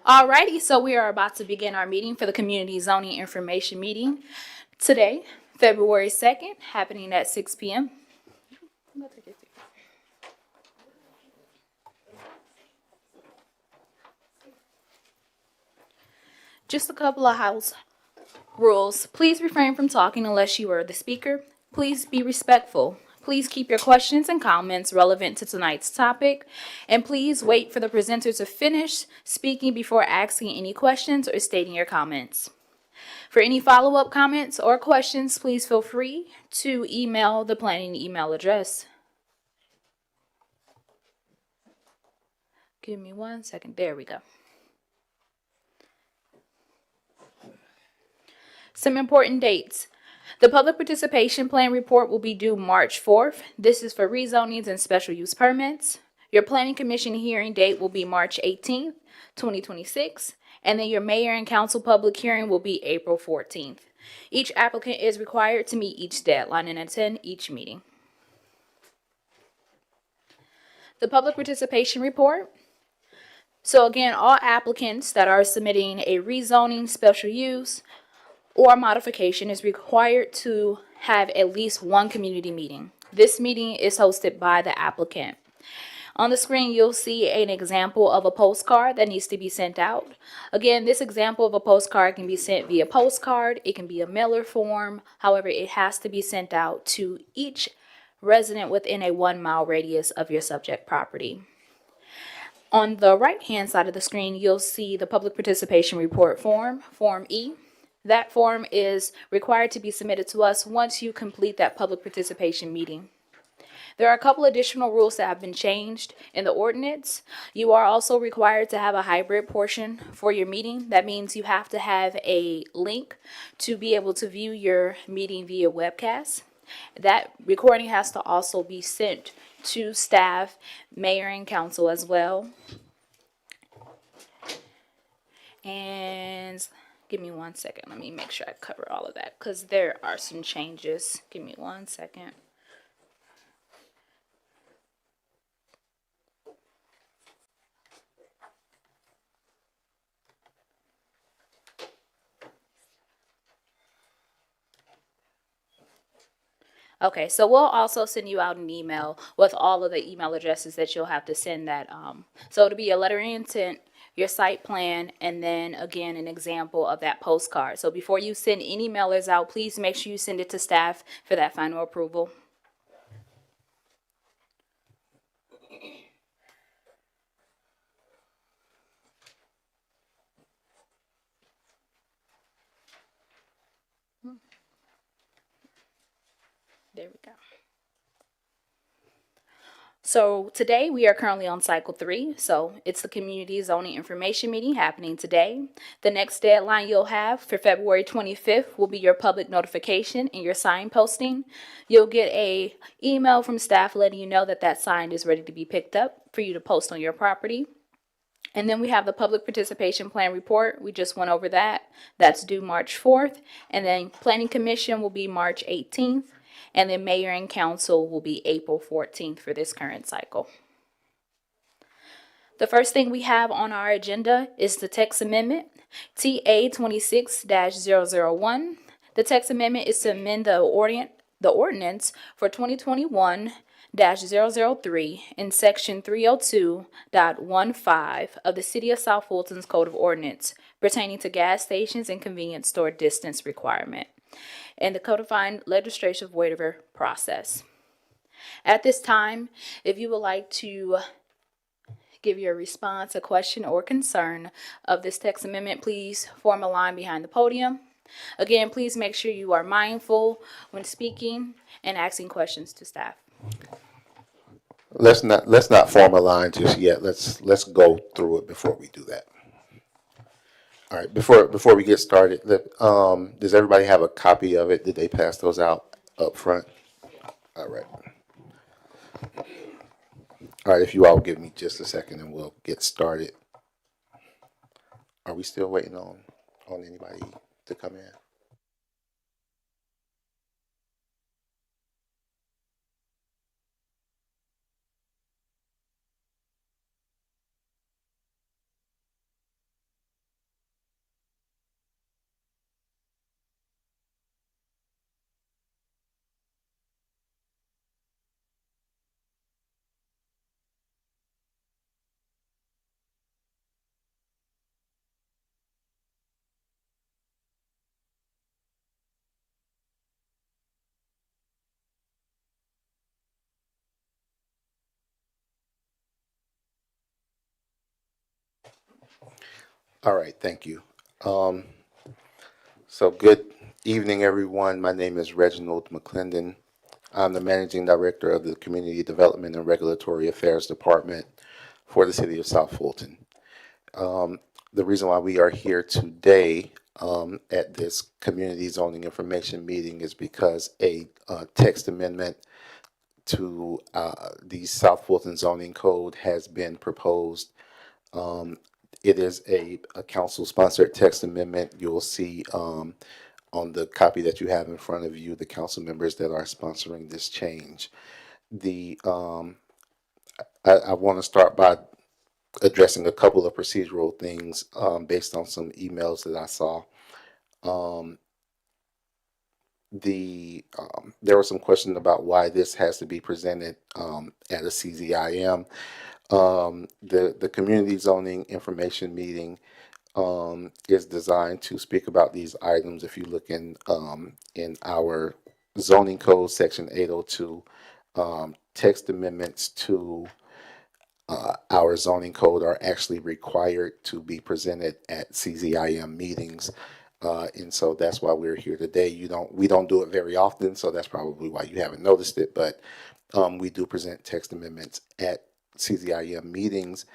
Alrighty, so we are about to begin our meeting for the Community Zoning Information Meeting today, February 2nd, happening at 6 p.m. Just a couple of house rules. Please refrain from talking unless you are the speaker. Please be respectful. Please keep your questions and comments relevant to tonight's topic. And please wait for the presenter to finish speaking before asking any questions or stating your comments. For any follow-up comments or questions, please feel free to email the planning email address. Give me 1 second. There we go. Some important dates. The public participation plan report will be due March 4th. This is for rezonings and special use permits. Your planning commission hearing date will be March 18th, 2026. And then your mayor and council public hearing will be April 14th. Each applicant is required to meet each deadline and attend each meeting. The public participation report. So again, all applicants that are submitting a rezoning, special use, or modification is required to have at least one community meeting. This meeting is hosted by the applicant. On the screen, you'll see an example of a postcard that needs to be sent out. Again, this example of a postcard can be sent via postcard. It can be a mailer form. However, it has to be sent out to each resident within a 1 mile radius of your subject property. On the right-hand side of the screen, you'll see the public participation report form, Form E. That form is required to be submitted to us once you complete that public participation meeting. There are a couple additional rules that have been changed in the ordinance. You are also required to have a hybrid portion for your meeting. That means you have to have a link to be able to view your meeting via webcast. That recording has to also be sent to staff, mayor, and council as well. And give me 1 second. Let me make sure I cover all of that because there are some changes. Give me 1 second. Okay, so we'll also send you out an email with all of the email addresses that you'll have to send that. So it'll be a letter of intent, your site plan, and then again, an example of that postcard. So before you send any mailers out, please make sure you send it to staff for that final approval. There we go. So today we are currently on cycle 3. So it's the community zoning information meeting happening today. The next deadline you'll have for February 25th will be your public notification and your sign posting. You'll get a email from staff letting you know that that sign is ready to be picked up for you to post on your property. And then we have the public participation plan report. We just went over that. That's due March 4th. And then planning commission will be March 18th. And then mayor and council will be April 14th for this current cycle. The first thing we have on our agenda is the text amendment, TA 26-001. The text amendment is to amend the ordinance for 2021-003 in section 302.15 of the City of South Fulton's Code of Ordinance pertaining to gas stations and convenience store distance requirement and the codified legislative waiver process. At this time, if you would like to give your response, a question, or concern of this text amendment, please form a line behind the podium. Again, please make sure you are mindful when speaking and asking questions to staff. Let's not form a line just yet. Let's go through it before we do that. All right, before we get started, does everybody have a copy of it? Did they pass those out up front? All right. All right, if you all give me just a second and we'll get started. Are we still waiting on anybody to come in? All right, thank you. So good evening, everyone. My name is Reginald McClendon. I'm the Managing Director of the Community Development and Regulatory Affairs Department for the City of South Fulton. The reason why we are here today at this Community Zoning Information Meeting is because a text amendment to the South Fulton Zoning Code has been proposed. It is a council-sponsored text amendment. You'll see on the copy that you have in front of you the council members that are sponsoring this change. The I want to start by addressing a couple of procedural things based on some emails that I saw. There were some questions about why this has to be presented at a CZIM. The community zoning information meeting is designed to speak about these items. If you look in our zoning code section 802, text amendments to our zoning code are actually required to be presented at CZIM meetings. And so that's why we're here today. We don't do it very often, so that's probably why you haven't noticed it. But we do present text amendments at CZIM meetings.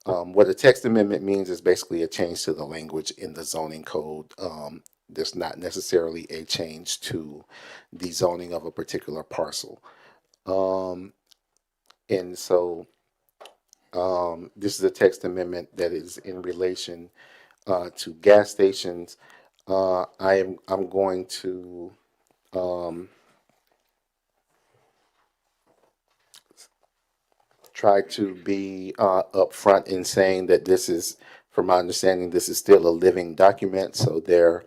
What a text amendment means is basically a change to the language in the zoning code. There's not necessarily a change to the zoning of a particular parcel. And so this is a text amendment that is in relation to gas stations. I'm going to try to be upfront in saying that this is, from my understanding, this is still a living document. So there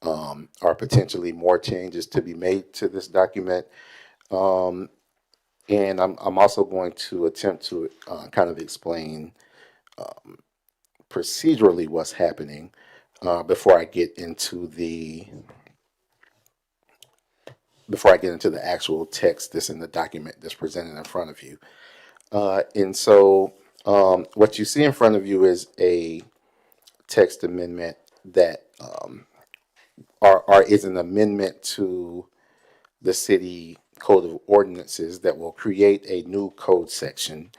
are potentially more changes to be made to this document. And I'm also going to attempt to kind of explain procedurally what's happening before I get into the actual text that's in the document that's presented in front of you. And so what you see in front of you is a text amendment that is an amendment to the city code of ordinances that will create a new code section.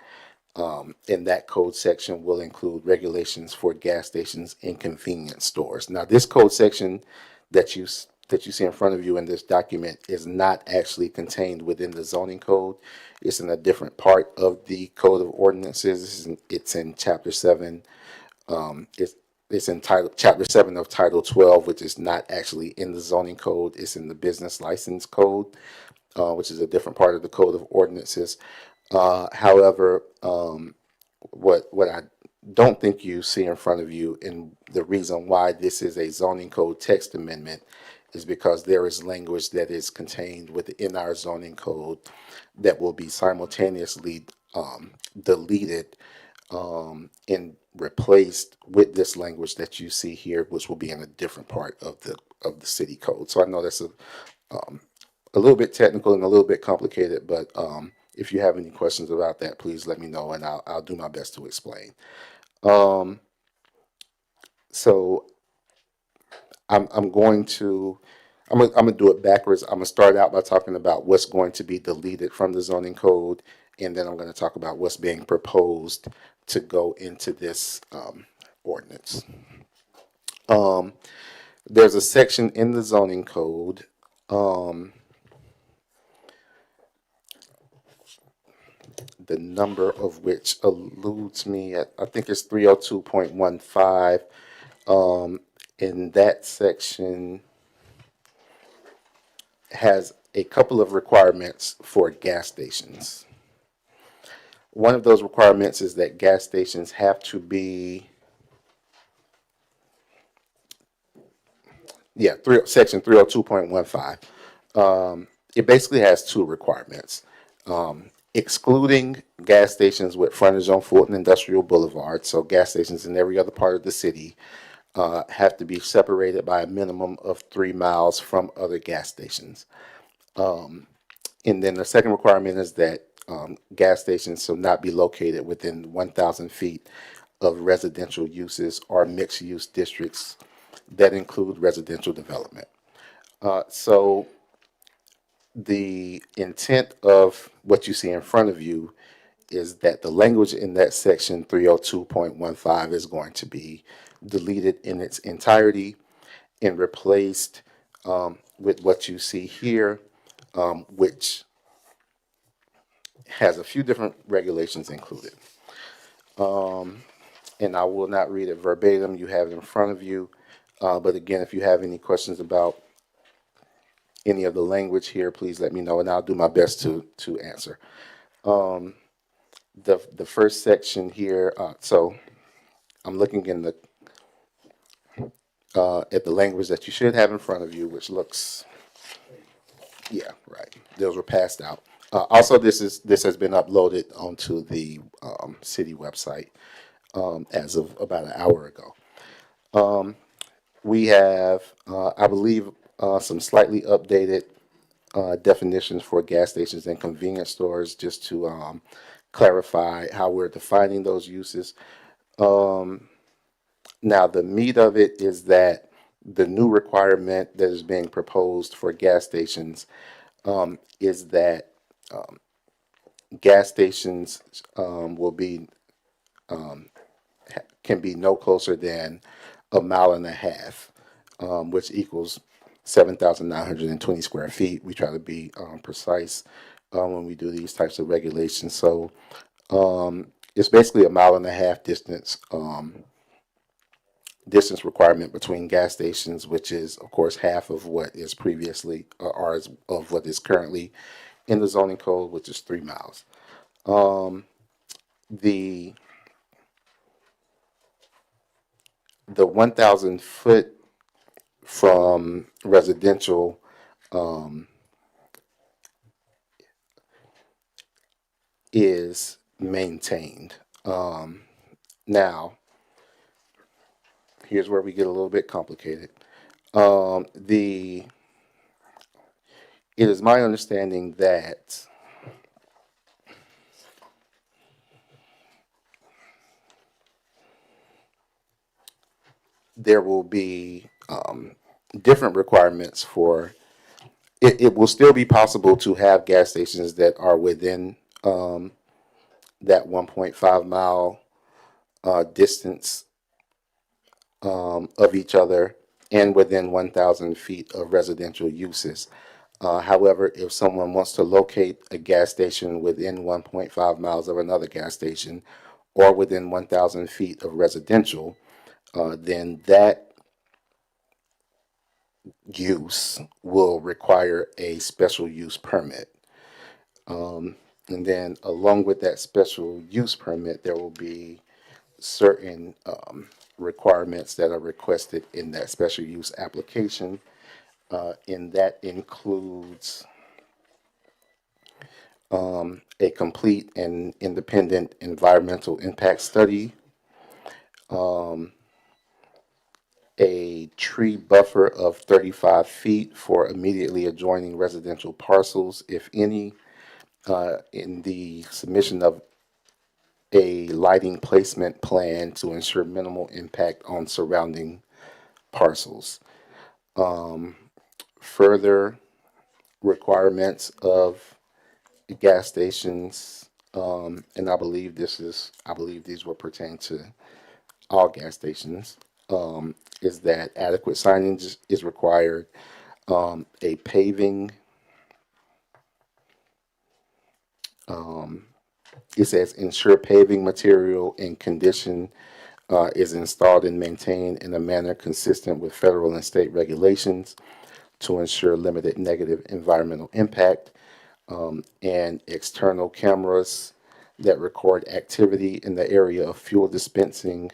And that code section will include regulations for gas stations and convenience stores. Now, this code section that you see in front of you in this document is not actually contained within the zoning code. It's in a different part of the code of ordinances. It's in chapter 7. It's in chapter 7 of title 12, which is not actually in the zoning code. It's in the business license code, which is a different part of the code of ordinances. However, what I don't think you see in front of you, and the reason why this is a zoning code text amendment, is because there is language that is contained within our zoning code that will be simultaneously deleted and replaced with this language that you see here, which will be in a different part of the city code. So I know that's a little bit technical and a little bit complicated, but if you have any questions about that, please let me know, and I'll do my best to explain. So I'm going to do it backwards. I'm gonna start out by talking about what's going to be deleted from the zoning code, and then I'm going to talk about what's being proposed to go into this ordinance. There's a section in the zoning code the number of which eludes me. I think it's 302.15. In that section has a couple of requirements for gas stations. One of those requirements is that gas stations have to be, section 302.15. It basically has two requirements. Excluding gas stations with frontage on Fulton Industrial Boulevard, so gas stations in every other part of the city, have to be separated by a minimum of 3 miles from other gas stations. And then the second requirement is that gas stations shall not be located within 1,000 feet of residential uses or mixed-use districts that include residential development. So the intent of what you see in front of you is that the language in that section 302.15 is going to be deleted in its entirety and replaced with what you see here, which has a few different regulations included. And I will not read it verbatim. You have it in front of you. But again, if you have any questions about any of the language here, please let me know, and I'll do my best to answer. The first section here, so I'm looking in the at the language that you should have in front of you, which looks, yeah, right. Those were passed out. Also, this has been uploaded onto the city website as of about an hour ago. We have, I believe, some slightly updated definitions for gas stations and convenience stores, just to clarify how we're defining those uses. Now, the meat of it is that the new requirement that is being proposed for gas stations is that gas stations will be can be no closer than a mile and a half, which equals 7,920 square feet. We try to be precise when we do these types of regulations. So it's basically a mile and a half distance requirement between gas stations, which is, of course, half of what is previously or of what is currently in the zoning code, which is 3 miles. The 1,000 foot from residential is maintained. Now, here's where we get a little bit complicated. It is my understanding that there will be different requirements for it. It will still be possible to have gas stations that are within that 1.5 mile distance of each other and within 1,000 feet of residential uses. However, if someone wants to locate a gas station within 1.5 miles of another gas station or within 1,000 feet of residential, then that use will require a special use permit. And then along with that special use permit, there will be certain requirements that are requested in that special use application. And that includes a complete and independent environmental impact study, a tree buffer of 35 feet for immediately adjoining residential parcels, if any, in the submission of a lighting placement plan to ensure minimal impact on surrounding parcels. Further requirements of gas stations, and I believe these will pertain to all gas stations, is that adequate signage is required, a paving, it says ensure paving material and condition is installed and maintained in a manner consistent with federal and state regulations to ensure limited negative environmental impact, and external cameras that record activity in the area of fuel dispensing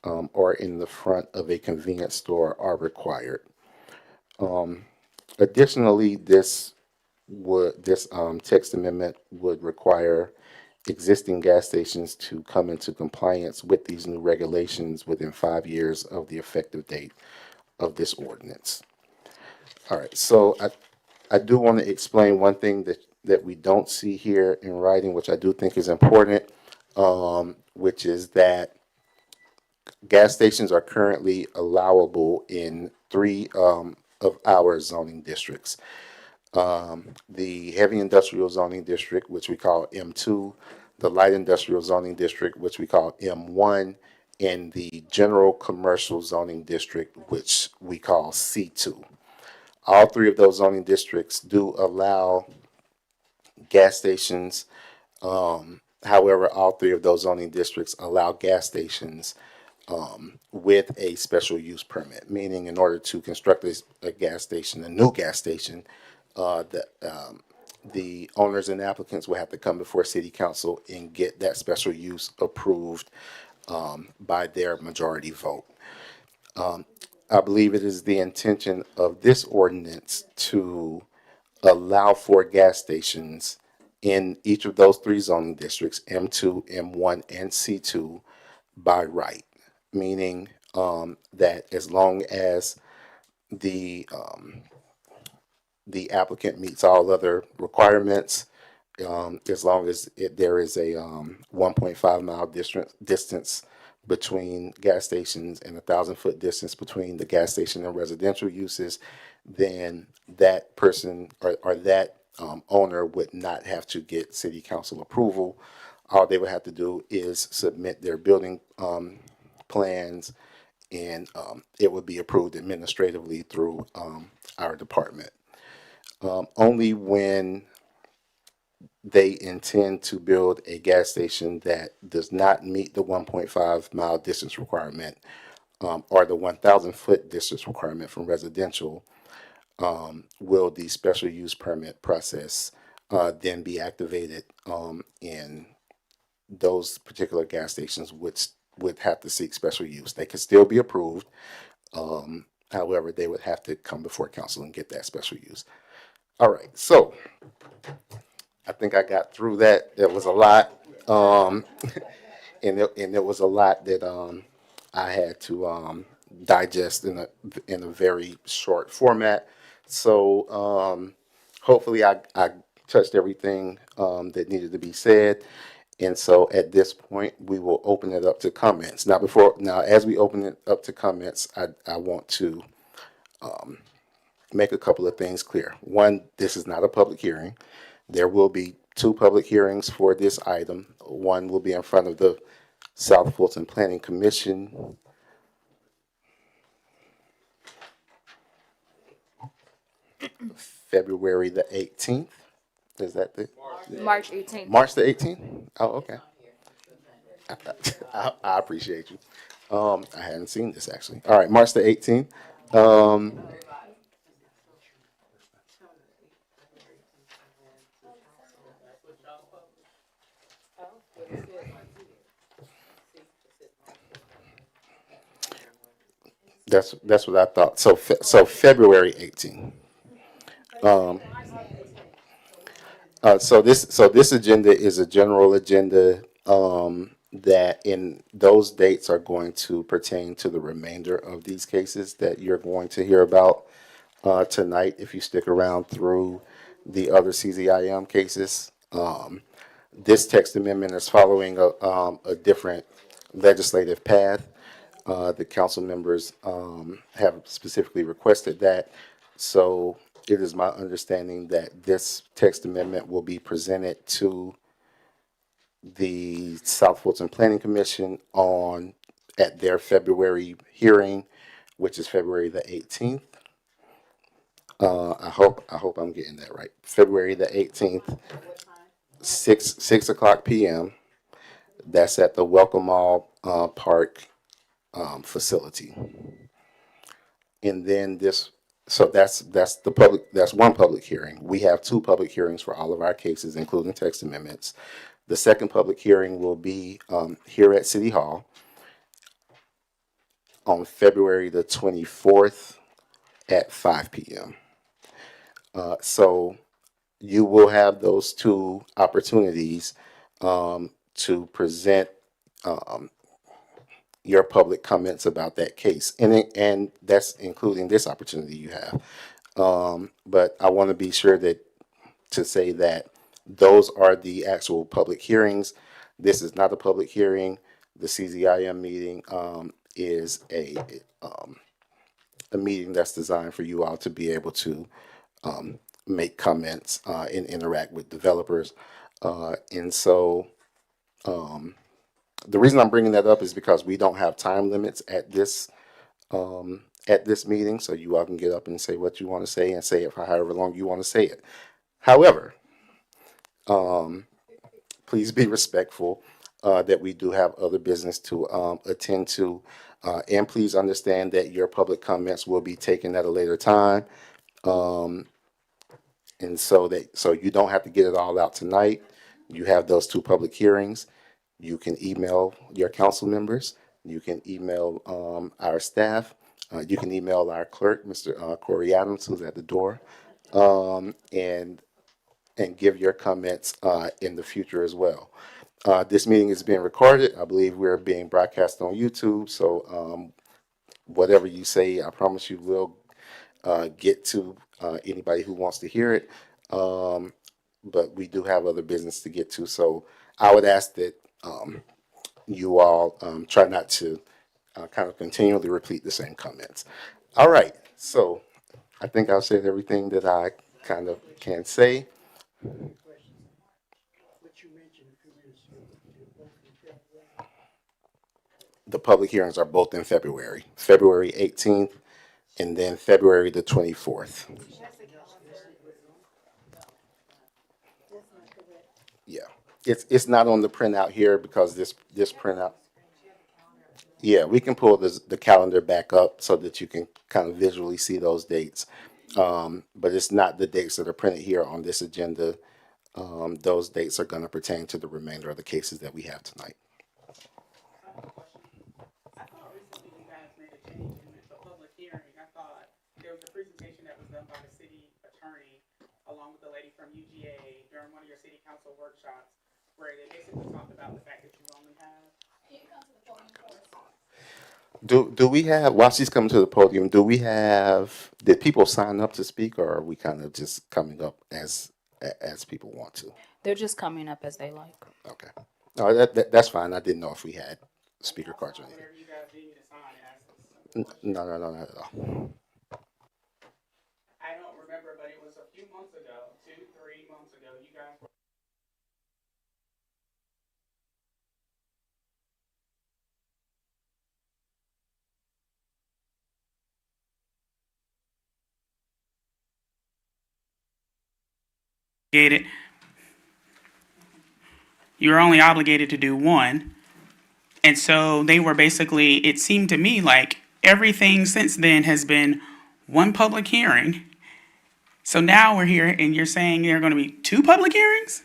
or in the front of a convenience store are required. Additionally, this text amendment would require existing gas stations to come into compliance with these new regulations within 5 years of the effective date of this ordinance. All right, so I do want to explain one thing that we don't see here in writing, which I do think is important, which is that gas stations are currently allowable in three of our zoning districts. The heavy industrial zoning district, which we call M2, the light industrial zoning district, which we call M1, and the general commercial zoning district, which we call C2. All three of those zoning districts do allow gas stations. However, all three of those zoning districts allow gas stations with a special use permit, meaning in order to construct a gas station, a new gas station, the owners and applicants will have to come before city council and get that special use approved by their majority vote. I believe it is the intention of this ordinance to allow for gas stations in each of those three zoning districts, M2, M1, and C2, by right, meaning that as long as the applicant meets all other requirements, as long as there is a 1.5 mile distance between gas stations and 1,000-foot distance between the gas station and residential uses, then that person or that owner would not have to get city council approval. All they would have to do is submit their building plans, and it would be approved administratively through our department. Only when they intend to build a gas station that does not meet the 1.5 mile distance requirement or the 1,000-foot distance requirement from residential will the special use permit process then be activated in those particular gas stations, which would have to seek special use. They could still be approved. However, they would have to come before council and get that special use. All right, so I think I got through that. There was a lot, and there was a lot that I had to digest in a very short format. So hopefully I touched everything that needed to be said. And so at this point, we will open it up to comments. Now, as we open it up to comments, I want to make a couple of things clear. One, this is not a public hearing. There will be two public hearings for this item. One will be in front of the South Fulton Planning Commission. February the 18th. Is that the? March 18th. March the 18th? Oh, okay. I appreciate you. I hadn't seen this actually. All right, March the 18th. That's what I thought. So February 18th. So this agenda is a general agenda that in those dates are going to pertain to the remainder of these cases that you're going to hear about tonight if you stick around through the other CZIM cases. This text amendment is following a different legislative path. The council members have specifically requested that. So it is my understanding that this text amendment will be presented to the South Fulton Planning Commission at their February hearing, which is February the 18th. I hope I'm getting that right. February the 18th, 6 o'clock p.m. That's at the Welcome Mall Park facility. And then that's the public. That's one public hearing. We have two public hearings for all of our cases, including text amendments. The second public hearing will be here at City Hall on February the 24th at 5 p.m. So you will have those two opportunities to present your public comments about that case, and that's including this opportunity you have. But I want to be sure to say that those are the actual public hearings. This is not a public hearing. The CZIM meeting is a meeting that's designed for you all to be able to make comments and interact with developers. And so the reason I'm bringing that up is because we don't have time limits at this meeting, so you all can get up and say what you want to say and say it for however long you want to say it. However, please be respectful that we do have other business to attend to, and please understand that your public comments will be taken at a later time, and so you don't have to get it all out tonight. You have those two public hearings. You can email your council members. You can email our staff. You can email our clerk, Mr. Corey Adams, who's at the door, and give your comments in the future as well. This meeting is being recorded. I believe we're being broadcast on YouTube. So whatever you say, I promise you will get to anybody who wants to hear it. But we do have other business to get to. So I would ask that you all try not to kind of continually repeat the same comments. All right. So I think I've said everything that I kind of can say. The public hearings are both in February, February 18th and then February the 24th. Yeah, it's not on the printout here because this printout. Yeah, we can pull the calendar back up so that you can kind of visually see those dates. But it's not the dates that are printed here on this agenda. Those dates are going to pertain to the remainder of the cases that we have tonight. I thought recently you guys made a change in the public hearing. I thought there was a presentation that was done by the city attorney along with the lady from UGA during one of your city council workshops where they basically talked about the fact that you only have. Do we have, while she's coming to the podium, did people sign up to speak, or are we kind of just coming up as people want to? They're just coming up as they like. Okay. No, that's fine. I didn't know if we had speaker cards or anything. Whatever you guys need me to sign as. No, not at all. I don't remember, but it was a few months ago, 2-3 months ago, you guys were. You're only obligated to do one. And so they were basically, it seemed to me like everything since then has been one public hearing. So now we're here and you're saying there are going to be two public hearings?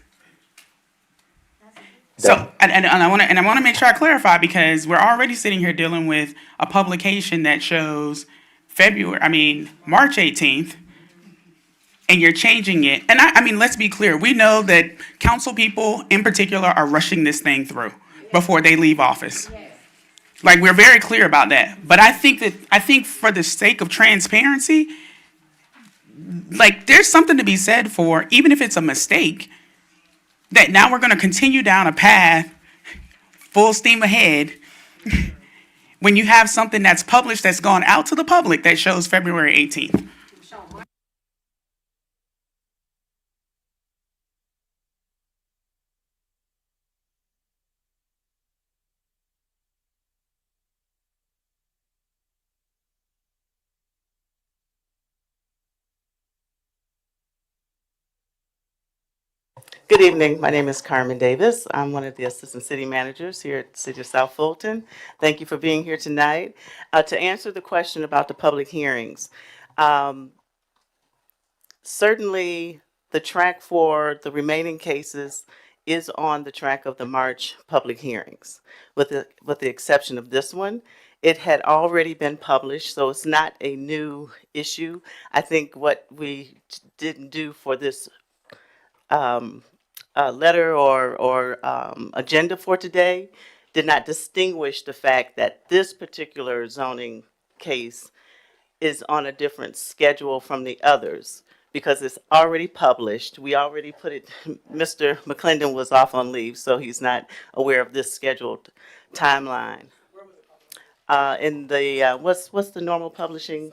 So, and I want to make sure I clarify because we're already sitting here dealing with a publication that shows March 18th. And you're changing it. And I mean, let's be clear. We know that council people in particular are rushing this thing through before they leave office. Like, we're very clear about that. But I think for the sake of transparency, like, there's something to be said for, even if it's a mistake, that now we're going to continue down a path full steam ahead when you have something that's published that's gone out to the public that shows February 18th. Good evening. My name is Carmen Davis. I'm one of the assistant city managers here at the City of South Fulton. Thank you for being here tonight. To answer the question about the public hearings, certainly the track for the remaining cases is on the track of the March public hearings, with the exception of this one. It had already been published, so it's not a new issue. I think what we didn't do for this letter or agenda for today did not distinguish the fact that this particular zoning case is on a different schedule from the others because it's already published. We already put it, Mr. McClendon was off on leave, so he's not aware of this scheduled timeline. In the, what's the normal publishing?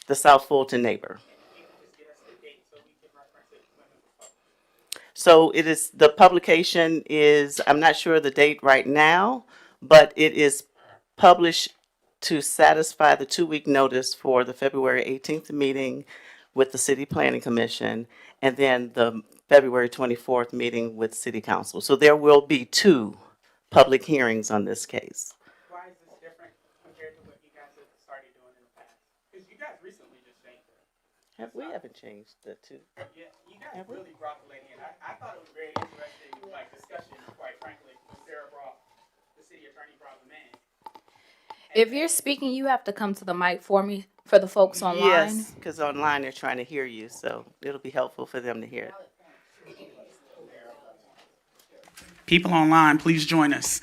The South Fulton Neighbor. So it is, the publication is, I'm not sure the date right now, but it is published to satisfy the 2-week notice for the February 18th meeting with the City Planning Commission, and then the February 24th meeting with City Council. So there will be 2 public hearings on this case. Why is this different compared to what you guys have started doing in the past? Because you guys recently just changed it. We haven't changed the 2. Yeah, you guys really brought the lady in. I thought it was very interesting, like, discussion, quite frankly, when Sarah brought, the city attorney brought them in. If you're speaking, you have to come to the mic for me, for the folks online. Yes, because online they're trying to hear you, so it'll be helpful for them to hear it. People online, please join us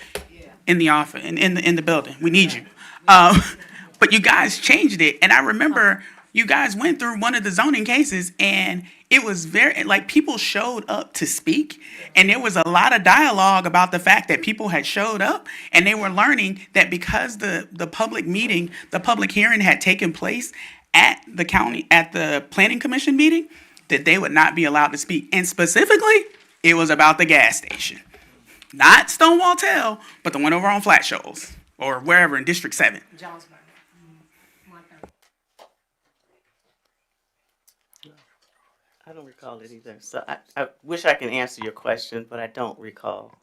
in the office, in the building. We need you. But you guys changed it, and I remember you guys went through one of the zoning cases, and it was very, like, people showed up to speak, and there was a lot of dialogue about the fact that people had showed up, and they were learning that because the public meeting, the public hearing had taken place at the county, at the planning commission meeting, that they would not be allowed to speak. And specifically, it was about the gas station. Not Stonewall Tell, but the one over on Flat Shoals, or wherever in District 7. I don't recall it either, so I wish I can answer your question, but I don't recall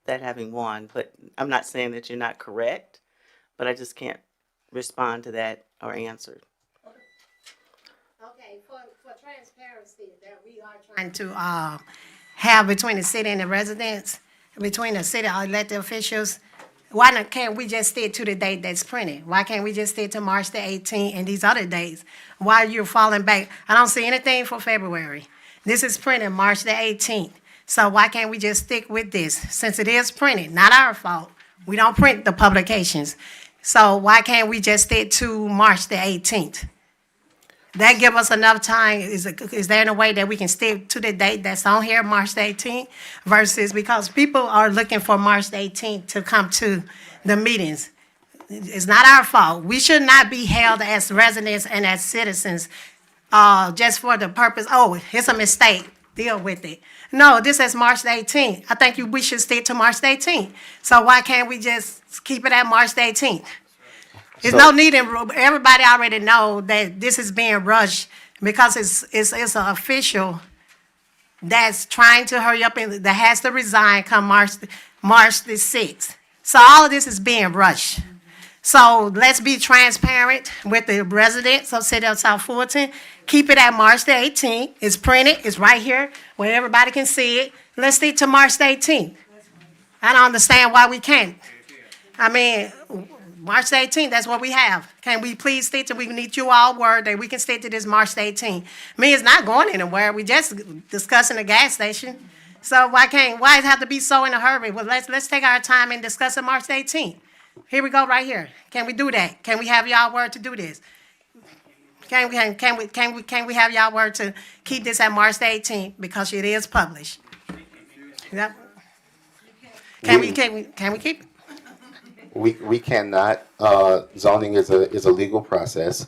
that having won. But I'm not saying that you're not correct, but I just can't respond to that or answer. Okay, for transparency that we are trying to have between the city and the residents, between the city elected officials, can't we just stick to the date that's printed? Why can't we just stick to March the 18th and these other dates? Why you're falling back? I don't see anything for February. This is printed March the 18th. So why can't we just stick with this? Since it is printed, not our fault. We don't print the publications. So why can't we just stick to March the 18th? That give us enough time. Is there a way that we can stick to the date that's on here, March the 18th, versus because people are looking for March the 18th to come to the meetings. It's not our fault. We should not be held as residents and as citizens just for the purpose, oh, it's a mistake, deal with it. No, this is March the 18th. I think we should stick to March the 18th. So why can't we just keep it at March the 18th? There's no need in, everybody already know that this is being rushed because it's an official that's trying to hurry up and that has to resign come March the 6th. So all of this is being rushed. So let's be transparent with the residents of City of South Fulton. Keep it at March the 18th. It's printed, it's right here where everybody can see it. Let's stick to March the 18th. I don't understand why we can't. I mean, March the 18th, that's what we have. Can we please stick to, we need you all word that we can stick to this March the 18th. I mean, it's not going anywhere. We just discussing the gas station. So why it have to be so in a hurry? Well, let's take our time and discuss it March the 18th. Here we go right here. Can we do that? Can we have y'all word to do this? Can we have y'all word to keep this at March the 18th because it is published? Yep. Can we keep it? We cannot. Zoning is a legal process.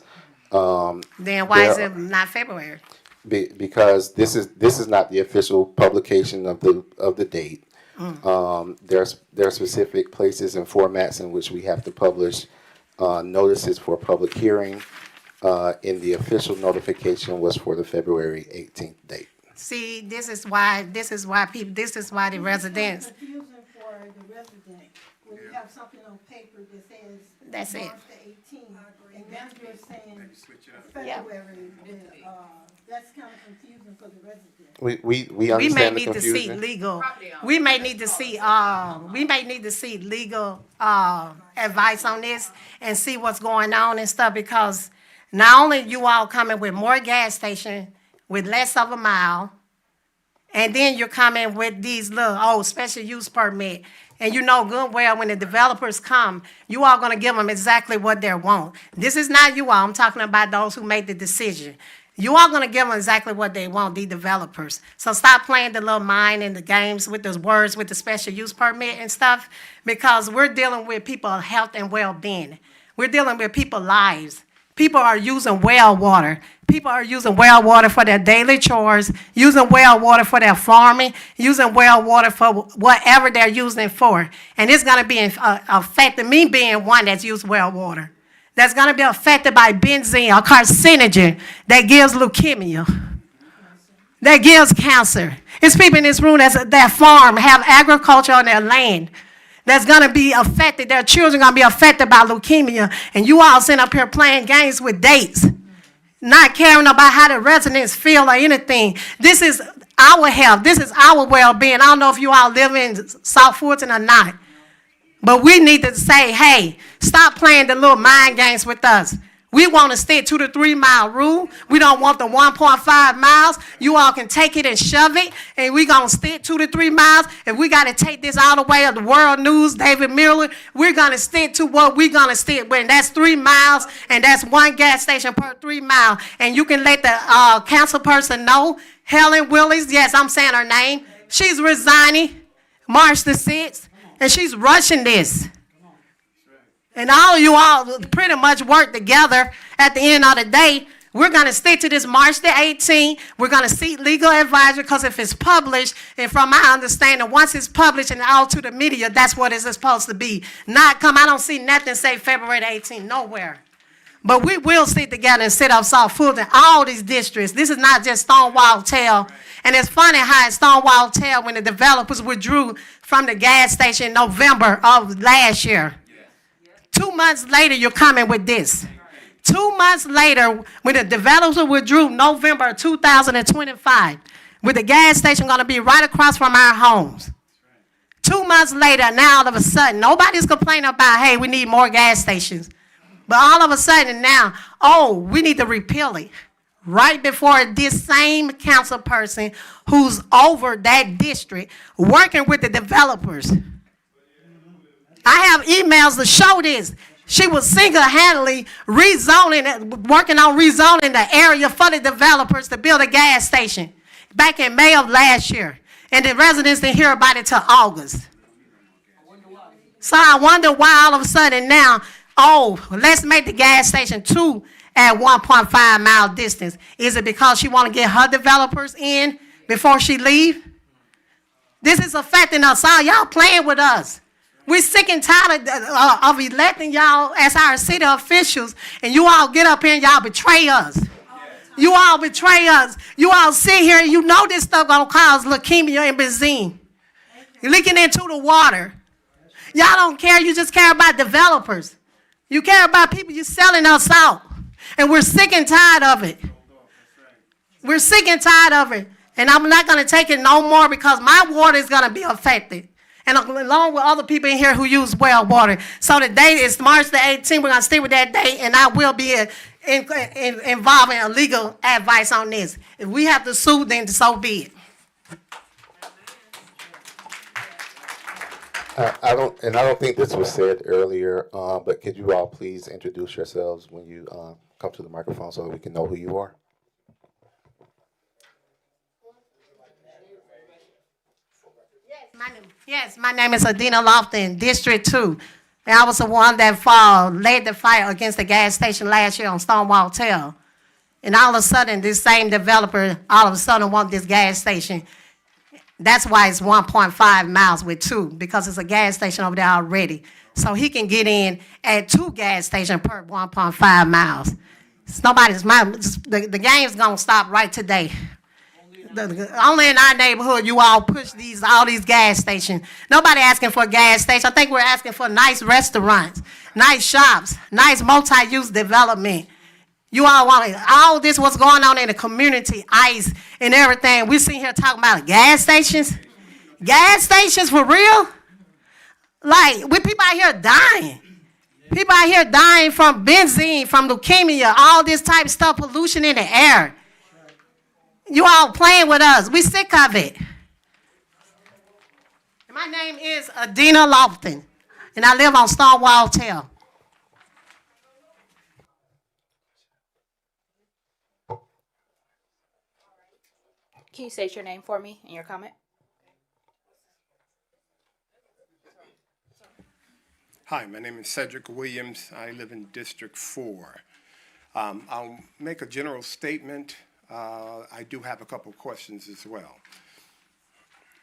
Then why is it not February? Because this is not the official publication of the date. There are specific places and formats in which we have to publish notices for public hearing. And the official notification was for the February 18th date. See, this is why the residents. Confusing for the resident when you have something on paper that says. That's it. March the 18th, and then you're saying February, that's kind of confusing for the resident. We We may understand the need to see confusion. legal, we may need to see legal, advice on this and see what's going on and stuff, because not only you all coming with more gas station with less of a mile, and then you're coming with these little, special use permit. And you know good well when the developers come, you all gonna give them exactly what they want. This is not you all, I'm talking about those who made the decision. You are gonna give them exactly what they want, the developers. So stop playing the little mind and the games with those words with the special use permit and stuff, because we're dealing with people's health and well-being. We're dealing with people's lives. People are using well water. People are using well water for their daily chores, using well water for their farming, using well water for whatever they're using it for. And it's gonna be affected, me being one that's used well water, that's going to be affected by benzene, a carcinogen that gives leukemia, that gives cancer. It's people in this room that farm, have agriculture on their land, that's going to be affected. Their children are going to be affected by leukemia. And you all sitting up here playing games with dates, not caring about how the residents feel or anything. This is our health. This is our well-being. I don't know if you all live in South Fulton or not. But we need to say, hey, stop playing the little mind games with us. We want to stick to the 3 mile rule. We don't want the 1.5 miles. You all can take it and shove it, and we're going to stick to the 3 miles. If we got to take this all the way of the world news, David Miller, we're going to stick to what we're going to stick with. And that's 3 miles, and that's 1 gas station per 3 miles. And you can let the council person know, Helen Willis, yes, I'm saying her name. She's resigning March the 6th. And she's rushing this. And all of you all pretty much work together at the end of the day. We're going to stick to this March the 18th. We're going to seek legal advisory, because if it's published, and from my understanding, once it's published and out to the media, that's what it's supposed to be. Not come, I don't see nothing say February the 18th, nowhere. But we will sit together and set up South Fulton, all these districts. This is not just Stonewall Tail. And it's funny how at Stonewall Tail, when the developers withdrew from the gas station in November of last year, 2 months later, you're coming with this. 2 months later, when the developers withdrew November 2025, with the gas station going to be right across from our homes. 2 months later, now all of a sudden, nobody's complaining about, hey, we need more gas stations. But all of a sudden now, oh, we need to repeal it. Right before this same council person who's over that district working with the developers. I have emails to show this. She was single-handedly rezoning, working on rezoning the area for the developers to build a gas station back in May of last year. And the residents didn't hear about it till August. So I wonder why all of a sudden now, oh, let's make the gas station 2 at 1.5 mile distance. Is it because she want to get her developers in before she leave? This is affecting us all. Y'all playing with us. We're sick and tired of electing y'all as our city officials, and you all get up here and y'all betray us. You all betray us. You all sit here and you know this stuff gonna cause leukemia and benzene. You're leaking into the water. Y'all don't care. You just care about developers. You care about people. You're selling us out. And we're sick and tired of it. We're sick and tired of it. And I'm not going to take it no more, because my water is going to be affected. And along with other people in here who use well water. So the date is March the 18th. We're going to stay with that date. And I will be involving a legal advice on this. If we have to sue, then so be it. I don't think this was said earlier, but could you all please introduce yourselves when you come to the microphone so that we can know who you are? Yes, my name is Adina Lofton, District 2. And I was the one that led the fight against the gas station last year on Stonewall Tail. And all of a sudden, this same developer all of a sudden want this gas station. That's why it's 1.5 miles with 2, because it's a gas station over there already. So he can get in at 2 gas stations per 1.5 miles. It's the game's gonna stop right today. Only in our neighborhood you all push all these gas stations. Nobody asking for a gas station. I think we're asking for nice restaurants, nice shops, nice multi-use development. You all want all this what's going on in the community, ICE and everything. We sitting here talking about gas stations. Gas stations for real? Like, we people out here dying. People out here dying from benzene, from leukemia, all this type of stuff, pollution in the air. You all playing with us. We sick of it. My name is Adina Lofton, and I live on Stonewall Tail. Can you state your name for me and your comment? Hi, my name is Cedric Williams. I live in District 4. I'll make a general statement. I do have a couple of questions as well.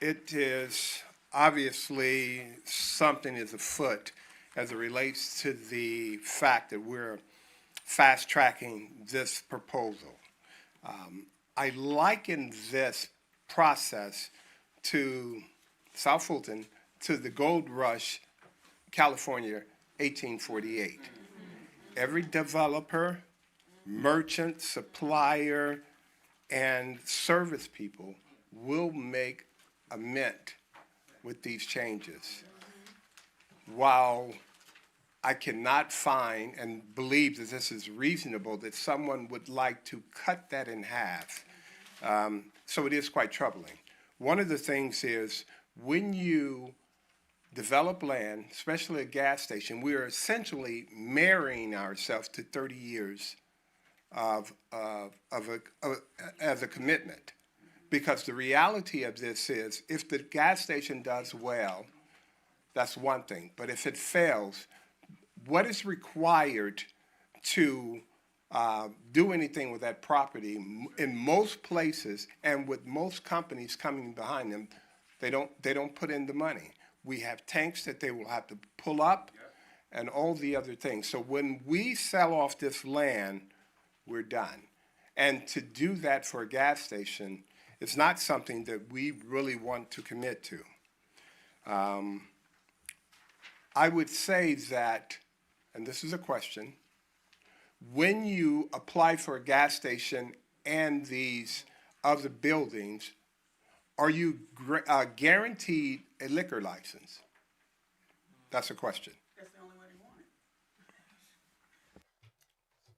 It is obviously something is afoot as it relates to the fact that we're fast tracking this proposal. I liken this process to South Fulton, to the gold rush, California, 1848. Every developer, merchant, supplier, and service people will make a mint with these changes. While I cannot find and believe that this is reasonable, that someone would like to cut that in half. So it is quite troubling. One of the things is when you develop land, especially a gas station, we are essentially marrying ourselves to 30 years as a commitment. Because the reality of this is, if the gas station does well, that's one thing. But if it fails, what is required to do anything with that property in most places and with most companies coming behind them, they don't put in the money. We have tanks that they will have to pull up and all the other things. So when we sell off this land, we're done. And to do that for a gas station is not something that we really want to commit to. I would say that, and this is a question, when you apply for a gas station and these other buildings, are you guaranteed a liquor license? That's a question.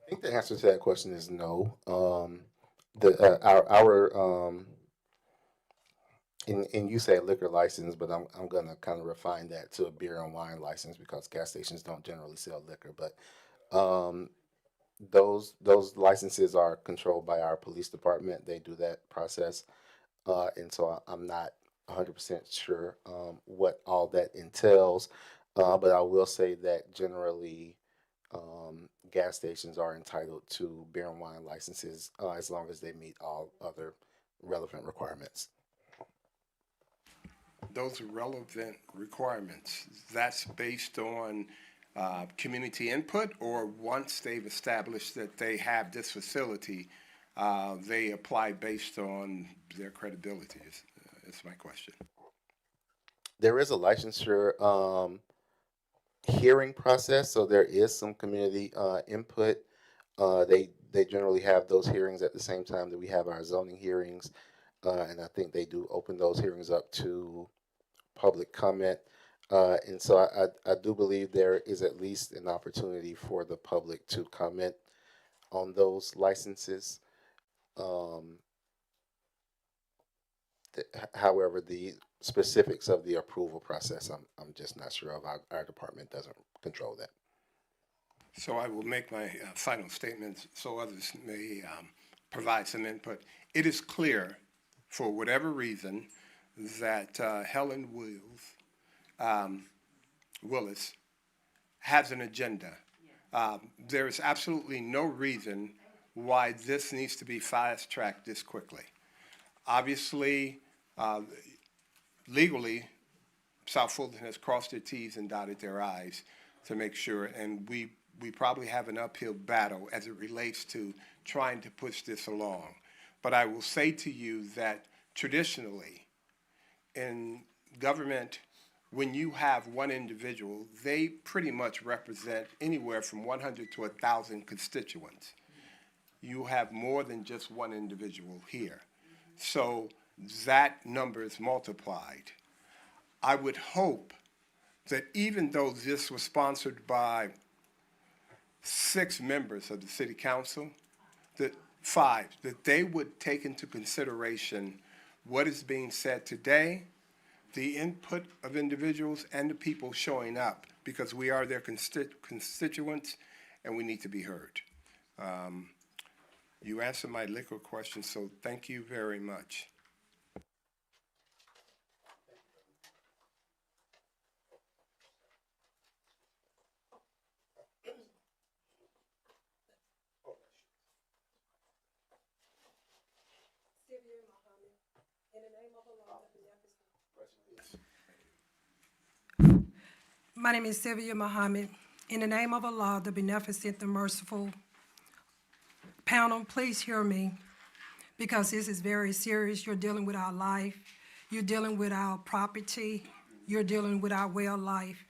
I think the answer to that question is no. Our and you say liquor license, but I'm gonna kind of refine that to a beer and wine license because gas stations don't generally sell liquor. But those licenses are controlled by our police department. They do that process, and so I'm not 100% sure what all that entails. But I will say that generally, gas stations are entitled to beer and wine licenses as long as they meet all other relevant requirements. Those relevant requirements, that's based on community input, or once they've established that they have this facility, they apply based on their credibility, is my question. There is a licensure hearing process, so there is some community input. They generally have those hearings at the same time that we have our zoning hearings, and I think they do open those hearings up to public comment. And so I do believe there is at least an opportunity for the public to comment on those licenses. However, the specifics of the approval process, I'm just not sure of. Our department doesn't control that. So I will make my final statements so others may provide some input. It is clear, for whatever reason, that Helen Willis has an agenda. There is absolutely no reason why this needs to be fast-tracked this quickly. Obviously, legally, South Fulton has crossed their T's and dotted their I's to make sure, and we probably have an uphill battle as it relates to trying to push this along. But I will say to you that traditionally, in government, when you have one individual, they pretty much represent anywhere from 100 to 1,000 constituents. You have more than just one individual here. So that number is multiplied. I would hope that even though this was sponsored by 6 members of the city council, that 5, that they would take into consideration what is being said today, the input of individuals and the people showing up, because we are their constituents and we need to be heard. You answered my liquor question, so thank you very much. My name is Sylvia Muhammad. In the name of Allah, the Beneficent, the Merciful, panel, please hear me, because this is very serious. You're dealing with our life. You're dealing with our property. You're dealing with our way of life.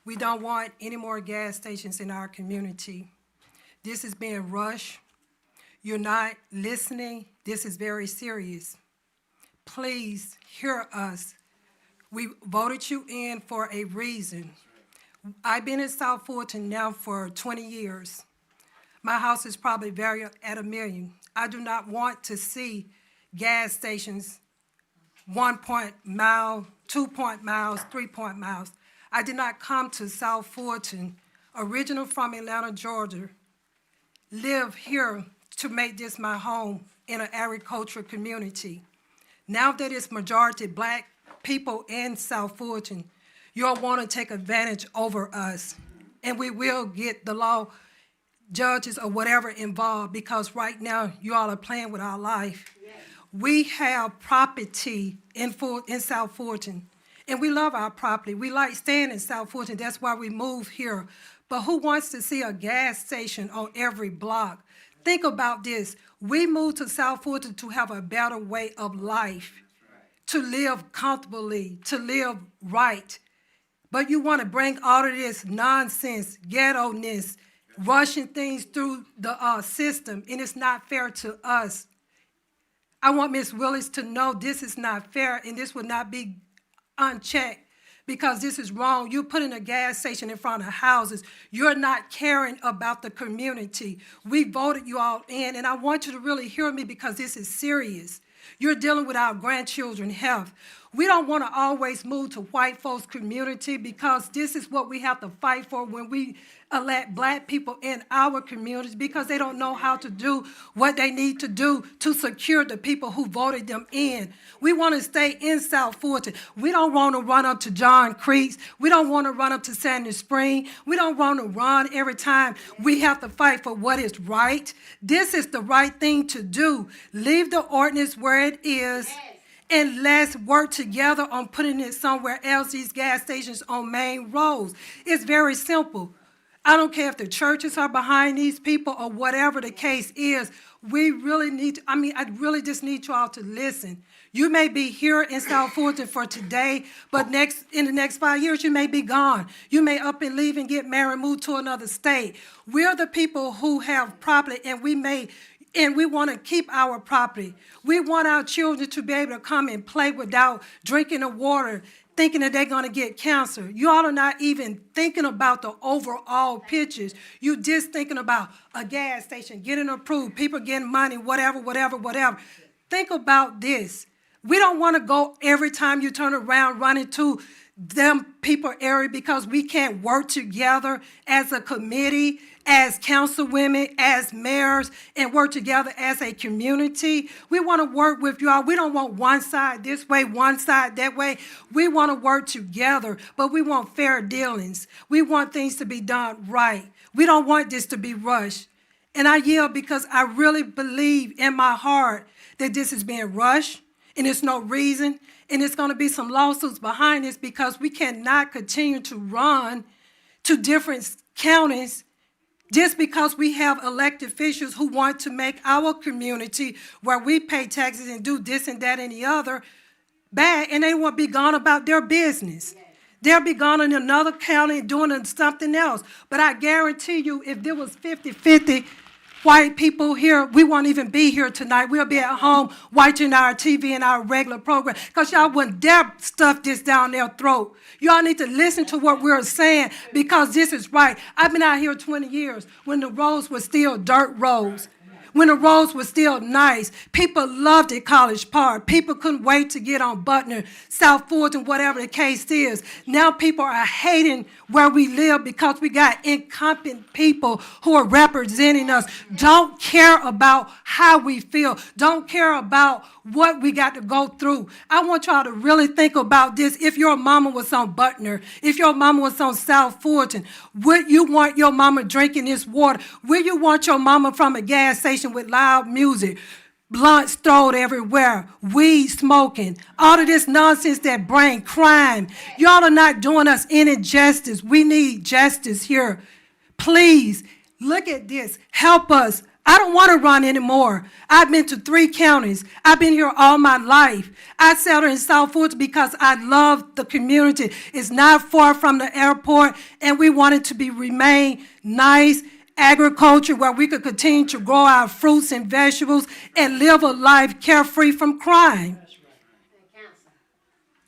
We don't want any more gas stations in our community. This is being rushed. You're not listening. This is very serious. Please hear us. We voted you in for a reason. I've been in South Fulton now for 20 years. My house is probably valued at $1 million. I do not want to see gas stations 1 mile, 2 miles, 3 miles. I did not come to South Fulton, original from Atlanta, Georgia, live here to make this my home in an agricultural community. Now that it's majority black people in South Fulton, you'll want to take advantage over us. And we will get the law judges or whatever involved, because right now you all are playing with our life. Yes. We have property in South Fulton, and we love our property. We like staying in South Fulton. That's why we moved here. But who wants to see a gas station on every block? Think about this. We moved to South Fulton to have a better way of life, to live comfortably, to live right. But you want to bring all of this nonsense, ghetto-ness, rushing things through the system, and it's not fair to us. I want Ms. Willis to know this is not fair, and this would not be unchecked, because this is wrong. You're putting a gas station in front of houses. You're not caring about the community. We voted you all in, and I want you to really hear me, because this is serious. You're dealing with our grandchildren's health. We don't want to always move to white folks' community, because this is what we have to fight for when we elect black people in our communities, because they don't know how to do what they need to do to secure the people who voted them in. We want to stay in South Fulton. We don't want to run up to John Creeks. We don't want to run up to Sandy Spring. We don't want to run every time. We have to fight for what is right. This is the right thing to do. Leave the ordinance where it is. And let's work together on putting it somewhere else, these gas stations on main roads. It's very simple. I don't care if the churches are behind these people or whatever the case is. We really need to, I really just need you all to listen. You may be here in South Fulton for today, but in the next 5 years, you may be gone. You may up and leave and get married, move to another state. We're the people who have property, and we want to keep our property. We want our children to be able to come and play without drinking the water, thinking that they're going to get cancer. You all are not even thinking about the overall pictures. You're just thinking about a gas station, getting approved, people getting money, whatever. Think about this. We don't want to go every time you turn around running to them people area, because we can't work together as a committee, as councilwomen, as mayors, and work together as a community. We want to work with you all. We don't want one side this way, one side that way. We want to work together, but we want fair dealings. We want things to be done right. We don't want this to be rushed. And I yield because I really believe in my heart that this is being rushed, and there's no reason. And it's going to be some lawsuits behind this, because we cannot continue to run to different counties just because we have elected officials who want to make our community, where we pay taxes and do this and that and the other, bad, and they want to be gone about their business. They'll be gone in another county doing something else. But I guarantee you, if there was 50-50 white people here, we won't even be here tonight. We'll be at home watching our TV and our regular program, because y'all wouldn't dare stuff this down their throat. Y'all need to listen to what we're saying, because this is right. I've been out here 20 years when the roads were still dirt roads. When the roads were still nice. People loved it, College Park. People couldn't wait to get on Butner, South Fulton, whatever the case is. Now people are hating where we live because we got incompetent people who are representing us. Don't care about how we feel. Don't care about what we got to go through. I want y'all to really think about this. If your mama was on Butner, if your mama was on South Fulton, would you want your mama drinking this water? Would you want your mama from a gas station with loud music? blunts thrown everywhere, weed smoking, all of this nonsense that bring crime. Y'all are not doing us any justice. We need justice here. Please, look at this. Help us. I don't want to run anymore. I've been to 3 counties. I've been here all my life. I settled in South Fulton because I love the community. It's not far from the airport, and we want it to remain nice agriculture where we could continue to grow our fruits and vegetables and live a life carefree from crime.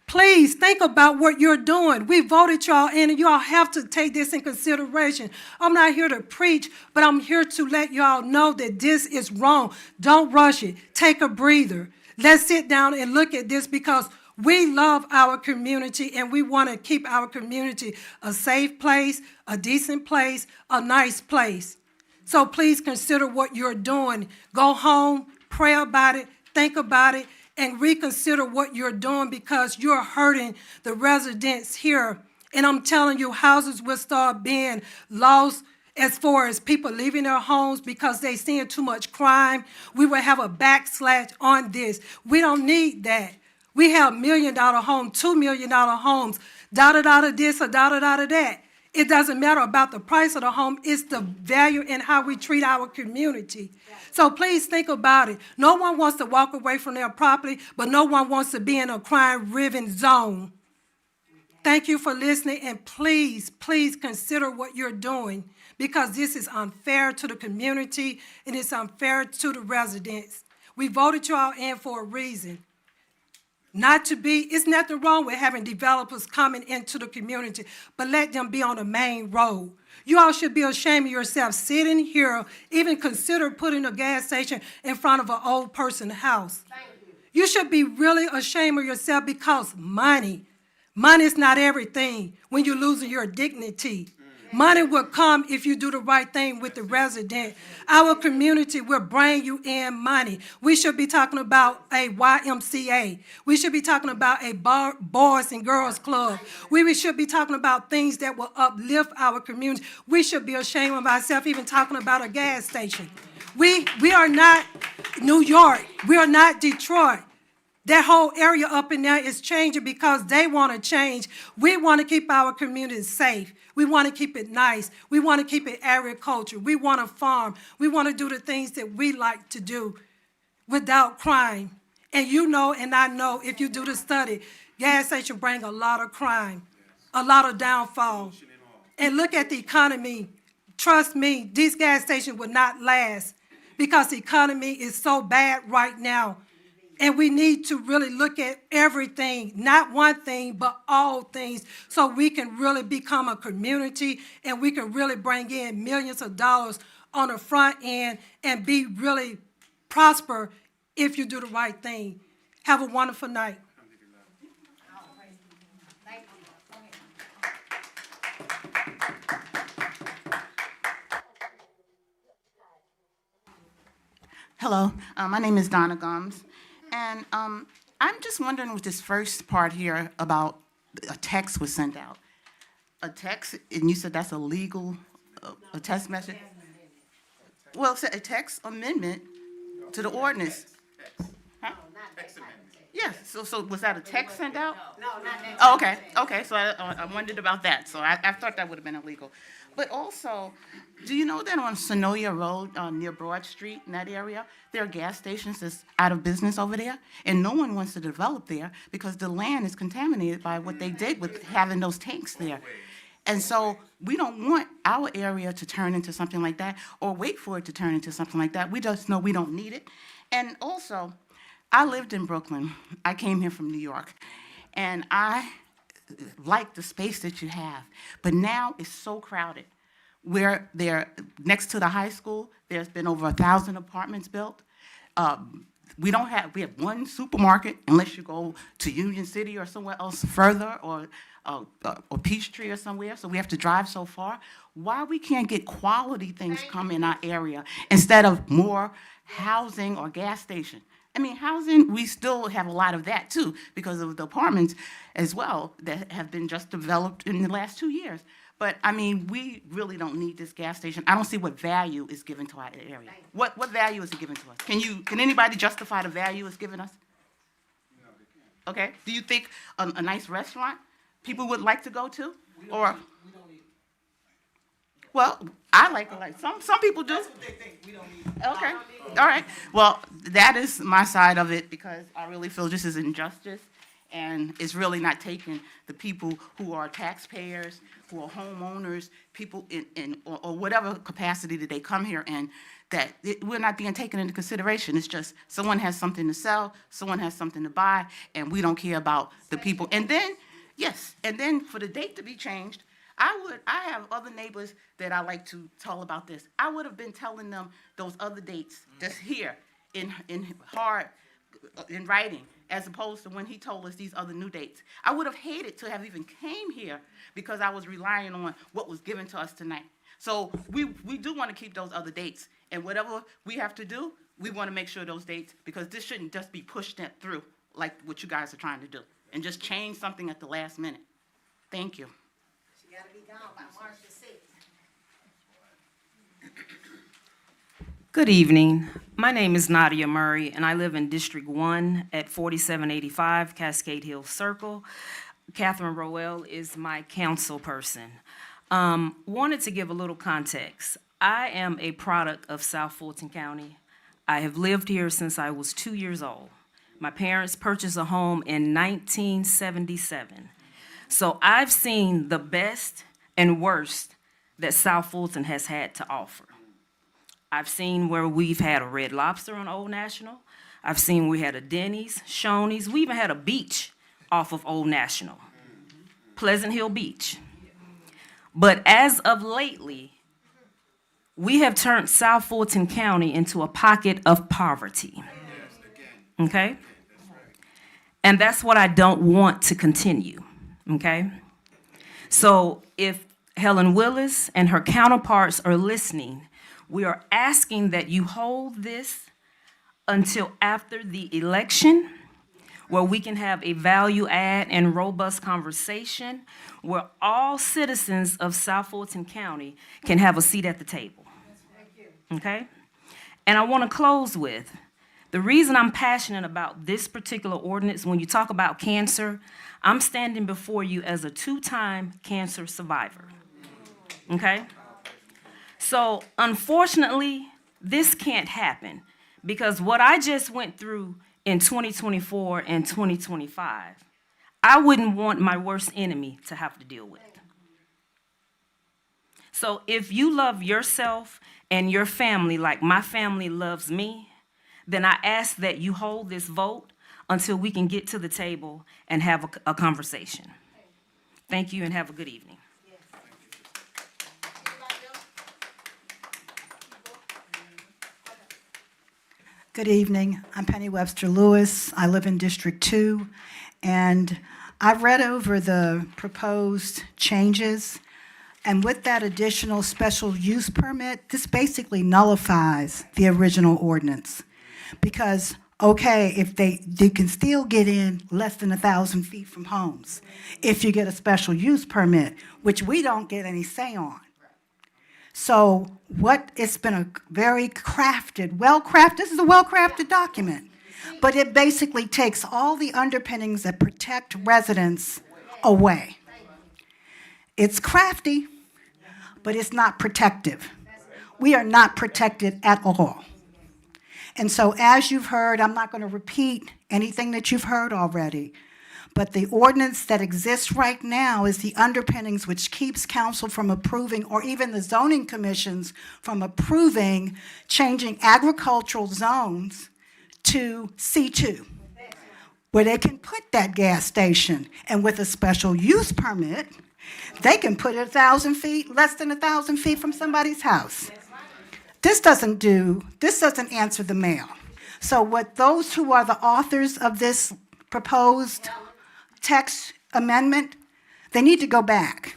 Please think about what you're doing. We voted y'all in, and y'all have to take this in consideration. I'm not here to preach, but I'm here to let y'all know that this is wrong. Don't rush it. Take a breather. Let's sit down and look at this because we love our community, and we want to keep our community a safe place, a decent place, a nice place. So please consider what you're doing. Go home, pray about it, think about it, and reconsider what you're doing because you're hurting the residents here. And I'm telling you, houses will start being lost as far as people leaving their homes because they seeing too much crime. We will have a backslash on this. We don't need that. We have $1 million homes, $2 million homes, da-da-da-da this or da-da-da-da that. It doesn't matter about the price of the home. It's the value in how we treat our community. So please think about it. No one wants to walk away from their property, but no one wants to be in a crime-riven zone. Thank you for listening, and please, please consider what you're doing because this is unfair to the community and it's unfair to the residents. We voted you all in for a reason. It's nothing wrong with having developers coming into the community, but let them be on the main road. You all should be ashamed of yourself sitting here, even consider putting a gas station in front of an old person's house. You should be really ashamed of yourself because money is not everything when you're losing your dignity. Money will come if you do the right thing with the resident. Our community will bring you in money. We should be talking about a YMCA. We should be talking about a Boys and Girls Club. We should be talking about things that will uplift our community. We should be ashamed of ourselves even talking about a gas station. We are not New York. We are not Detroit. That whole area up in there is changing because they want to change. We want to keep our community safe. We want to keep it nice. We want to keep it agriculture. We want to farm. We want to do the things that we like to do without crime. And you know and I know if you do the study, gas stations bring a lot of crime, a lot of downfall. And look at the economy. Trust me, these gas stations will not last because the economy is so bad right now. And we need to really look at everything, not one thing, but all things, so we can really become a community and we can really bring in millions of dollars on the front end and be really prosper if you do the right thing. Have a wonderful night. Hello, my name is Donna Gomes. And I'm just wondering with this first part here about a text was sent out. A text, and you said that's illegal, a text message? Well, it's a text amendment to the ordinance. Huh? Yes, so was that a text sent out? No, not that. Oh, okay, so I wondered about that. So I thought that would have been illegal. But also, do you know that on Sonoya Road, near Broad Street, in that area, there are gas stations that's out of business over there? And no one wants to develop there because the land is contaminated by what they did with having those tanks there. And so we don't want our area to turn into something like that or wait for it to turn into something like that. We just know we don't need it. And also, I lived in Brooklyn. I came here from New York. And I like the space that you have. But now it's so crowded. Where there, next to the high school, there's been over 1,000 apartments built. We have one supermarket unless you go to Union City or somewhere else further or Peachtree or somewhere, so we have to drive so far. Why we can't get quality things come in our area instead of more housing or gas station? I mean, housing, we still have a lot of that too, because of the apartments as well that have been just developed in the last 2 years. But, I mean, we really don't need this gas station. I don't see what value is given to our area. What value is it given to us? Can anybody justify the value it's given us? Okay, do you think a nice restaurant people would like to go to? Or? Well, I like some people do. Okay, all right. Well, that is my side of it, because I really feel this is injustice, and it's really not taking the people who are taxpayers, who are homeowners, people or whatever capacity that they come here in, that we're not being taken into consideration. It's just someone has something to sell, someone has something to buy, and we don't care about the people. And then, yes, and then for the date to be changed, I have other neighbors that I like to tell about this. I would have been telling them those other dates just here in writing, as opposed to when he told us these other new dates. I would have hated to have even came here, because I was relying on what was given to us tonight. So we do want to keep those other dates, and whatever we have to do, we want to make sure those dates, because this shouldn't just be pushed through like what you guys are trying to do, and just change something at the last minute. Thank you. She gotta be gone by March the 6th. Good evening. My name is Nadia Murray, and I live in District 1 at 4785 Cascade Hill Circle. Catherine Rowell is my council person. Wanted to give a little context. I am a product of South Fulton County. I have lived here since I was 2 years old. My parents purchased a home in 1977. So I've seen the best and worst that South Fulton has had to offer. I've seen where we've had a Red Lobster on Old National. I've seen we had a Denny's, Shoney's. We even had a beach off of Old National, Pleasant Hill Beach. But as of lately, we have turned South Fulton County into a pocket of poverty. Okay? And that's what I don't want to continue. Okay? So if Helen Willis and her counterparts are listening, we are asking that you hold this until after the election, where we can have a value add and robust conversation where all citizens of South Fulton County can have a seat at the table. Okay? And I want to close with, the reason I'm passionate about this particular ordinance, when you talk about cancer, I'm standing before you as a 2-time cancer survivor. Okay? So unfortunately, this can't happen, because what I just went through in 2024 and 2025, I wouldn't want my worst enemy to have to deal with. So if you love yourself and your family like my family loves me, then I ask that you hold this vote until we can get to the table and have a conversation. Thank you and have a good evening. Good evening. I'm Penny Webster Lewis. I live in District 2, and I've read over the proposed changes, and with that additional special use permit, this basically nullifies the original ordinance. Because, okay, if they can still get in less than 1,000 feet from homes if you get a special use permit, which we don't get any say on. So it's been a very well-crafted, this is a well-crafted document, but it basically takes all the underpinnings that protect residents away. It's crafty, but it's not protective. We are not protected at all. And so as you've heard, I'm not going to repeat anything that you've heard already, but the ordinance that exists right now is the underpinnings which keeps council from approving, or even the zoning commissions from approving, changing agricultural zones to C2, where they can put that gas station. And with a special use permit, they can put it 1,000 feet, less than 1,000 feet from somebody's house. This doesn't answer the mail. So what those who are the authors of this proposed text amendment, they need to go back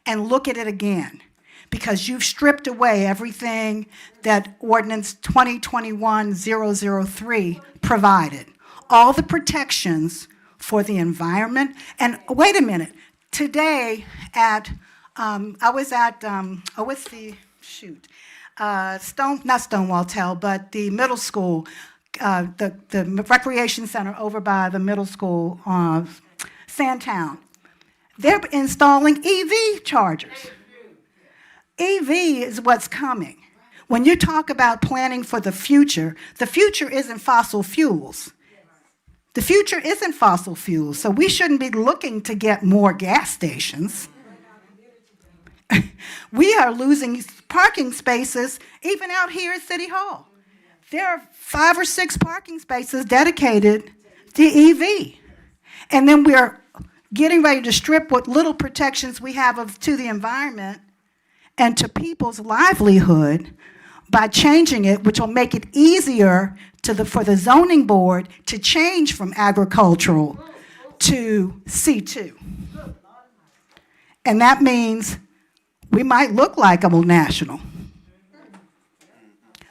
and look at it again, because you've stripped away everything that Ordinance 2021-003 provided. All the protections for the environment. And wait a minute, today I was at, what's the, not Stonewall Tell, but the middle school, the recreation center over by the middle school, Sandtown. They're installing EV chargers. EV is what's coming. When you talk about planning for the future isn't fossil fuels. The future isn't fossil fuels, so we shouldn't be looking to get more gas stations. We are losing parking spaces even out here at City Hall. There are 5 or 6 parking spaces dedicated to EV. And then we're getting ready to strip what little protections we have to the environment and to people's livelihood by changing it, which will make it easier for the zoning board to change from agricultural to C2. And that means we might look like a national.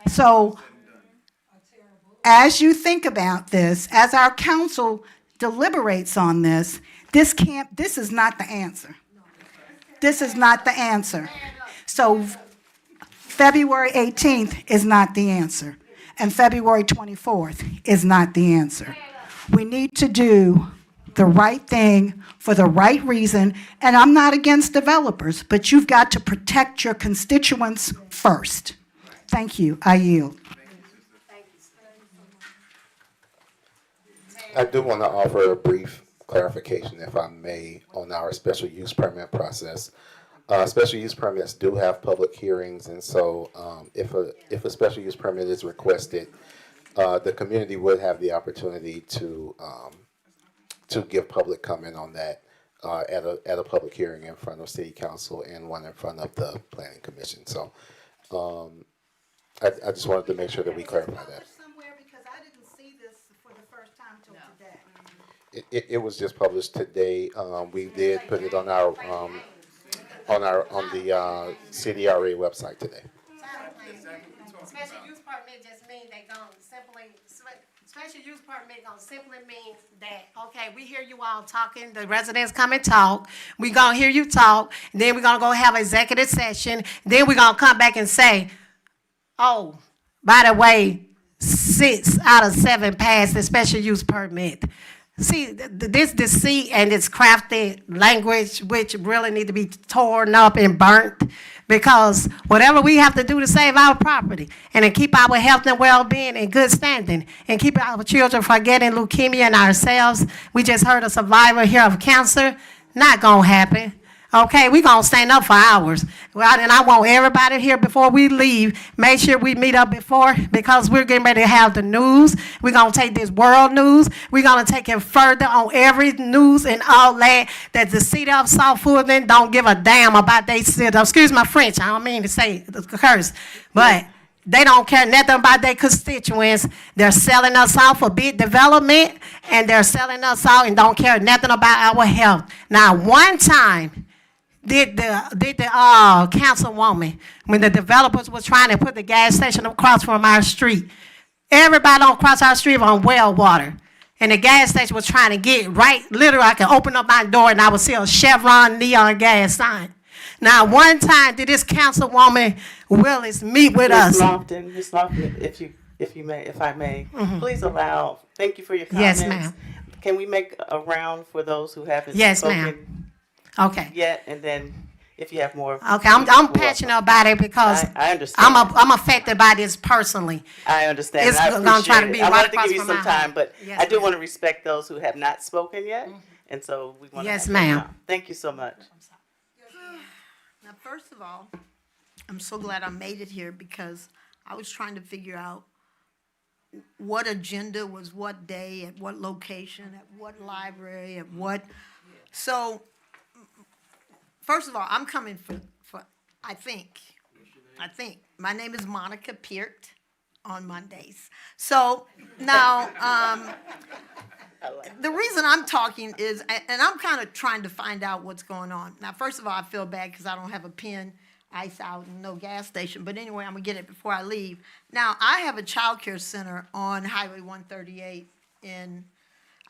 So as you think about this, as our council deliberates on this, this is not the answer. This is not the answer. So February 18th is not the answer, and February 24th is not the answer. We need to do the right thing for the right reason, and I'm not against developers, but you've got to protect your constituents first. Thank you. I yield. I do want to offer a brief clarification, if I may, on our special use permit process. Special use permits do have public hearings, and so if a special use permit is requested, the community would have the opportunity to give public comment on that at a public hearing in front of City Council and one in front of the Planning Commission. So I just wanted to make sure that we clarify that. Somewhere, because I didn't see this for the first time till today. It was just published today. We did put it on our on the CDRA website today. Special use permit just means special use permit gonna simply mean that, okay, we hear you all talking, the residents come and talk, we gonna hear you talk, then we're gonna go have executive session, then we're gonna come back and say, oh, by the way, 6 out of 7 passed the special use permit. See, this deceit and this crafty language, which really need to be torn up and burnt, because whatever we have to do to save our property and to keep our health and well-being in good standing and keep our children from getting leukemia and ourselves, we just heard a survivor here of cancer, not gonna happen. Okay, we gonna stand up for ours. Well, and I want everybody here before we leave, make sure we meet up before, because we're getting ready to have the news. We're gonna take this world news. We're gonna take it further on every news and all that the city of South Fulton don't give a damn about they city. Excuse my French, I don't mean to say the curse, but they don't care nothing about their constituents. They're selling us out for big development, and they're selling us out and don't care nothing about our health. Now, one time, did the councilwoman, when the developers was trying to put the gas station across from our street, everybody on across our street on well water, and the gas station was trying to get right, literally I can open up my door and I would see a Chevron neon gas sign. Now, one time did this councilwoman Willis meet with us? Ms. Lofton, if I may, please allow, thank you for your comments. Yes, ma'am. Can we make a round for those who haven't Yes, spoken ma'am. Okay. yet, and then if you have more. Okay, I'm passionate about it because I understand. I'm affected by this personally. I understand. It's I gonna try to appreciate be it. I right wanted to give you across some from my time, but Yes, I do ma'am. want to respect those who have not spoken yet, and so we want to. Yes, ma'am. Thank you so much. Now, first of all, I'm so glad I made it here because I was trying to figure out what agenda was what day, at what location, at what library, at what. So, first of all, I'm coming for I think, my name is Monica Peart on Mondays. So now, the reason I'm talking is, and I'm kind of trying to find out what's going on. Now, first of all, I feel bad because I don't have a pen. ice out and no gas station, but anyway, I'm gonna get it before I leave. Now, I have a childcare center on Highway 138 in,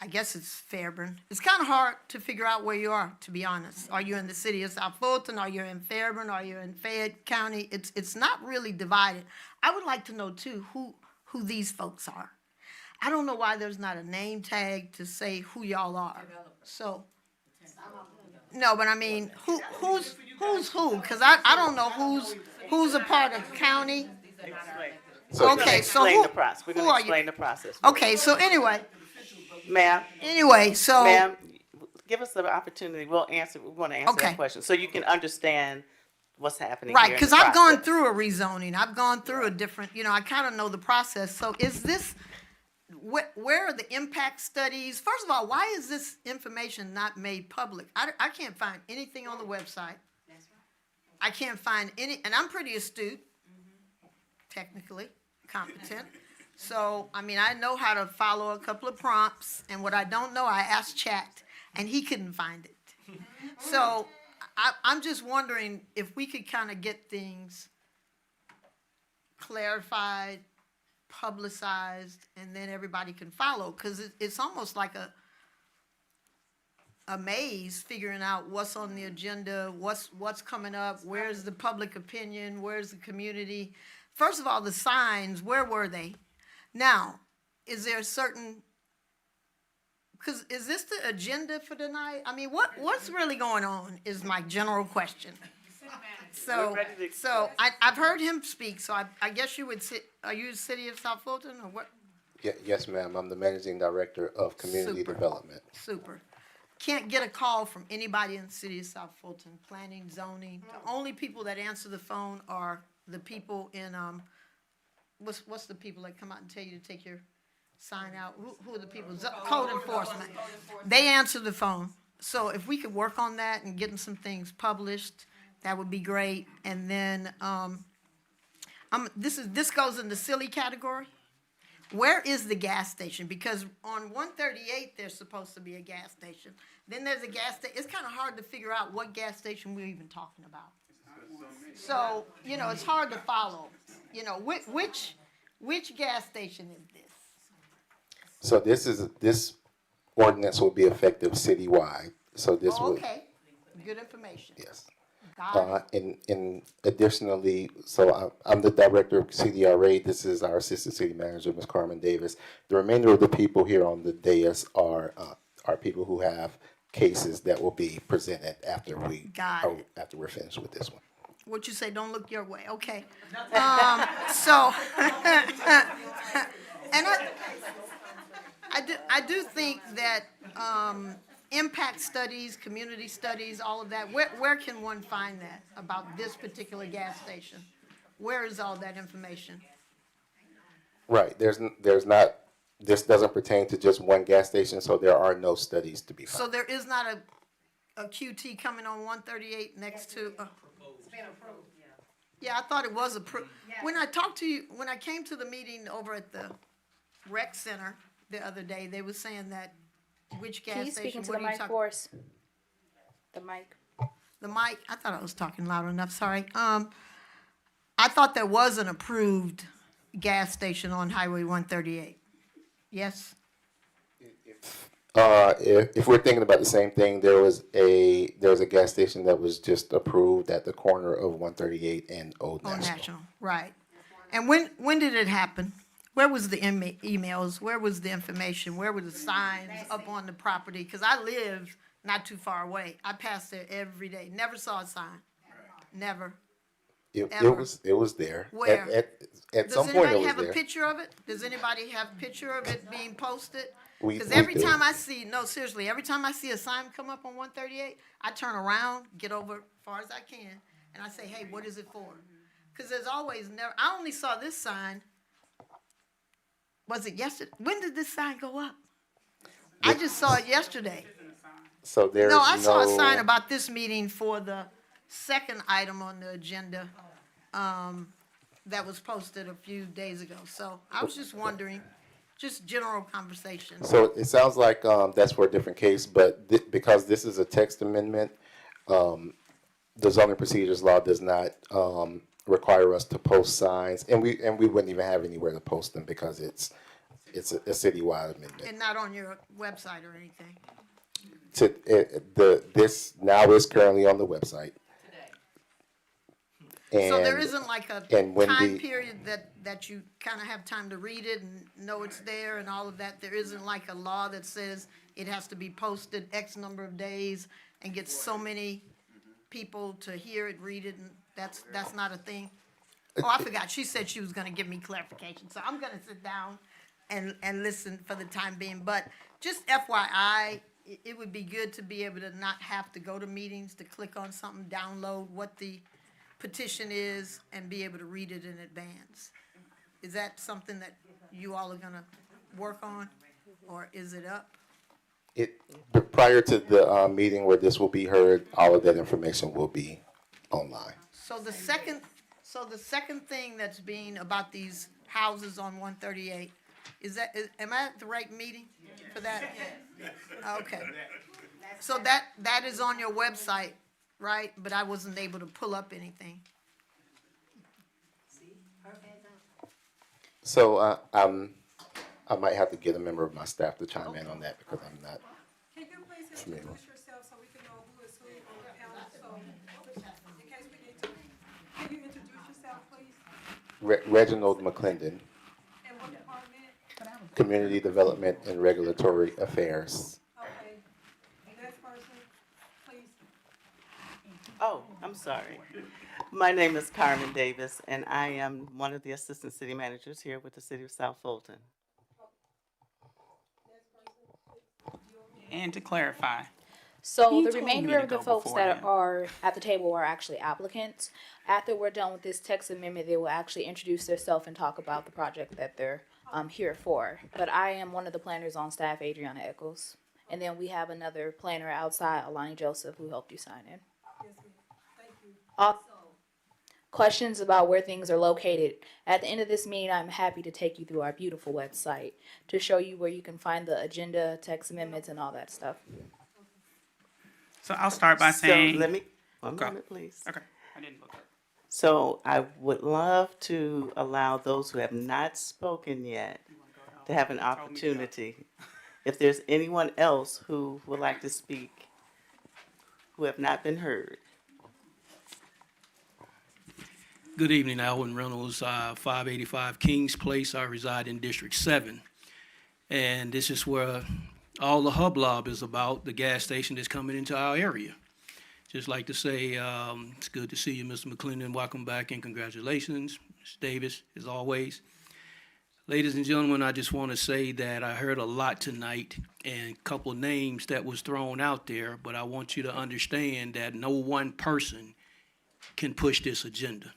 I guess it's Fairburn. It's kind of hard to figure out where you are, to be honest. Are you in the city of South Fulton? Are you in Fairburn? Are you in Fayette County? It's not really divided. I would like to know too who these folks are. I don't know why there's not a name tag to say who y'all are. So, no, but I mean, who's who? Because I don't know who's a part of county. Okay, so Explain who, the process. We're who gonna are explain you? the process. Okay, so anyway, Ma'am, so. ma'am, give us the opportunity. We want to answer Okay. that question so you can understand what's happening Right, here in because the I've gone process. through a rezoning, I've gone through a different, I kind of know the process. So is this, where are the impact studies? First of all, why is this information not made public? I can't find anything on the website. I can't find any, and I'm pretty astute, technically competent. So, I mean, I know how to follow a couple of prompts, and what I don't know, I asked Chat, and he couldn't find it. So, I'm just wondering if we could kind of get things clarified, publicized, and then everybody can follow, because it's almost like a maze figuring out what's on the agenda, what's coming up, where's the public opinion, where's the community. First of all, the signs, where were they? Now, is there a certain, because is this the agenda for tonight? I mean, what's really going on is my general question. So, We're ready to so I've heard him speak, so I guess you would sit, are you the city of South Fulton or what? Yes, ma'am. I'm the managing director of community Super. development. Super. Can't get a call from anybody in the city of South Fulton, planning, zoning. The only people that answer the phone are the people in, what's the people that come out and tell you to take your sign out? Who are the people? Code enforcement. They answer the phone. So if we could work on that and getting some things published, that would be great. And then, this goes in the silly category. Where is the gas station? Because on 138, there's supposed to be a gas station. Then there's a gas station. It's kind of hard to figure out what gas station we're even talking about. So, it's hard to follow. Which gas station is this? So this ordinance will be effective citywide. So this Oh, will, okay, good information. yes. Got it. And additionally, so I'm the director of CDRA. This is our assistant city manager, Ms. Carmen Davis. The remainder of the people here on the dais are people who have cases that will be presented after after we're finished with this one. What you say, don't look your way, okay. So, and I do think that, impact studies, community studies, all of that, where can one find that about this particular gas station? Where is all that information? Right, there's not, this doesn't pertain to just one gas station, so there are no studies to be So found. there is not a QT coming on 138 next to? Yeah, I thought it was approved. When I came to the meeting over at the rec center the other day, they were saying that which gas Can you station? speak into what the are you mic talking- for us? The mic. The mic, I thought I was talking loud enough, sorry. I thought there was an approved gas station on Highway 138. Yes? If we're thinking about the same thing, there was a gas station that was just approved at the corner of 138 and Old On National. National, right. And when did it happen? Where was the emails? Where was the information? Where were the signs up on the property? Because I live not too far away. I pass there every day. Never saw a sign. Never. It Ever. was there. Where? At Does some point it anybody was have a there. picture of it? Does anybody have a picture of it being posted? Because We every do. time I see, no, seriously, every time I see a sign come up on 138, I turn around, get over as far as I can, and I say, hey, what is it for? Because there's always never, I only saw this sign, was it yesterday? When did this sign go up? I just saw it yesterday. So there's No, I saw a sign about this meeting for the second item on the agenda, that was posted a few days ago. So I was just wondering, just general conversation. So it sounds like that's for a different case, but because this is a text amendment, the zoning procedures law does not, require us to post signs, and we wouldn't even have anywhere to post them because it's a citywide amendment. And not on your website or anything? This now is currently on the website. So there And- isn't like a and when time the- period that you kind of have time to read it and know it's there and all of that? There isn't like a law that says it has to be posted X number of days and get so many people to hear it, read it, and that's not a thing? Oh, I forgot, she said she was gonna give me clarification, so I'm gonna sit down and listen for the time being. But just FYI, it would be good to be able to not have to go to meetings, to click on something, download what the petition is, and be able to read it in advance. Is that something that you all are gonna work on, or is it up? But prior to the, meeting where this will be heard, all of that information will be online. So the second thing that's being about these houses on 138, am I at the right meeting for that? Okay. So that is on your website, right? But I wasn't able to pull up anything. So, I might have to get a member of my staff to chime in on that because I'm not. Can you please Familiar. introduce yourself so we can know who is who on the panel, so in case we need to, can you introduce yourself, please? Reginald McClendon, And what department? Community Development and Regulatory Affairs. Okay. Next person, please. Oh, I'm sorry. My name is Carmen Davis, and I am one of the assistant city managers here with the city of South Fulton. And to clarify, So He the told remainder me to of the go folks that beforehand. are at the table are actually applicants. After we're done with this text amendment, they will actually introduce themselves and talk about the project that they're here for. But I am one of the planners on staff, Adriana Eccles. And then we have another planner outside, Alani Joseph, who helped you sign in. Also, questions about where things are located. At the end of this meeting, I'm happy to take you through our beautiful website to show you where you can find the agenda, text amendments, and all that stuff. so I'll start by So saying. let me, one Go. moment, please. Okay, I didn't look up. So I would love to allow those who have not spoken yet to have an opportunity. If there's anyone else who would like to speak, who have not been heard. Good evening, Alvin Reynolds, 585 Kings Place. I reside in District 7. And this is where all the hubbub is about, the gas station that's coming into our area. Just like to say, it's good to see you, Mr. McClendon. Welcome back and congratulations, Ms. Davis, as always. Ladies and gentlemen, I just want to say that I heard a lot tonight and a couple of names that was thrown out there, but I want you to understand that no one person can push this agenda.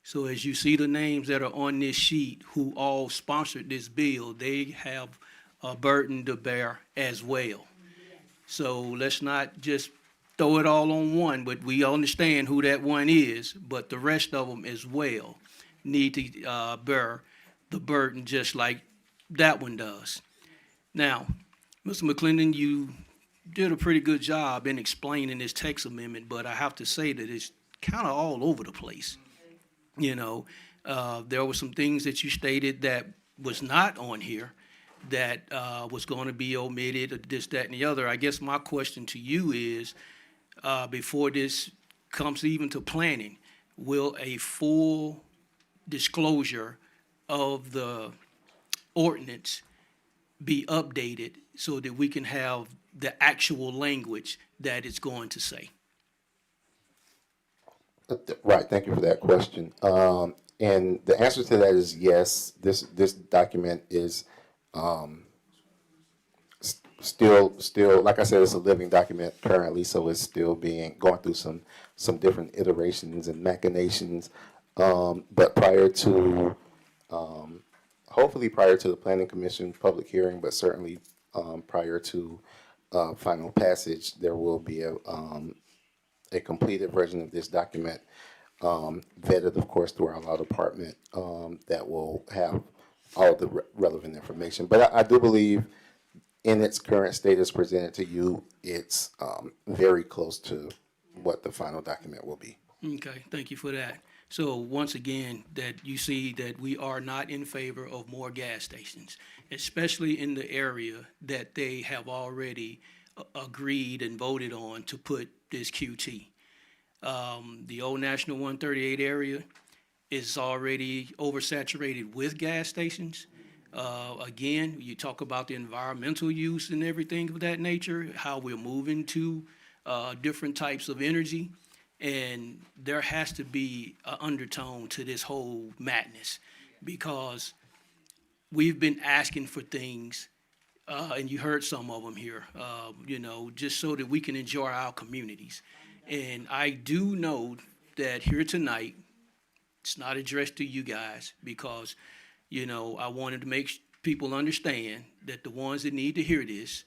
So as you see the names that are on this sheet who all sponsored this bill, they have a burden to bear as well. So let's not just throw it all on one, but we understand who that one is, but the rest of them as well need to bear the burden just like that one does. Now, Mr. McClendon, you did a pretty good job in explaining this text amendment, but I have to say that it's kind of all over the place. You know, there were some things that you stated that was not on here that was going to be omitted, or this, that, and the other. I guess my question to you is, before this comes even to planning, will a full disclosure of the ordinance be updated so that we can have the actual language that it's going to say? Right, thank you for that question. And the answer to that is yes. This document is still, like I said, it's a living document currently, so it's still going through some different iterations and machinations. But prior to, hopefully prior to the Planning Commission public hearing, but certainly prior to final passage, there will be a completed version of this document, vetted, of course, through our law department, that will have all the relevant information. But I do believe in its current status presented to you, it's very close to what the final document will be. Okay, thank you for that. So once again, that you see that we are not in favor of more gas stations, especially in the area that they have already agreed and voted on to put this QT. The old National 138 area is already oversaturated with gas stations. Again, you talk about the environmental use and everything of that nature, how we're moving to different types of energy. And there has to be an undertone to this whole madness, because we've been asking for things, and you heard some of them here, just so that we can enjoy our communities. And I do know that here tonight, it's not addressed to you guys, because, I wanted to make people understand that the ones that need to hear this,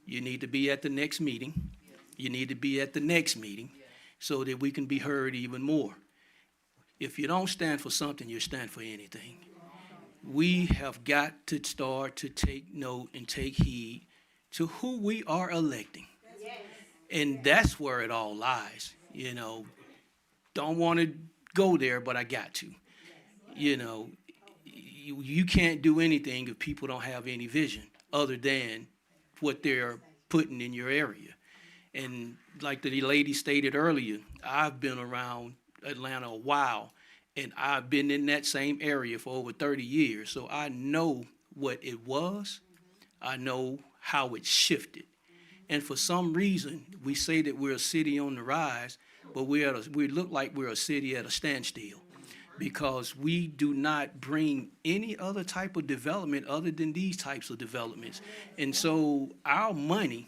you need to be at the next meeting. You need to be at the next meeting, so that we can be heard even more. If you don't stand for something, you stand for anything. We have got to start to take note and take heed to who we are electing. And that's where it all lies, Don't want to go there, but I got to. You can't do anything if people don't have any vision other than what they're putting in your area. And like the lady stated earlier, I've been around Atlanta a while, and I've been in that same area for over 30 years. So I know what it was. I know how it shifted. And for some reason, we say that we're a city on the rise, but we look like we're a city at a standstill, because we do not bring any other type of development other than these types of developments. And so our money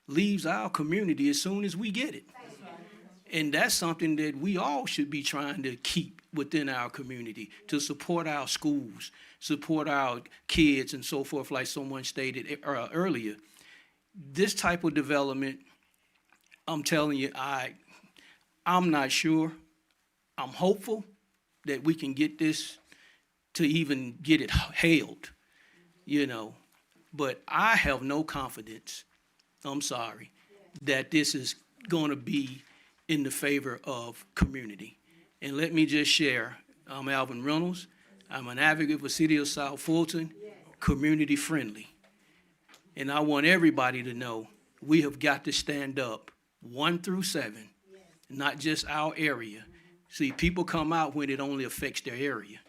leaves our community as soon as we get it. And that's something that we all should be trying to keep within our community, to support our schools, support our kids and so forth, like someone stated earlier. This type of development, I'm telling you, I'm not sure. I'm hopeful that we can get this to even get it hailed, but I have no confidence, I'm sorry, that this is going to be in the favor of community. And let me just share, I'm Alvin Reynolds. I'm an advocate for City of South Fulton, community friendly. And I want everybody to know we have got to stand up 1 through 7, not just our area. See, people come out when it only affects their area,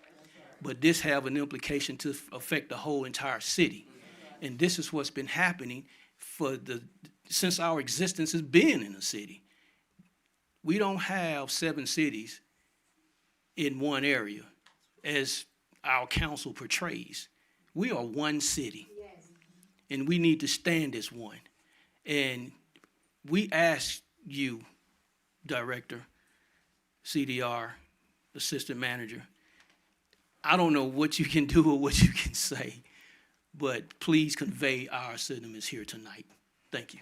but this have an implication to affect the whole entire city. And this is what's been happening since our existence has been in the city. We don't have 7 cities in one area, as our council portrays. We are one city, and we need to stand as one. And we ask you, Director, CDR, Assistant Manager, I don't know what you can do or what you can say, but please convey our sentiments here tonight. Thank you.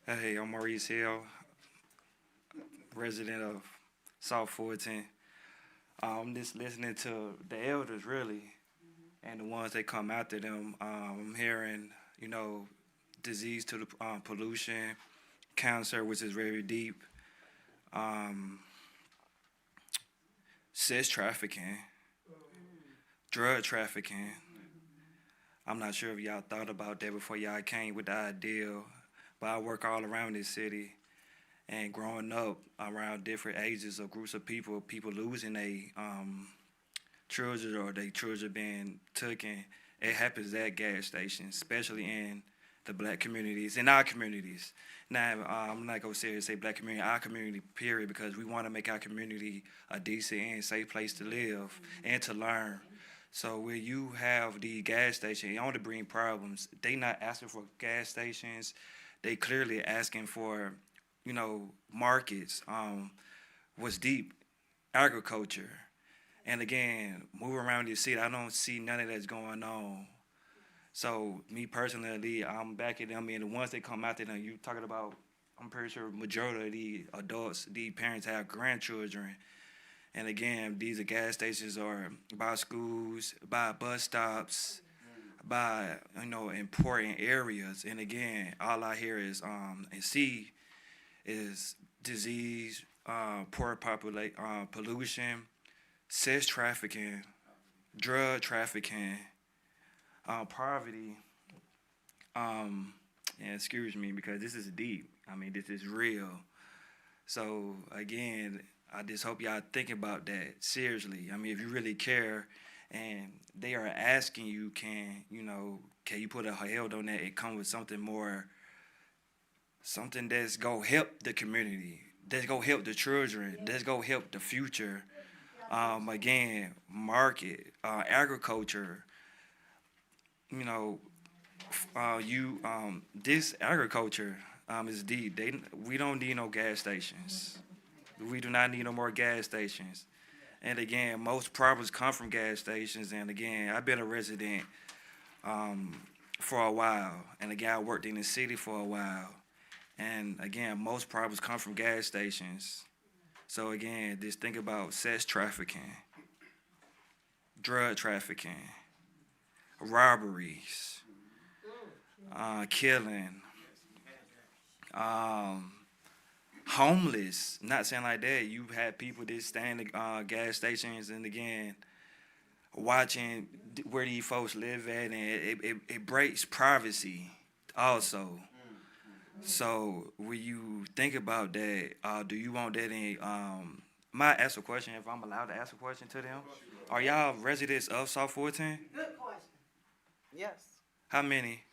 Hey, I'm Maurice Hill, resident of South Fulton. I'm just listening to the elders, really, and the ones that come after them. I'm hearing, disease to the pollution, cancer, which is very deep, sex trafficking, drug trafficking. I'm not sure if y'all thought about that before y'all came with the idea, but I work all around this city, and growing up around different ages of groups of people losing their children or their children being taken, it happens at gas stations, especially in the black communities, in our communities. Now, I'm not going to say black community, our community, period, because we want to make our community a decent and safe place to live and to learn. So where you have the gas station, you only bring problems. They not asking for gas stations. They clearly asking for, markets. What's deep? Agriculture. And again, moving around the city, I don't see none of that's going on. So me personally, I'm backing them, and the ones that come after them, you talking about, I'm pretty sure majority of the adults, the parents have grandchildren. And again, these are gas stations or by schools, by bus stops, by important areas. And again, all I hear is and see is disease, poor pollution, sex trafficking, drug trafficking, poverty. And excuse me because this is deep. I mean, this is real. So again, I just hope y'all think about that seriously. I mean, if you really care, and they are asking you, can you put a hold on that? It come with something more, something that's go help the community, that's go help the children, that's go help the future. Again, market, agriculture. This agriculture is deep. We don't need no gas stations. We do not need no more gas stations. And again, most problems come from gas stations. And again, I've been a resident for a while. And again, I worked in the city for a while. And again, most problems come from gas stations. So again, just think about sex trafficking, drug trafficking, robberies, killing, homeless. Not saying like that. You had people that stand at gas stations and again watching where these folks live at, and it breaks privacy also. So when you think about that, do you want that in? Might ask a question if I'm allowed to ask a question to them. Are y'all residents of South 14? Good question. Yes. How many?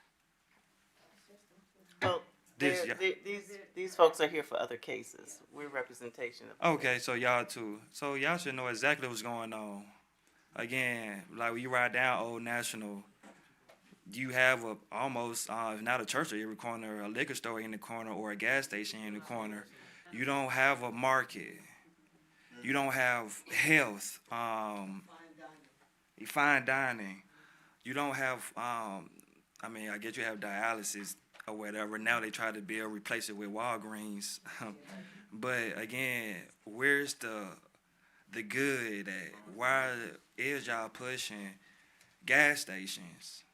Well, This- these folks are here for other cases. We're representation of. Okay, so y'all too. So y'all should know exactly what's going on. Again, like when you ride down Old National, you have almost, if not a church in every corner, a liquor store in the corner, or a gas station in the corner. You don't have a market. You don't have health, fine dining. You don't have, I guess you have dialysis or whatever. Now they try to replace it with Walgreens. But again, where's the good at? Why is y'all pushing gas stations?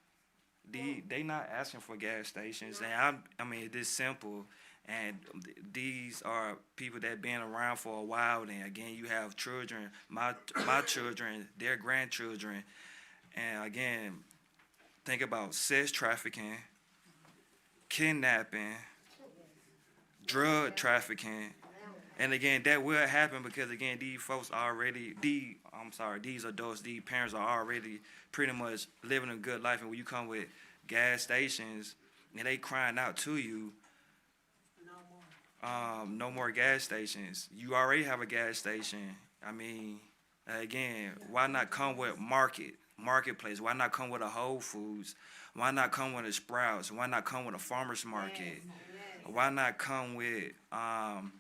They not asking for gas stations, and it's this simple. And these are people that been around for a while. And again, you have children, my children, their grandchildren, and again, think about sex trafficking, kidnapping, drug trafficking. And again, that will happen because again, these folks these adults, these parents are already pretty much living a good life. And when you come with gas stations and they crying out to you, no more gas stations. You already have a gas station. Again, why not come with marketplace? Why not come with a Whole Foods? Why not come with a Sprouts? Why not come with a farmer's market? Why not come with an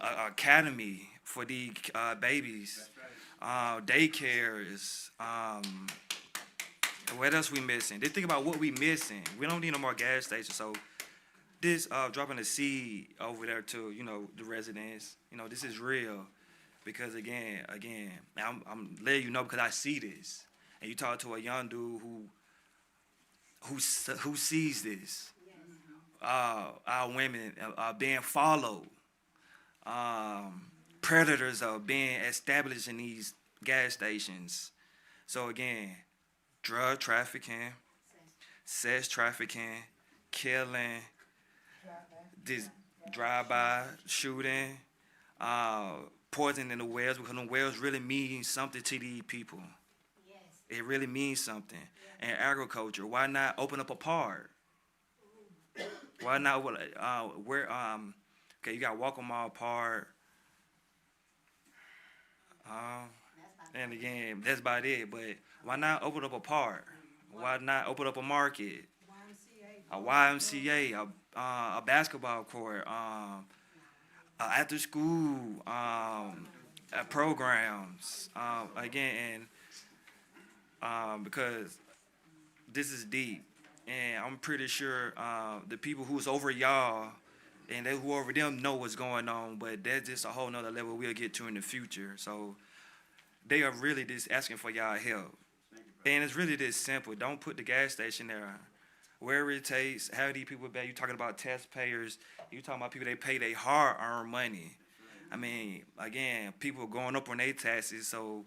academy for the babies, daycares? What else we missing? They think about what we missing. We don't need no more gas stations. So this dropping a seed over there to the residents. This is real, because again, I'm letting you know because I see this, and you talk to a young dude who sees this. Our women are being followed. Predators are being established in these gas stations. So again, drug trafficking, sex trafficking, killing, this drive-by shooting, poison in the wells, because the wells really mean something to these people. It really means something. And agriculture, why not open up a park? Why not, you got Walker Mall Park. And again, that's about it. But why not open up a park? Why not open up a market? A YMCA, a basketball court, after school programs. Again, because this is deep, and I'm pretty sure the people who's over y'all, and they, whoever them know what's going on, but that's just a whole nother level we'll get to in the future. So they are really just asking for y'all help. And it's really this simple. Don't put the gas station there. Wherever it takes, how these people pay. You talking about taxpayers. You talking about people, they pay their hard-earned money. I mean, again, people going up on their taxes, so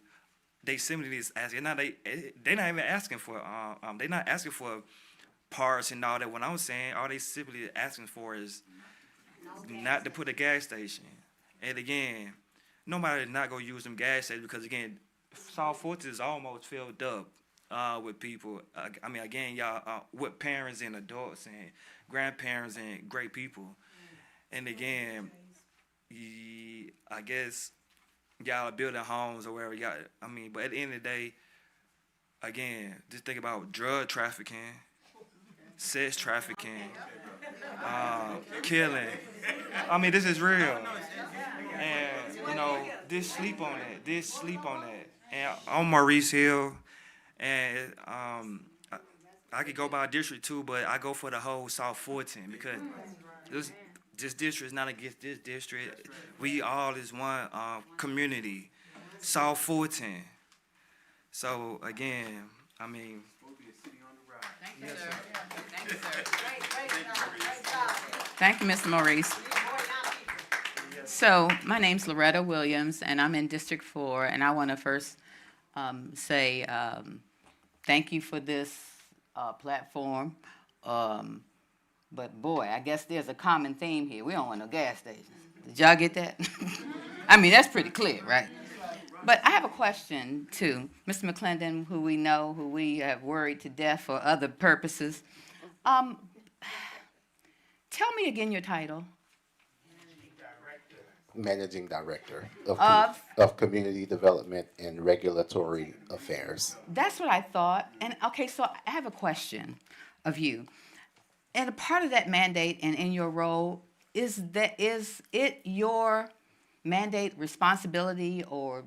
they simply just asking. Now they're not even asking for they're not asking for parts and all that. What I'm saying, all they simply asking for is not to put a gas station. And again, nobody not gonna use them gas stations because again, South Forty is almost filled up with people. I mean, again, y'all with parents and adults and grandparents and great people. And again, I guess y'all are building homes or wherever y'all. I mean, but at the end of the day, again, just think about drug trafficking, sex trafficking, killing. I mean, this is real. And, you know, just sleep on it. Just sleep on it. And I'm Maurice Hill, and I could go by District 2, but I go for the whole South 14 because this district is not against this district. We all is one community, South 14. So, again, I mean, Thank you, sir. Thank you, sir. Thank you, Mr. Maurice. So, my name's Loretta Williams, and I'm in District 4, and I want to first say thank you for this platform. But boy, I guess there's a common theme here. We don't want no gas stations. Did y'all get that? I mean, that's pretty clear, right? But I have a question, too. Mr. McClendon, who we know, who we have worried to death for other purposes. Tell me again your title. Managing Director of Community Development and Regulatory Affairs. That's what I thought. And, okay, so I have a question of you. And a part of that mandate and in your role, is it your mandate, responsibility, or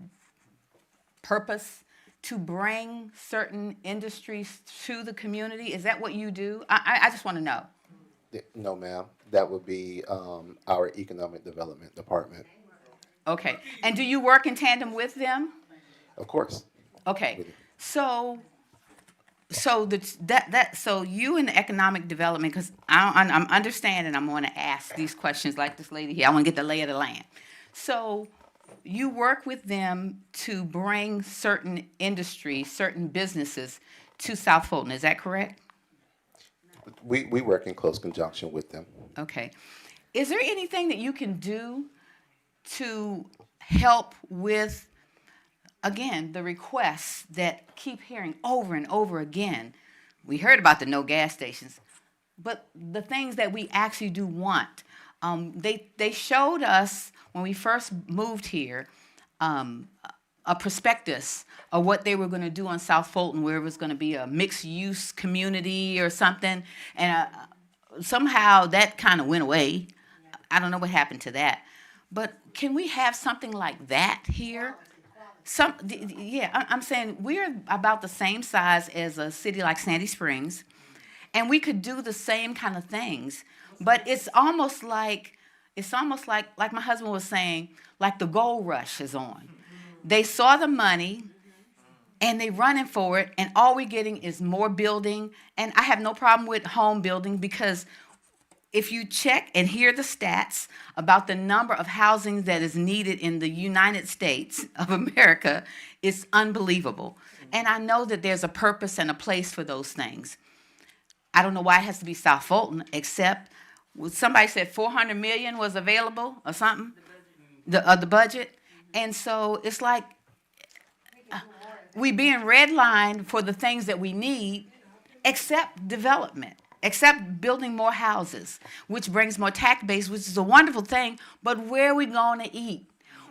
purpose to bring certain industries to the community? Is that what you do? I just want to know. No, ma'am. That would be our Economic Development Department. Okay. And do you work in tandem with them? Of course. Okay. So you in economic development, because I'm understanding, I'm going to ask these questions like this lady here. I want to get the lay of the land. So you work with them to bring certain industries, certain businesses to South Fulton. Is that correct? We work in close conjunction with them. Okay. Is there anything that you can do to help with, again, the requests that keep hearing over and over again? We heard about the no gas stations, but the things that we actually do want. They showed us when we first moved here a prospectus of what they were going to do on South Fulton, where it was going to be a mixed-use community or something, and somehow that kind of went away. I don't know what happened to that. But can we have something like that here? I'm saying we're about the same size as a city like Sandy Springs, and we could do the same kind of things. But it's almost like my husband was saying, like the gold rush is on. They saw the money, and they running for it, and all we're getting is more building. And I have no problem with home building, because if you check and hear the stats about the number of housing that is needed in the United States of America, it's unbelievable. And I know that there's a purpose and a place for those things. I don't know why it has to be South Fulton, except somebody said 400 million was available or something, the budget. And so it's like we being redlined for the things that we need, except development, except building more houses, which brings more tax base, which is a wonderful thing. But where are we going to eat?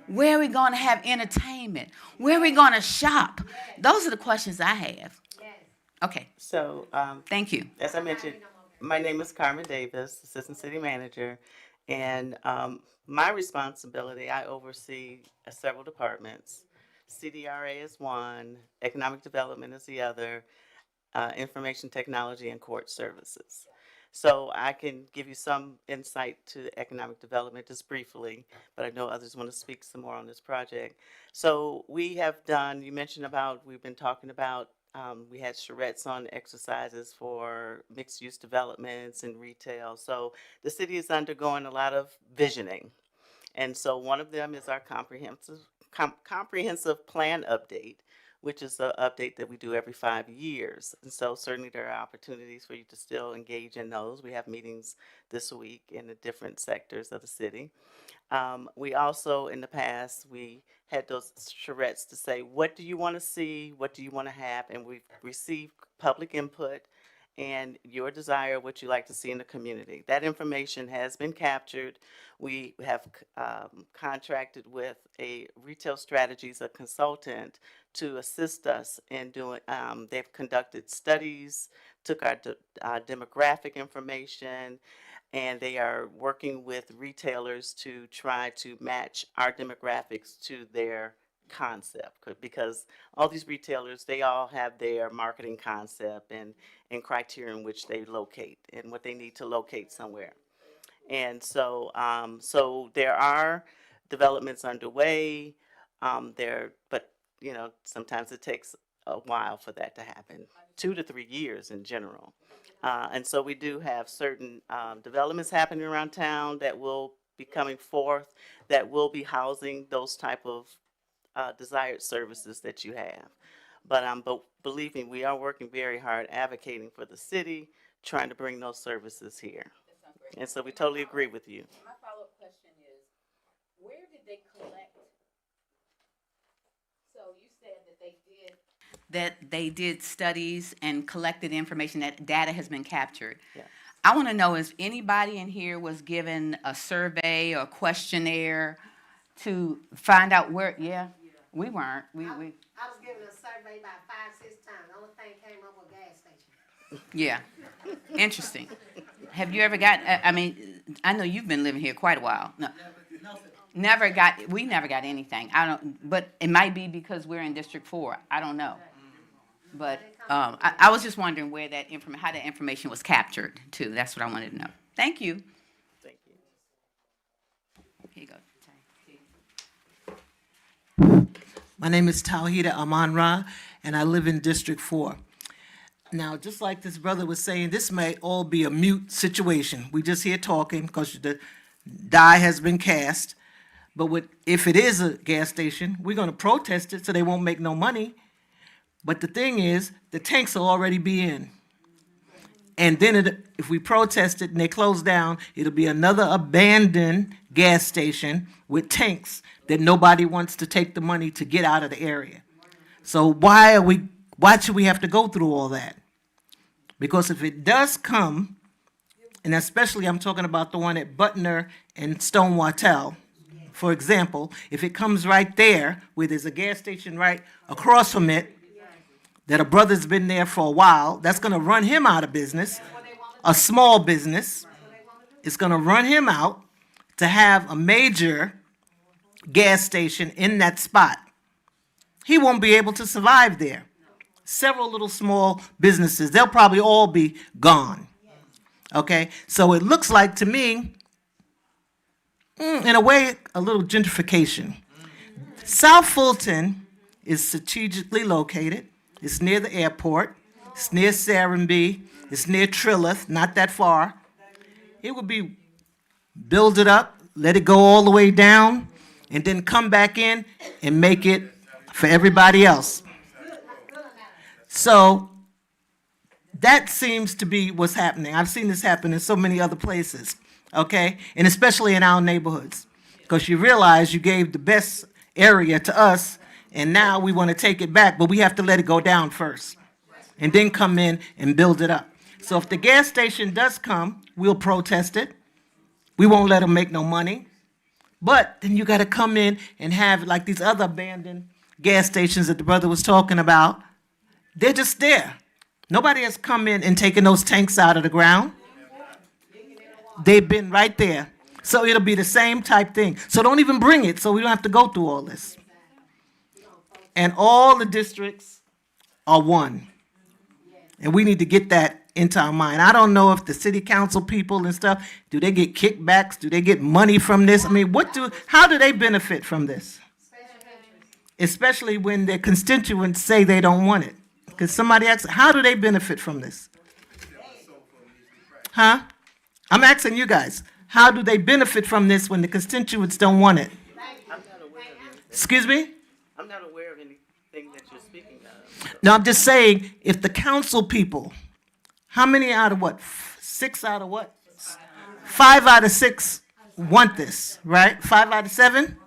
Where are we going to have entertainment? Where are we going to shop? Those are the questions I have. Okay. So, thank you. As I mentioned, my name is Carmen Davis, Assistant City Manager, and my responsibility, I oversee several departments. CDRA is one, Economic Development is the other, Information Technology and Court Services. So I can give you some insight to economic development just briefly, but I know others want to speak some more on this project. So we have done, you mentioned about, we've been talking about, we had charrettes on exercises for mixed-use developments and retail. So the city is undergoing a lot of visioning. And so one of them is our comprehensive plan update, which is an update that we do every 5 years. And so certainly there are opportunities for you to still engage in those. We have meetings this week in the different sectors of the city. We also, in the past, we had those charrettes to say, what do you want to see? What do you want to have? And we've received public input and your desire, what you like to see in the community. That information has been captured. We have contracted with a Retail Strategies, a consultant, to assist us in doing, they've conducted studies, took our demographic information, and they are working with retailers to try to match our demographics to their concept, because all these retailers, they all have their marketing concept and criteria in which they locate and what they need to locate somewhere. And so so there are developments underway but you know, sometimes it takes a while for that to happen, 2 to 3 years in general. And so we do have certain developments happening around town that will be coming forth, that will be housing those type of desired services that you have. But believe me, we are working very hard advocating for the city, trying to bring those services here. And so we totally agree with you. My follow-up question is, where did they collect? So you said that they did studies and collected information, that data has been captured. Yeah. I want to know if anybody in here was given a survey or questionnaire to find out where, we weren't. We I was given a survey about 5-6 times. The only thing came up was gas station. yeah, interesting. Have you ever got, I mean, I know you've been living here quite a while. No. We never got anything. I don't, but it might be because we're in District 4. I don't know. But I was just wondering where that how that information was captured too. That's what I wanted to know. Thank you. Thank you. Here you go. My name is Tawhida Aman-Ra, and I live in District 4. Now, just like this brother was saying, this may all be a mute situation. We just here talking because the die has been cast. But if it is a gas station, we're going to protest it so they won't make no money. But the thing is, the tanks will already be in. And then if we protest it and they close down, it'll be another abandoned gas station with tanks that nobody wants to take the money to get out of the area. So why should we have to go through all that? Because if it does come, and especially I'm talking about the one at Butner and Stone Wattel, for example, if it comes right there, where there's a gas station right across from it, that a brother's been there for a while, that's gonna run him out of business, a small business. It's gonna run him out to have a major gas station in that spot. He won't be able to survive there. Several little small businesses, they'll probably all be gone. Okay, so it looks like to me, in a way, a little gentrification. South Fulton is strategically located. It's near the airport. It's near Serenbe. It's near Trilith, not that far. It would be build it up, let it go all the way down, and then come back in and make it for everybody else. So that seems to be what's happening. I've seen this happen in so many other places, okay? And especially in our neighborhoods, because you realize you gave the best area to us, and now we want to take it back, but we have to let it go down first and then come in and build it up. So if the gas station does come, we'll protest it. We won't let them make no money. But then you got to come in and have like these other abandoned gas stations that the brother was talking about. They're just there. Nobody has come in and taken those tanks out of the ground. They've been right there. So it'll be the same type thing. So don't even bring it so we don't have to go through all this. And all the districts are one. And we need to get that into our mind. I don't know if the city council people and stuff, do they get kickbacks? Do they get money from this? I mean, how do they benefit from this? Especially when their constituents say they don't want it. Because somebody asks, how do they benefit from this? Huh? I'm asking you guys, how do they benefit from this when the constituents don't want it? Excuse me? I'm not aware of anything that you're speaking of. No, I'm just saying, if the council people, how many out of what? 6 out of what? 5 out of 6 want this, right? 5 out of 7?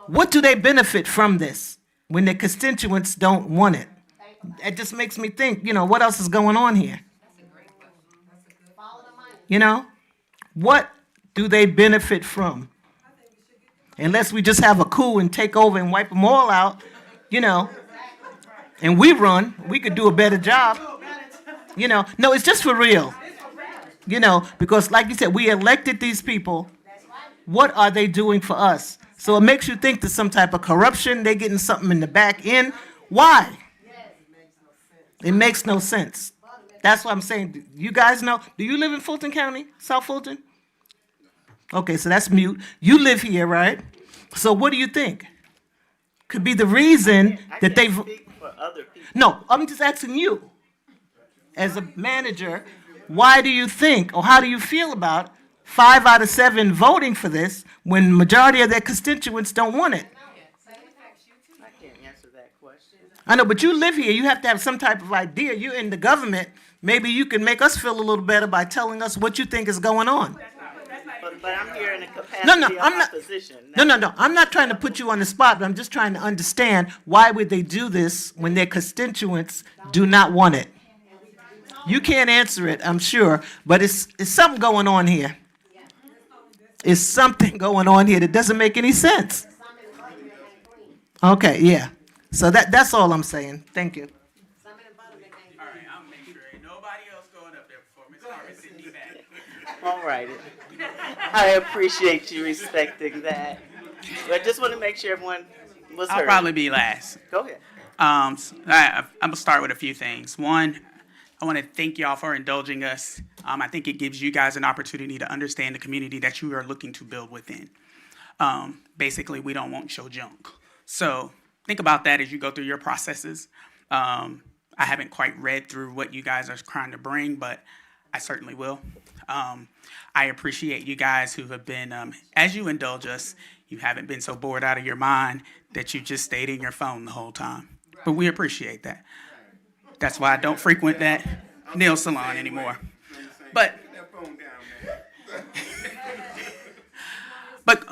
What do they benefit from this when the constituents don't want it? It just makes me think, what else is going on here? What do they benefit from? Unless we just have a coup and take over and wipe them all out, and we run, we could do a better job. No, it's just for real. Because like you said, we elected these people. What are they doing for us? So it makes you think there's some type of corruption. They're getting something in the back end. Why? It makes no sense. That's what I'm saying. You guys know, do you live in Fulton County, South Fulton? Okay, so that's mute. You live here, right? So what do you think? Could be the reason that they've... Speak for other people. No, I'm just asking you, as a manager, why do you think, or how do you feel about 5 out of 7 voting for this when majority of their constituents don't want it? I can't answer that question. I know, but you live here. You have to have some type of idea. You're in the government. Maybe you can make us feel a little better by telling us what you think is going on. But I'm here in the capacity No, of I'm my not. position. No. I'm not trying to put you on the spot, but I'm just trying to understand why would they do this when their constituents do not want it. You can't answer it, I'm sure, but it's something going on here. It's something going on here that doesn't make any sense. Okay, yeah. So that's all I'm saying. Thank you. All right, I'll make sure ain't nobody else going up there before Ms. Harvey send me back. All right. I appreciate you respecting that. But I just want to make sure everyone was heard. I'll probably be last. Go ahead. I'm gonna start with a few things. One, I want to thank y'all for indulging us. I think it gives you guys an opportunity to understand the community that you are looking to build within. Basically, we don't want your junk. So think about that as you go through your processes. I haven't quite read through what you guys are trying to bring, but I certainly will. I appreciate you guys who have been, as you indulge us, you haven't been so bored out of your mind that you just stayed in your phone the whole time. But we appreciate that. That's why I don't frequent that nail salon anymore. But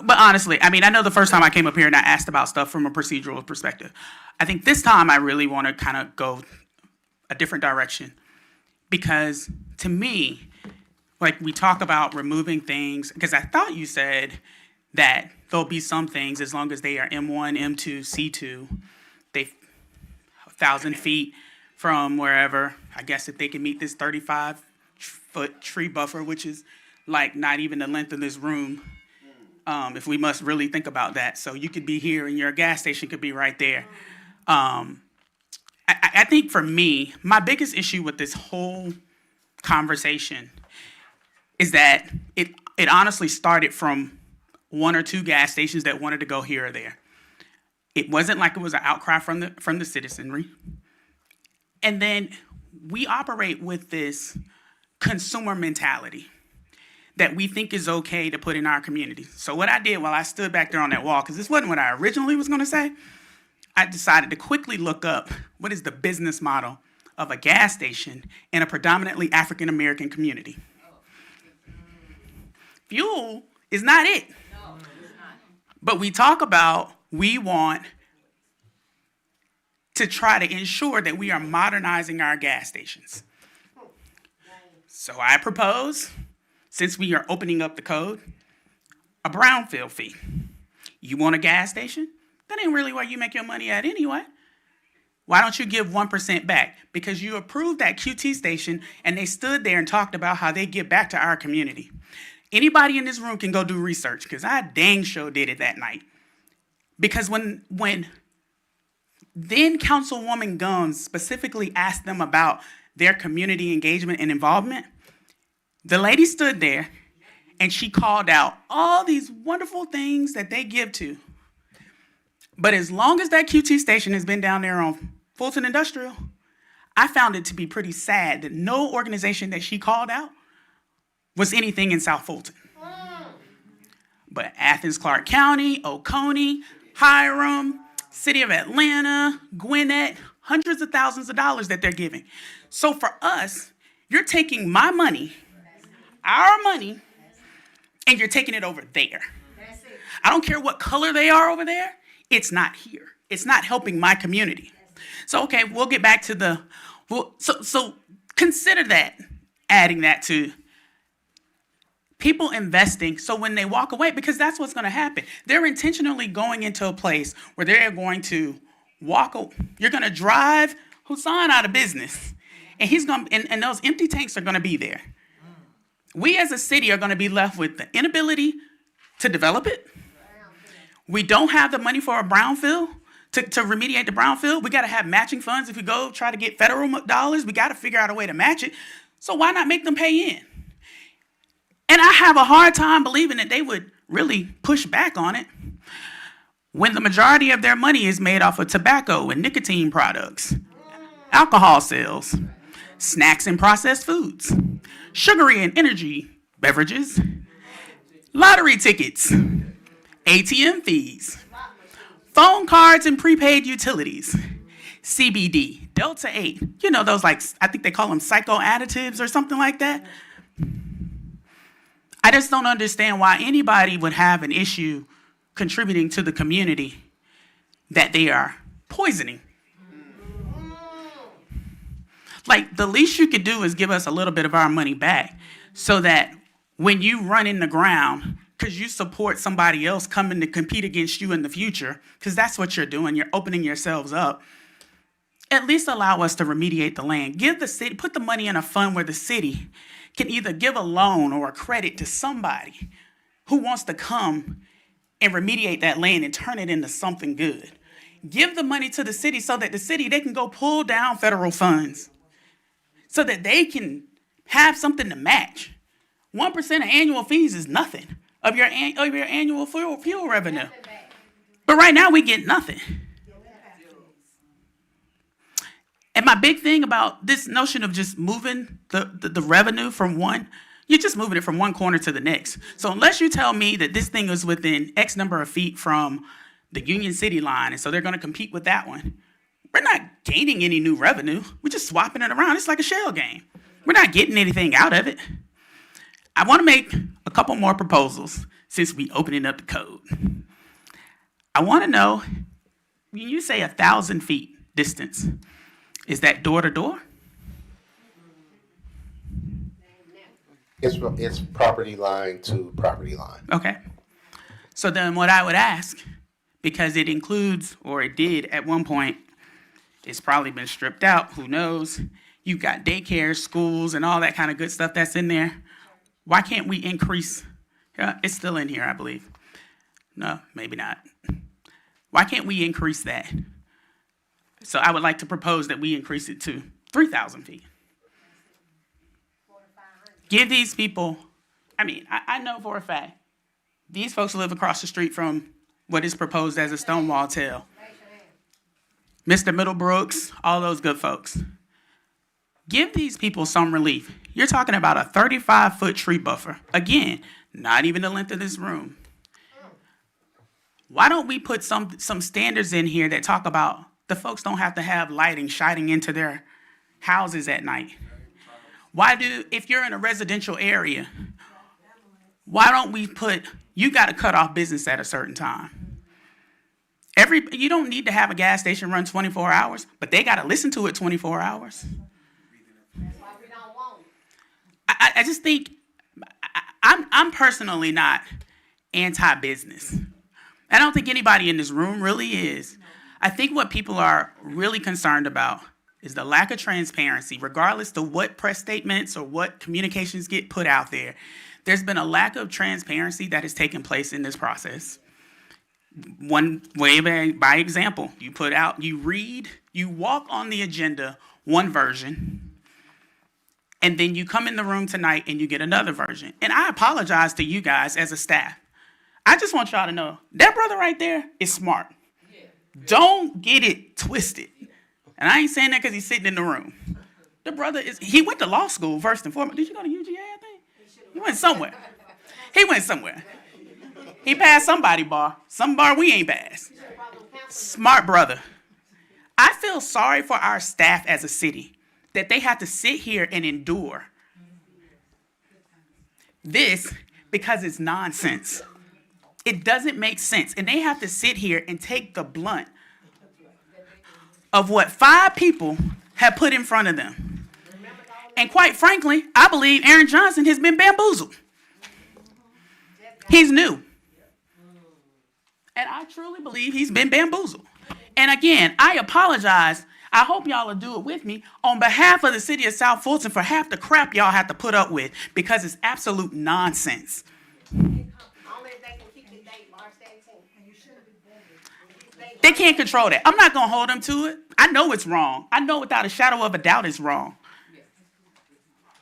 honestly, I mean, I know the first time I came up here and I asked about stuff from a procedural perspective. I think this time I really want to kind of go a different direction because to me, like we talk about removing things, because I thought you said that there'll be some things as long as they are M1, M2, C2, they 1,000 feet from wherever. I guess if they can meet this 35-foot tree buffer, which is like not even the length of this room, if we must really think about that. So you could be here and your gas station could be right there. I think for me, my biggest issue with this whole conversation is that it honestly started from 1 or 2 gas stations that wanted to go here or there. It wasn't like it was an outcry from the citizenry. And then we operate with this consumer mentality that we think is okay to put in our community. So what I did while I stood back there on that wall, because this wasn't what I originally was going to say, I decided to quickly look up what is the business model of a gas station in a predominantly African American community. Fuel is not it. But we talk about we want to try to ensure that we are modernizing our gas stations. So I propose, since we are opening up the code, a brownfield fee. You want a gas station? That ain't really where you make your money at anyway. Why don't you give 1% back? Because you approved that QT station and they stood there and talked about how they give back to our community. Anybody in this room can go do research because I dang sure did it that night. Because when then Councilwoman Gumbs specifically asked them about their community engagement and involvement, the lady stood there and she called out all these wonderful things that they give to. But as long as that QT station has been down there on Fulton Industrial, I found it to be pretty sad that no organization that she called out was anything in South Fulton. But Athens, Clarke County, Oconee, Hiram, City of Atlanta, Gwinnett, hundreds of thousands of dollars that they're giving. So for us, you're taking my money, our money, and you're taking it over there. I don't care what color they are over there. It's not here. It's not helping my community. So, okay, we'll get back to so consider that, adding that to people investing, so when they walk away, because that's what's going to happen. They're intentionally going into a place where they're going to you're going to drive Hussein out of business, and he's going and those empty tanks are going to be there. We as a city are going to be left with the inability to develop it. We don't have the money for a brownfield to remediate the brownfield. We got to have matching funds. If we go try to get federal dollars, we got to figure out a way to match it. So why not make them pay in? And I have a hard time believing that they would really push back on it when the majority of their money is made off of tobacco and nicotine products, alcohol sales, snacks and processed foods, sugary and energy beverages, lottery tickets, ATM fees, phone cards and prepaid utilities, CBD, Delta 8, those I think they call them psycho additives or something like that. I just don't understand why anybody would have an issue contributing to the community that they are poisoning. Like, the least you could do is give us a little bit of our money back so that when you run in the ground, because you support somebody else coming to compete against you in the future, because that's what you're doing, you're opening yourselves up, at least allow us to remediate the land. Give the city, put the money in a fund where the city can either give a loan or a credit to somebody who wants to come and remediate that land and turn it into something good. Give the money to the city so that the city, they can go pull down federal funds so that they can have something to match. 1% of annual fees is nothing of your annual fuel revenue. But right now we get nothing. And my big thing about this notion of just moving the revenue from you're just moving it from one corner to the next. So unless you tell me that this thing is within X number of feet from the Union City line, and so they're going to compete with that one, we're not gaining any new revenue. We're just swapping it around. It's like a shell game. We're not getting anything out of it. I want to make a couple more proposals since we opening up the code. I want to know, when you say 1,000 feet distance, is that door to door? It's property line to property line. Okay. So then what I would ask, because it includes, or it did at one point, it's probably been stripped out, who knows? You've got daycare, schools, and all that kind of good stuff that's in there. Why can't we increase? It's still in here, I believe. No, maybe not. Why can't we increase that? So I would like to propose that we increase it to 3,000 feet. Give these people, I know for a fact, these folks live across the street from what is proposed as a Stonewall Tail. Mr. Middlebrooks, all those good folks. Give these people some relief. You're talking about a 35-foot tree buffer. Again, not even the length of this room. Why don't we put some standards in here that talk about the folks don't have to have lighting shining into their houses at night? If you're in a residential area, why don't we put, you got to cut off business at a certain time? You don't need to have a gas station run 24 hours, but they got to listen to it 24 hours. I just think, I'm personally not anti-business. I don't think anybody in this room really is. I think what people are really concerned about is the lack of transparency, regardless of what press statements or what communications get put out there. There's been a lack of transparency that has taken place in this process. One way, by example, you walk on the agenda one version, And then you come in the room tonight and you get another version. And I apologize to you guys as a staff. I just want y'all to know that brother right there is smart. Don't get it twisted. And I ain't saying that because he's sitting in the room. The brother he went to law school first and foremost. Did you go to UGA, I think? He went somewhere. He went somewhere. He passed somebody bar. Some bar we ain't passed. Smart brother. I feel sorry for our staff as a city that they have to sit here and endure this because it's nonsense. It doesn't make sense. And they have to sit here and take the blunt of what 5 people have put in front of them. And quite frankly, I believe Aaron Johnson has been bamboozled. He's new. And I truly believe he's been bamboozled. And again, I apologize. I hope y'all will do it with me on behalf of the city of South Fulton for half the crap y'all have to put up with because it's absolute nonsense. They can't control that. I'm not going to hold them to it. I know it's wrong. I know without a shadow of a doubt it's wrong.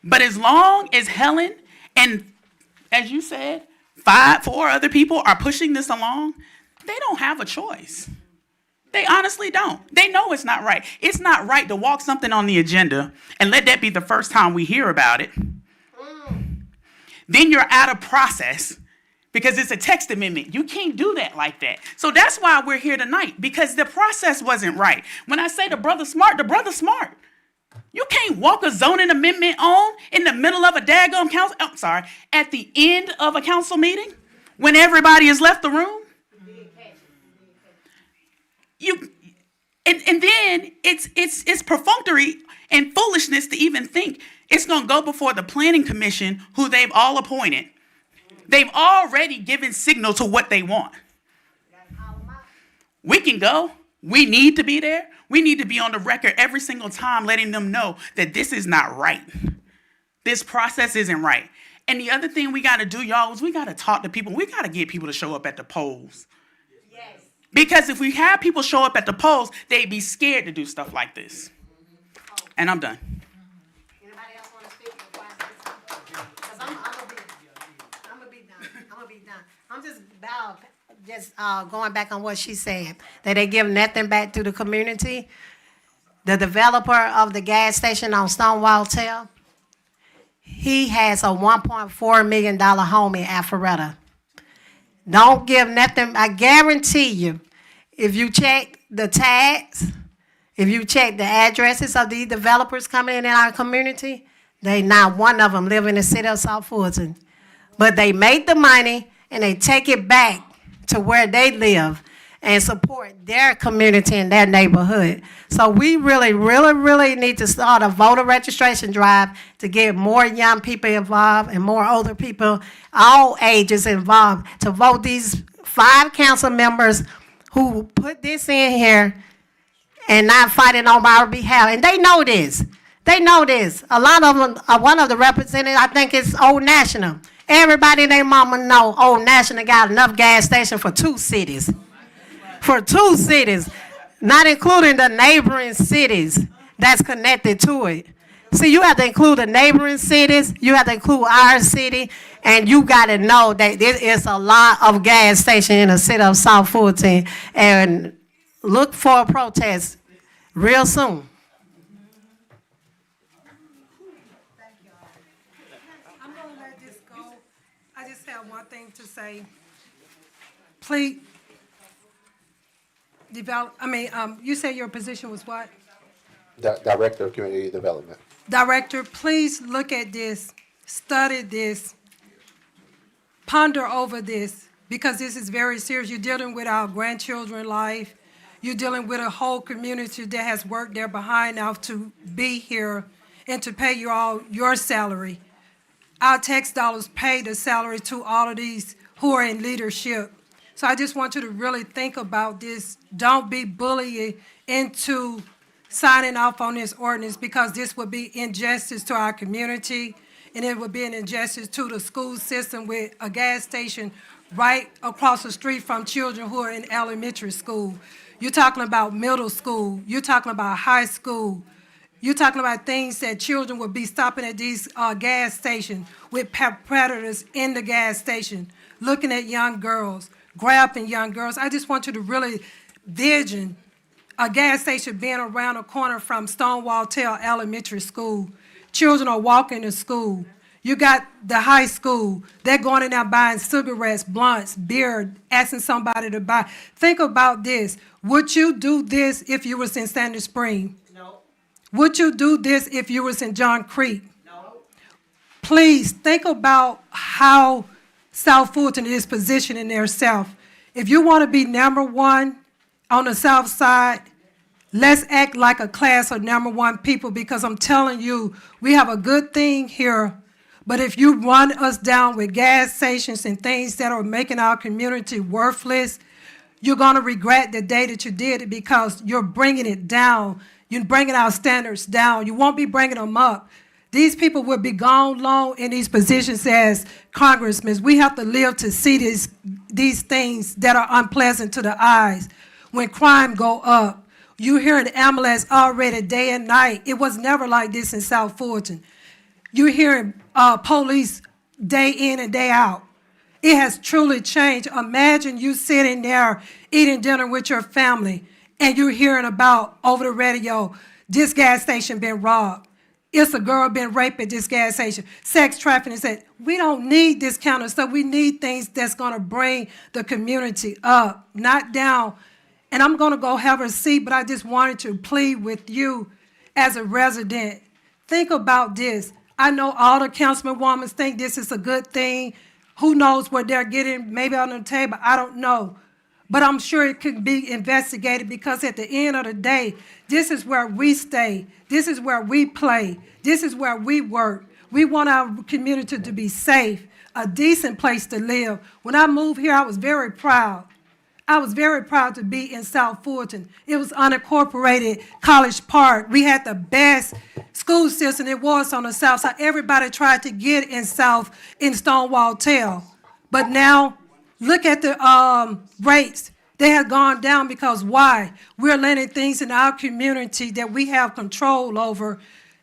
But as long as Helen and, as you said, 4 other people are pushing this along, they don't have a choice. They honestly don't. They know it's not right. It's not right to walk something on the agenda and let that be the first time we hear about it. Then you're out of process because it's a text amendment. You can't do that like that. So that's why we're here tonight, because the process wasn't right. When I say the brother's smart, the brother's smart. You can't walk a zoning amendment on in the middle of a daggone council, at the end of a council meeting when everybody has left the room. And then it's perfunctory and foolishness to even think it's going to go before the planning commission, who they've all appointed. They've already given signal to what they want. We can go. We need to be there. We need to be on the record every single time letting them know that this is not right. This process isn't right. And the other thing we got to do, y'all, is we got to talk to people. We got to get people to show up at the polls. Yes. Because if we have people show up at the polls, they'd be scared to do stuff like this. And I'm done. Anybody else want to speak before I say something? Because I'm gonna be done. I'm just going back on what she said, that they give nothing back to the community. The developer of the gas station on Stonewall Tail, he has a $1.4 million home in Alpharetta. Don't give nothing. I guarantee you, if you check the tags, if you check the addresses of these developers coming in our community, they not one of them live in the city of South Fulton. But they make the money and they take it back to where they live and support their community and their neighborhood. So we really, really, really need to start a voter registration drive to get more young people involved and more older people, all ages involved, to vote these 5 council members who put this in here and not fighting on our behalf. And they know this. They know this. A lot of them, one of the representatives, I think it's Old National. Everybody and their mama know Old National got enough gas stations for 2 cities. For 2 cities, not including the neighboring cities that's connected to it. See, you have to include the neighboring cities, you have to include our city, and you got to know that there is a lot of gas stations in the city of South Fulton, and look for a protest real soon. I'm gonna let this go. I just have one thing to say. Please, you said your position was what? Director of Community Development. Director, please look at this, study this, ponder over this, because this is very serious. You're dealing with our grandchildren's life. You're dealing with a whole community that has worked their behind off to be here and to pay you all your salary. Our tax dollars pay the salary to all of these who are in leadership. So I just want you to really think about this. Don't be bullied into signing off on this ordinance, because this would be injustice to our community, and it would be an injustice to the school system with a gas station right across the street from children who are in elementary school. You're talking about middle school. You're talking about high school. You're talking about things that children would be stopping at these gas stations with predators in the gas station, looking at young girls, grabbing young girls. I just want you to really vision a gas station being around a corner from Stonewall Tail Elementary School. Children are walking to school. You got the high school. They're going in there buying cigarettes, blunts, beer, asking somebody to buy. Think about this. Would you do this if you was in Sandy Spring? No. Would you do this if you was in John Creek? No. Please think about how South Fulton is positioning themselves. If you want to be number one on the South Side, let's act like a class of number one people, because I'm telling you, we have a good thing here. But if you run us down with gas stations and things that are making our community worthless, you're going to regret the day that you did it, because you're bringing it down. You're bringing our standards down. You won't be bringing them up. These people will be gone long in these positions as congressmen. We have to live to see these things that are unpleasant to the eyes. When crime go up, you hear an ambulance already day and night. It was never like this in South Fulton. You're hearing police day in and day out. It has truly changed. Imagine you sitting there eating dinner with your family and you're hearing about over the radio, this gas station been robbed. It's a girl been raped at this gas station. Sex trafficking. Said, we don't need this kind of stuff. We need things that's going to bring the community up, not down. And I'm going to go have a seat, but I just wanted to plead with you as a resident. Think about this. I know all the councilwomen think this is a good thing. Who knows what they're getting maybe on the table? I don't know. But I'm sure it could be investigated, because at the end of the day, this is where we stay. This is where we play. This is where we work. We want our community to be safe, a decent place to live. When I moved here, I was very proud. I was very proud to be in South Fulton. It was unincorporated College Park. We had the best school system it was on the South Side. Everybody tried to get in Stonewall Tail. But now, look at the rates. They have gone down because why? We're letting things in our community that we have control over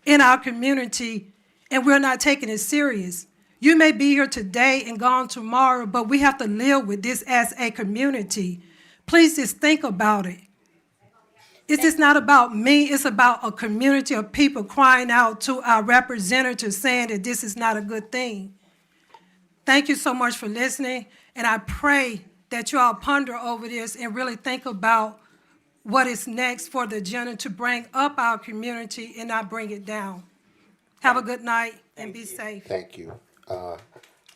in our community, and we're not taking it serious. You may be here today and gone tomorrow, but we have to live with this as a community. Please just think about it. It's just not about me. It's about a community of people crying out to our representatives saying that this is not a good thing. Thank you so much for listening, and I pray that you all ponder over this and really think about what is next for the agenda to bring up our community and not bring it down. Have a good night and be safe. Thank you. All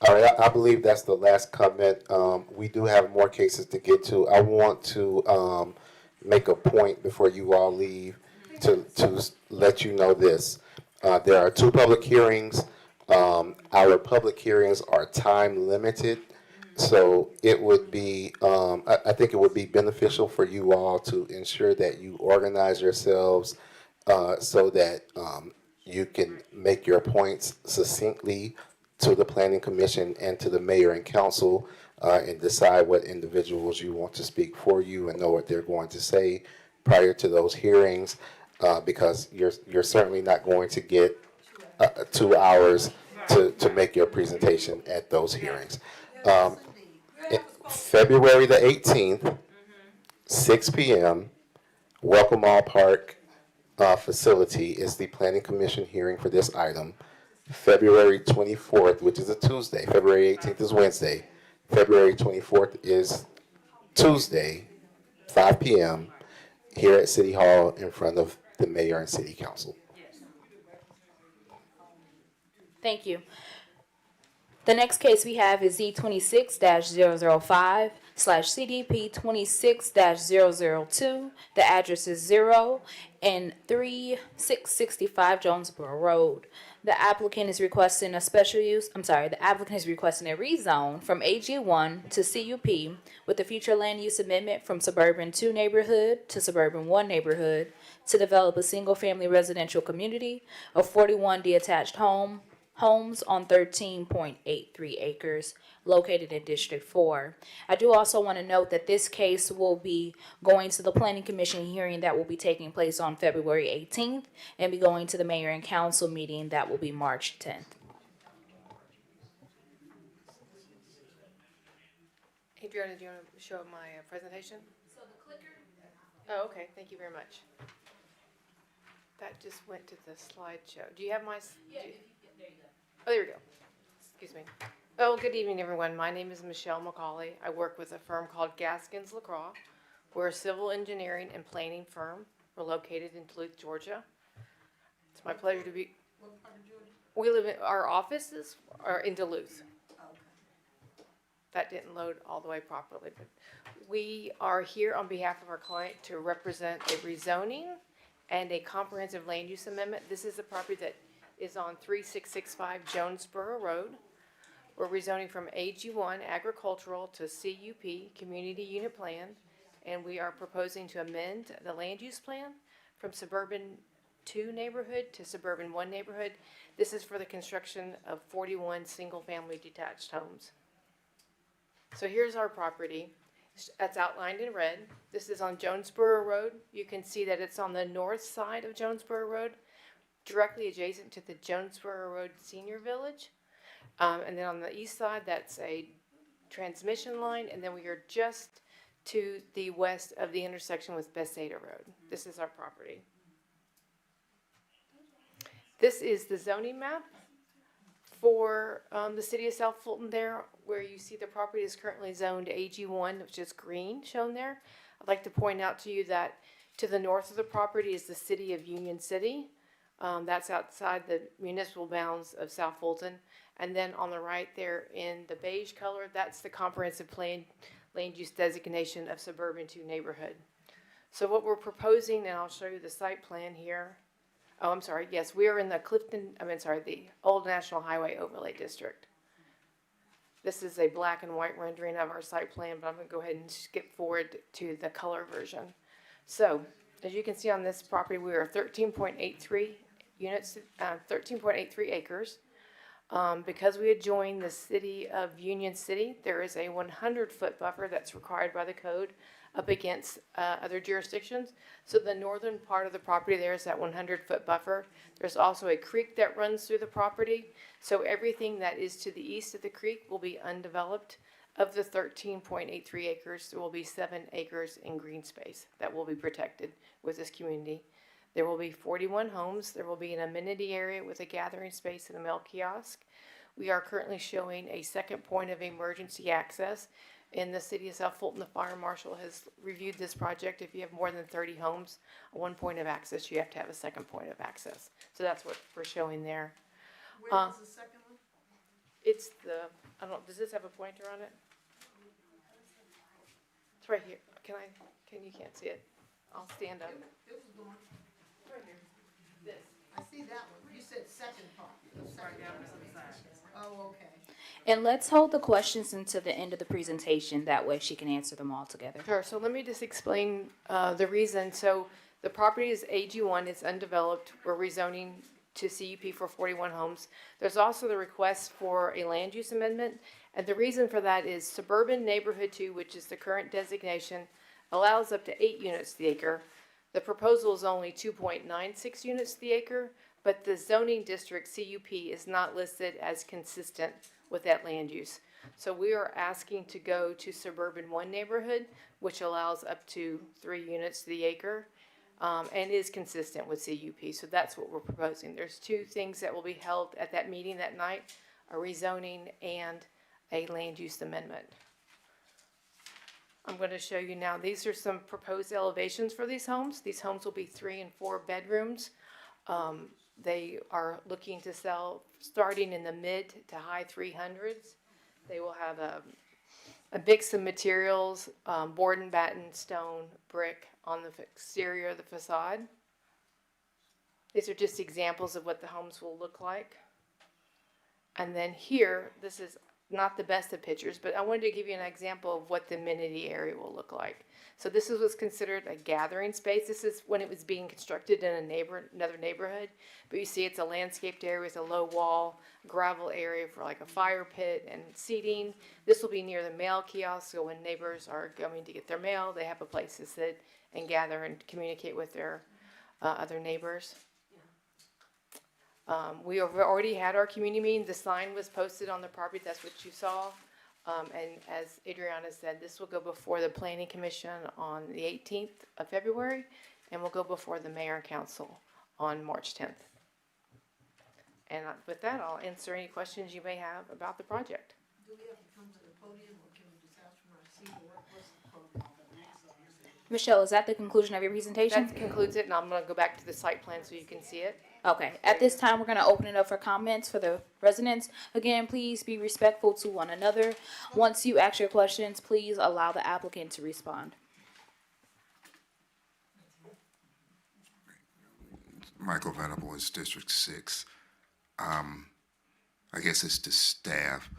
right, I believe that's the last comment. We do have more cases to get to. I want to make a point before you all leave to let you know this. There are 2 public hearings. Our public hearings are time limited, so it would be, I think it would be beneficial for you all to ensure that you organize yourselves so that you can make your points succinctly to the Planning Commission and to the mayor and council, and decide what individuals you want to speak for you and know what they're going to say prior to those hearings, because you're certainly not going to get 2 hours to make your presentation at those hearings. February the 18th, 6 p.m., Welcome All Park facility is the Planning Commission hearing for this item. February 24th, which is a Tuesday. February 18th is Wednesday. February 24th is Tuesday, 5 p.m., here at City Hall in front of the mayor and city council. Thank you. The next case we have is Z26-005/CDP 26-002. The address is 0 and 3665 Jonesboro Road. The applicant is requesting a the applicant is requesting a rezone from AG1 to CUP with a future land use amendment from Suburban 2 neighborhood to Suburban 1 neighborhood to develop a single-family residential community of 41 detached homes on 13.83 acres located in District 4. I do also want to note that this case will be going to the Planning Commission hearing that will be taking place on February 18th and be going to the Mayor and Council meeting that will be March 10th. Adriana, do you want to show my presentation? So the clicker. Oh, okay, thank you very much. That just went to the slideshow. Do you have my? Yeah, there you go. Oh, there we go. Excuse me. Oh, good evening, everyone. My name is Michelle McCauley. I work with a firm called Gaskins LaCroix. We're a civil engineering and planning firm. We're located in Duluth, Georgia. It's my pleasure to be. What part of Georgia? We live in, our offices are in Duluth. That didn't load all the way properly, but we are here on behalf of our client to represent a rezoning and a comprehensive land use amendment. This is a property that is on 3665 Jonesboro Road. We're rezoning from AG1 agricultural to CUP, Community Unit Plan, and we are proposing to amend the land use plan from Suburban 2 neighborhood to Suburban 1 neighborhood. This is for the construction of 41 single-family detached homes. So here's our property. That's outlined in red. This is on Jonesboro Road. You can see that it's on the north side of Jonesboro Road, directly adjacent to the Jonesboro Road Senior Village. And then on the east side, that's a transmission line, and then we are just to the west of the intersection with Bethsaida Road. This is our property. This is the zoning map for the city of South Fulton there, where you see the property is currently zoned AG1, which is green shown there. I'd like to point out to you that to the north of the property is the city of Union City. That's outside the municipal bounds of South Fulton. And then on the right there in the beige color, that's the comprehensive plan land use designation of Suburban 2 neighborhood. So what we're proposing, and I'll show you the site plan here. Oh, I'm sorry. Yes, we are in the the Old National Highway Overlay District. This is a black and white rendering of our site plan, but I'm going to go ahead and skip forward to the color version. So, as you can see on this property, we are 13.83 units, 13.83 acres. Because we adjoin the city of Union City, there is a 100-foot buffer that's required by the code up against other jurisdictions. So the northern part of the property there is that 100-foot buffer. There's also a creek that runs through the property. So everything that is to the east of the creek will be undeveloped. Of the 13.83 acres, there will be 7 acres in green space that will be protected with this community. There will be 41 homes. There will be an amenity area with a gathering space and a mail kiosk. We are currently showing a second point of emergency access. In the city of South Fulton, the fire marshal has reviewed this project. If you have more than 30 homes, one point of access, you have to have a second point of access. So that's what we're showing there. Where is the second one? It's the, I don't know, does this have a pointer on it? It's right here. You can't see it. I'll stand up. It was the one. Right here. This. I see that one. You said second part. Oh, okay. And let's hold the questions until the end of the presentation. That way she can answer them all together. Sure, so let me just explain the reason. So the property is AG1, it's undeveloped. We're rezoning to CUP for 41 homes. There's also the request for a land use amendment. And the reason for that is Suburban Neighborhood 2, which is the current designation, allows up to 8 units to the acre. The proposal is only 2.96 units to the acre, but the zoning district CUP is not listed as consistent with that land use. So we are asking to go to Suburban 1 neighborhood, which allows up to 3 units to the acre, and is consistent with CUP. So that's what we're proposing. There's 2 things that will be held at that meeting that night, a rezoning and a land use amendment. I'm going to show you now, these are some proposed elevations for these homes. These homes will be 3 and 4 bedrooms. They are looking to sell starting in the mid to high 300s. They will have a mix of materials, board and batten, stone, brick on the exterior of the facade. These are just examples of what the homes will look like. And then here, this is not the best of pictures, but I wanted to give you an example of what the amenity area will look like. So this is what's considered a gathering space. This is when it was being constructed in another neighborhood. But you see it's a landscaped area with a low wall, gravel area for like a fire pit and seating. This will be near the mail kiosk, so when neighbors are going to get their mail, they have a place to sit and gather and communicate with their other neighbors. We have already had our community meeting. The sign was posted on the property. That's what you saw. And as Adriana said, this will go before the Planning Commission on the 18th of February, and will go before the Mayor and Council on March 10th. And with that, I'll answer any questions you may have about the project. Do we have to come to the podium, or can we just ask from our seat, or what's the protocol? Michelle, is that the conclusion of your presentation? That concludes it, and I'm gonna go back to the site plan so you can see it. Okay, at this time, we're gonna open it up for comments for the residents. Again, please be respectful to one another. Once you ask your questions, please allow the applicant to respond. Michael Venable is District 6. I guess it's the staff.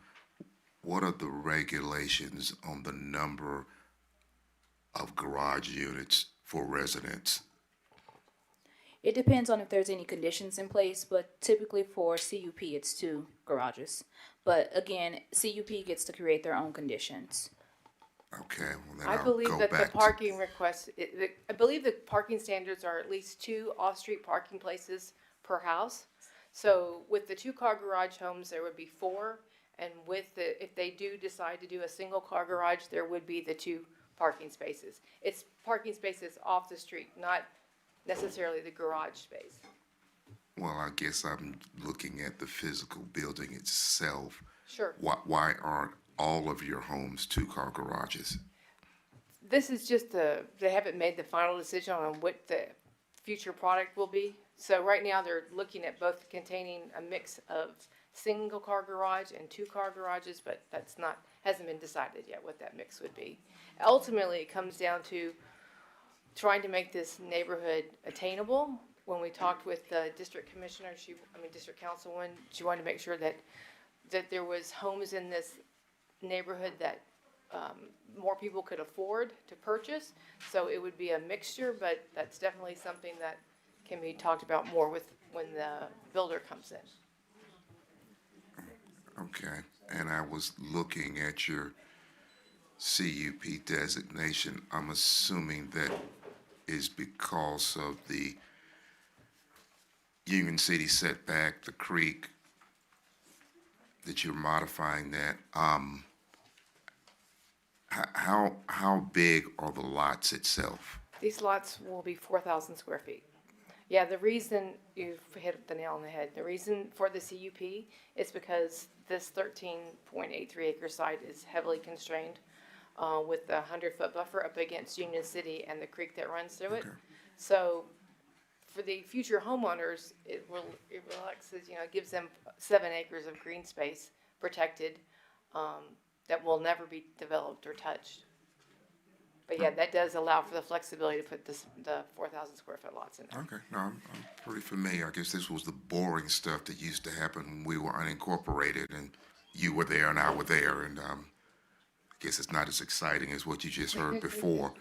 What are the regulations on the number of garage units for residents? It depends on if there's any conditions in place, but typically for CUP, it's 2 garages. But again, CUP gets to create their own conditions. Okay, well then I I'll believe go that the back to, parking request, I believe the parking standards are at least 2 off-street parking places per house. So with the 2-car garage homes, there would be 4, and with the, if they do decide to do a single-car garage, there would be the 2 parking spaces. It's parking spaces off the street, not necessarily the garage space. well, I guess I'm looking at the physical building itself. Sure. Why aren't all of your homes 2-car garages? This is just they haven't made the final decision on what the future product will be. So right now, they're looking at both containing a mix of single-car garage and 2-car garages, but hasn't been decided yet what that mix would be. Ultimately, it comes down to trying to make this neighborhood attainable. When we talked with the district commissioner, district councilwoman, she wanted to make sure that there was homes in this neighborhood that more people could afford to purchase. So it would be a mixture, but that's definitely something that can be talked about more when the builder comes in. Okay, and I was looking at your CUP designation. I'm assuming that is because of the Union City setback, the creek, that you're modifying that. How big are the lots itself? These lots will be 4,000 square feet. Yeah, the reason, you've hit the nail on the head, the reason for the CUP is because this 13.83 acre site is heavily constrained with the 100-foot buffer up against Union City and the creek that runs through it. So for the future homeowners, it relaxes, it gives them 7 acres of green space protected that will never be developed or touched. But yeah, that does allow for the flexibility to put the 4,000 square foot lots in there. Okay, no, I'm pretty familiar. I guess this was the boring stuff that used to happen when we were unincorporated and you were there and I were there, and I guess it's not as exciting as what you just heard before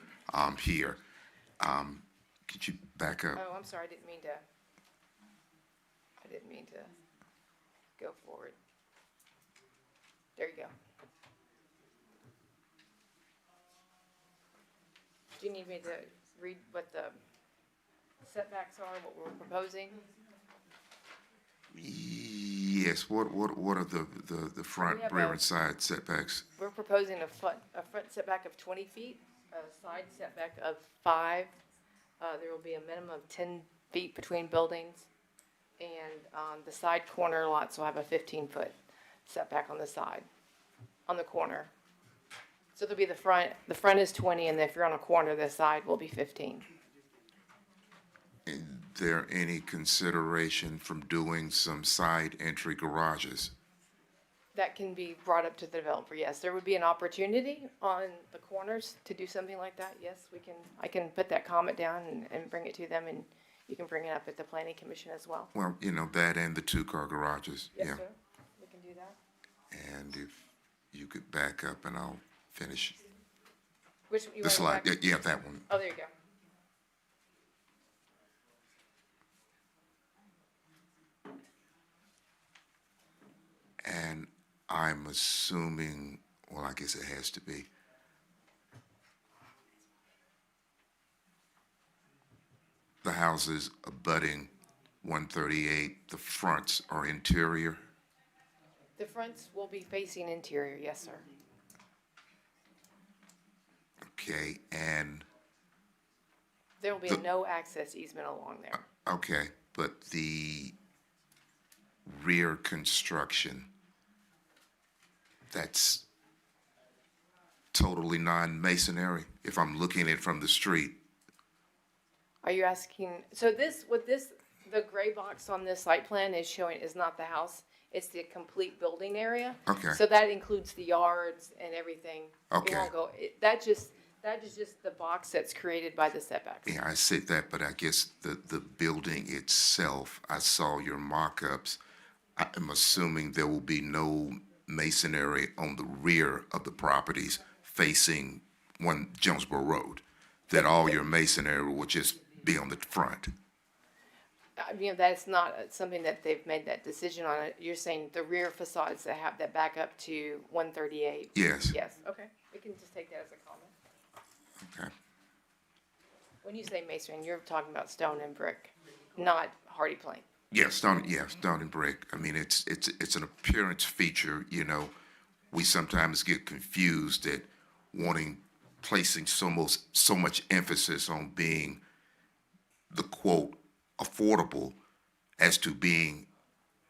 here. Could you back up? Oh, I'm sorry, I didn't mean to go forward. There you go. Do you need me to read what the setbacks are, what we're proposing? Yes, what are the front, have rear, a- and side setbacks? We're proposing a front setback of 20 feet, a side setback of 5. There will be a minimum of 10 feet between buildings. And the side corner lots will have a 15-foot setback on the side, on the corner. So there'll be the front is 20, and if you're on a corner, the side will be 15. Is there any consideration from doing some side entry garages? That can be brought up to the developer, yes. There would be an opportunity on the corners to do something like that, yes. I can put that comment down and bring it to them, and you can bring it up at the planning commission as well. Well, that and the 2-car garages, Yes, yeah. sir, we can do that. And if you could back up and I'll finish Which, you the want slide. to back? Yeah, that one. Oh, there you go. And I'm assuming, well, I guess it has to be. The houses abutting 138, the fronts are interior. The fronts will be facing interior, yes, sir. Okay, and, There will be a no access easement along there. okay, but the rear construction, that's totally non-masonry, if I'm looking at it from the street. Are you asking, so the gray box on this site plan is showing is not the house, it's the complete building area. Okay. So that includes the yards and everything. Okay. It won't go, that is just the box that's created by the setbacks. Yeah, I said that, but I guess the building itself, I saw your mock-ups. I'm assuming there will be no masonry on the rear of the properties facing Jonesboro Road, that all your masonry will just be on the front. That's not something that they've made that decision on. You're saying the rear facades that back up to 138? Yes. Yes, okay. We can just take that as a comment. Okay. When you say masonry, you're talking about stone and brick, not hardy plank. Yes, stone and brick. I mean, it's an appearance feature, you know. We sometimes get confused at placing so much emphasis on being the quote affordable as to being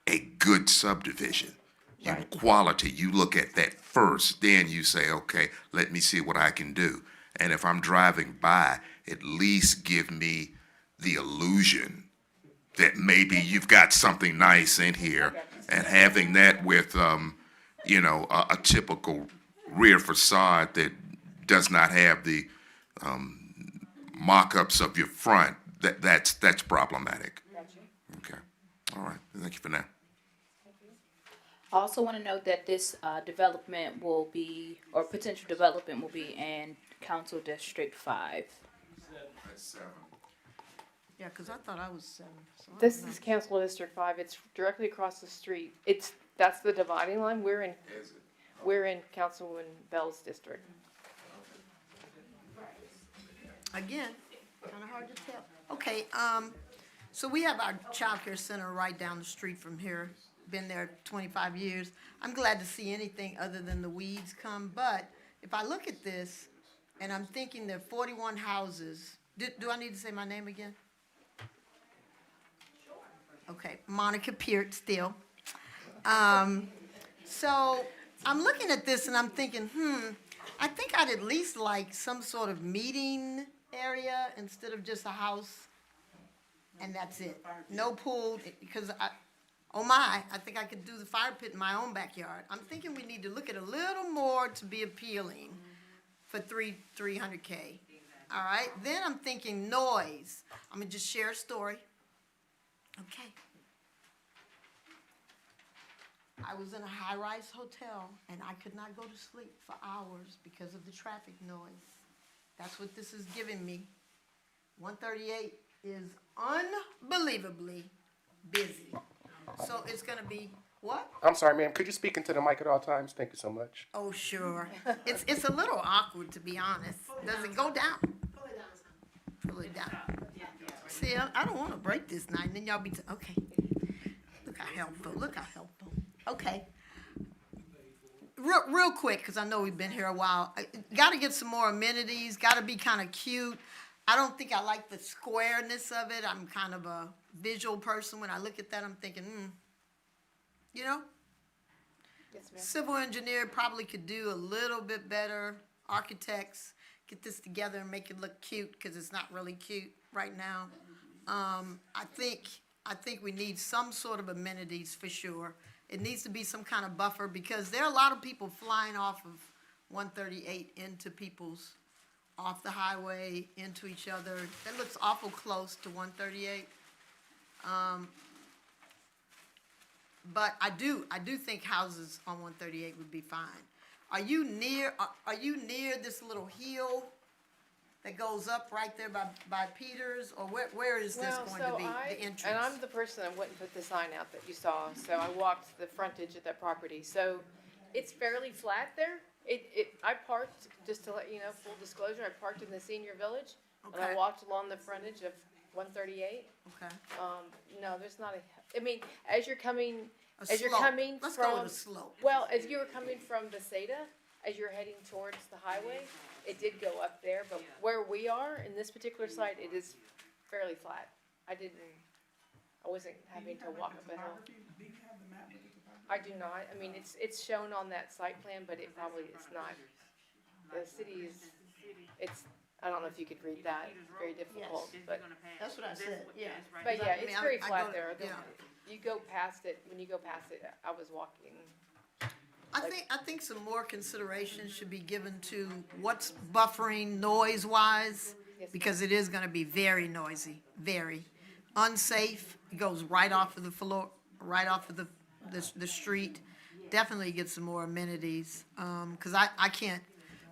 a good subdivision. You know, quality, you look at that first, then you say, okay, let me see what I can do. And if I'm driving by, at least give me the illusion that maybe you've got something nice in here, and having that with, a typical rear facade that does not have the mock-ups of your front, that's problematic. Okay, all right, thank you for that. I also want to note that this development will be, or potential development will be in Council District 5. Yeah, because I thought I was 7. So I This don't know. is Council District 5. It's directly across the street. That's the dividing line. We're in Councilwoman Bell's district. Again, kind of hard to tell. Okay, so we have our childcare center right down the street from here. Been there 25 years. I'm glad to see anything other than the weeds come, but if I look at this, and I'm thinking there are 41 houses, do I need to say my name again? Okay, Monica Peart still. So I'm looking at this and I'm thinking, I think I'd at least like some sort of meeting area instead of just a house, and that's it. No pool, because I think I could do the fire pit in my own backyard. I'm thinking we need to look at a little more to be appealing for 300K. All right, then I'm thinking noise. I'm gonna just share a story. Okay. I was in a high-rise hotel and I could not go to sleep for hours because of the traffic noise. That's what this is giving me. 138 is unbelievably busy. So it's gonna be, what? I'm sorry, ma'am. Could you speak into the mic at all times? Thank you so much. Oh, sure. It's a little awkward, to be honest. Does it go down? Pull it down. See, I don't wanna break this night, and then y'all be, okay. Look how helpful. Okay. Real quick, because I know we've been here a while. Gotta get some more amenities, gotta be kind of cute. I don't think I like the squareness of it. I'm kind of a visual person. When I look at that, I'm thinking, you know? Yes, ma'am. Civil engineer probably could do a little bit better. Architects, get this together and make it look cute, because it's not really cute right now. I think we need some sort of amenities for sure. It needs to be some kind of buffer, because there are a lot of people flying off of 138 into people's, off the highway, into each other. That looks awful close to 138. But I do think houses on 138 would be fine. Are you near this little hill that goes up right there by Peters, or where is this going to be, the entrance? And I'm the person that went and put the sign out that you saw, so I walked the frontage of that property, so it's fairly flat there. I parked, just to let you know, full disclosure, I parked in the senior village, and I Okay. walked along the frontage of 138. Okay. No, there's not I mean, as you're coming A As you're slope. coming Let's go with from, a slope. well, as you were coming from Bethsaida, as you're heading towards the highway, it did go up there, but where we are in this particular site, it is fairly flat. I wasn't having to walk up a hill. I do not. I mean, it's shown on that site plan, but it probably is not. The city is, I don't know if you could read that, it's very difficult, but. That's what I said, yeah. But yeah, I mean, it's very I flat go- there. yeah. You go past it, when you go past it, I was walking. I think some more consideration should be given to what's buffering noise-wise, because it is gonna be very noisy, very unsafe. It goes right off of the floor, right off of the street. Definitely get some more amenities, cause I can't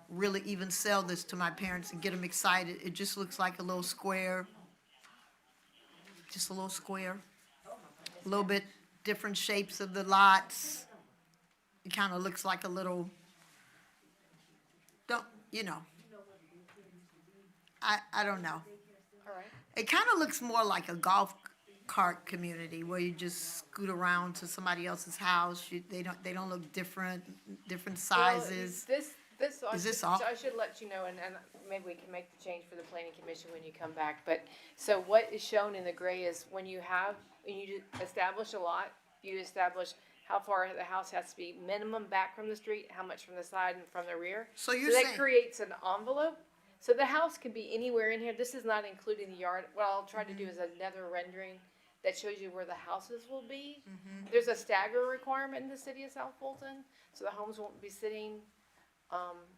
really even sell this to my parents and get them excited. It just looks like a little square, just a little square. A little bit different shapes of the lots. It kind of looks like a little, I don't know. All right. It kind of looks more like a golf cart community where you just scoot around to somebody else's house. They don't look different sizes. Well, I Is this should- off? I should let you know, and maybe we can make the change for the planning commission when you come back, but, so what is shown in the gray is when you establish a lot, you establish how far the house has to be minimum back from the street, how much from the side and from the rear. So you're that saying- creates an envelope, so the house can be anywhere in here, this is not including the yard, what I'll try to do is another rendering that shows you where the houses will be. There's a stagger requirement in the city of South Fulton, so the homes won't be sitting,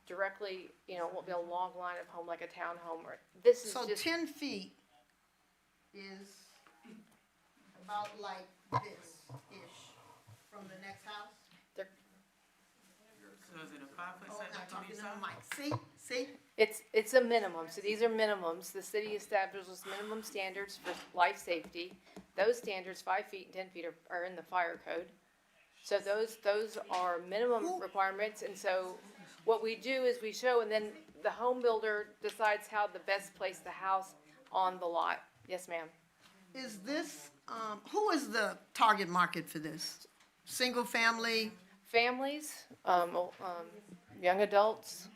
directly, it won't be a long line of home like a townhome, or, this is So just. 10 feet is about like this-ish from the next house. So is it a 5 foot Oh, setback not on talking each to side? the mic. See? It's a minimum, so these are minimums, the city establishes minimum standards for life safety. Those standards, 5 feet and 10 feet are in the fire code. So those are minimum requirements, and so what we do is we show, and then the home builder decides how to best place the house on the lot. Yes, ma'am. Is this, who is the target market for this? Single family? Families, young adults.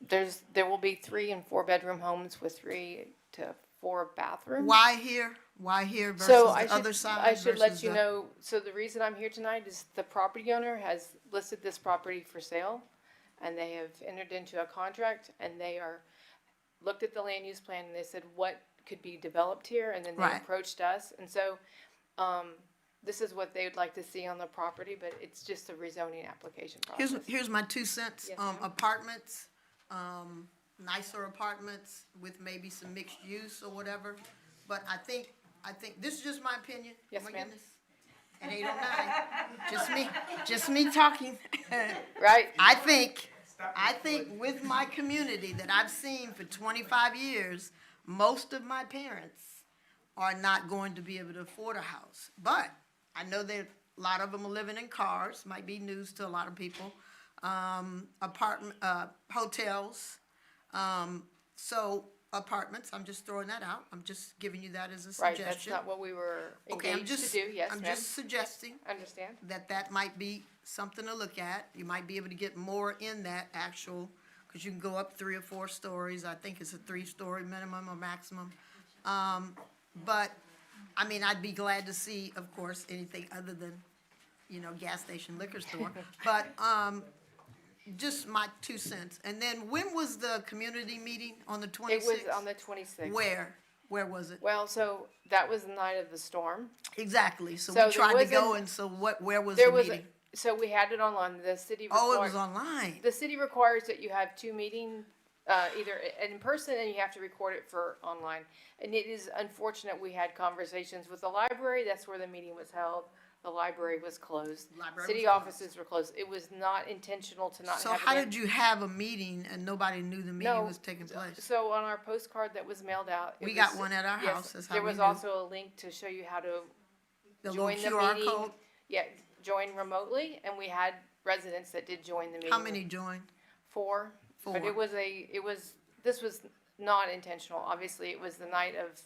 There will be 3 and 4 bedroom homes with 3 to 4 bathrooms. Why here? Why here versus So the other side? I should let versus you the- know, so the reason I'm here tonight is the property owner has listed this property for sale, and they have entered into a contract, and they looked at the land use plan, and they said, what could be developed here, and then they Right. approached us, and so, this is what they would like to see on the property, but it's just a rezoning application process. Here's my 2 cents. Yes, ma'am. Apartments, nicer apartments with maybe some mixed use or whatever. But I think, this is just my opinion. Yes, Oh my ma'am. goodness. At 8:09. Just me talking. Right? I think with my community that I've seen for 25 years, most of my parents are not going to be able to afford a house. But I know that a lot of them are living in cars, might be news to a lot of people. Hotels. So apartments, I'm just throwing that out. I'm just giving you that as a Right, suggestion. that's not what we were Okay, I'm engaged to just, do, yes, I'm ma'am. just suggesting Understand? that might be something to look at. You might be able to get more in that actual, because you can go up 3 or 4 stories. I think it's a 3-story minimum or maximum. But, I mean, I'd be glad to see, of course, anything other than, gas station, liquor store. But, just my 2 cents. And then when was the community meeting? On the 26th? It was on the 26th. Where? Where was it? Well, so that was the night of the storm. Exactly. So So we tried there to go, wasn't- and so where was There the was, meeting? so we had it online, the city. Oh, it required- was online. The city requires that you have 2 meetings, either in person and you have to record it for online. And it is unfortunate, we had conversations with the library, that's where the meeting was held. The library was closed. Library City was closed. offices were closed. It was not intentional to not So have how it in. did you have a meeting and nobody knew the meeting No, was taking place? So on our postcard that was mailed out. We it got was- one at our yes, house, that's how There we was knew. also a link to show you how to The little join the QR meeting. code? Yeah, join remotely, and we had residents that did join the meeting. How many joined? Four. But Four. this was not intentional. Obviously, it was the night of,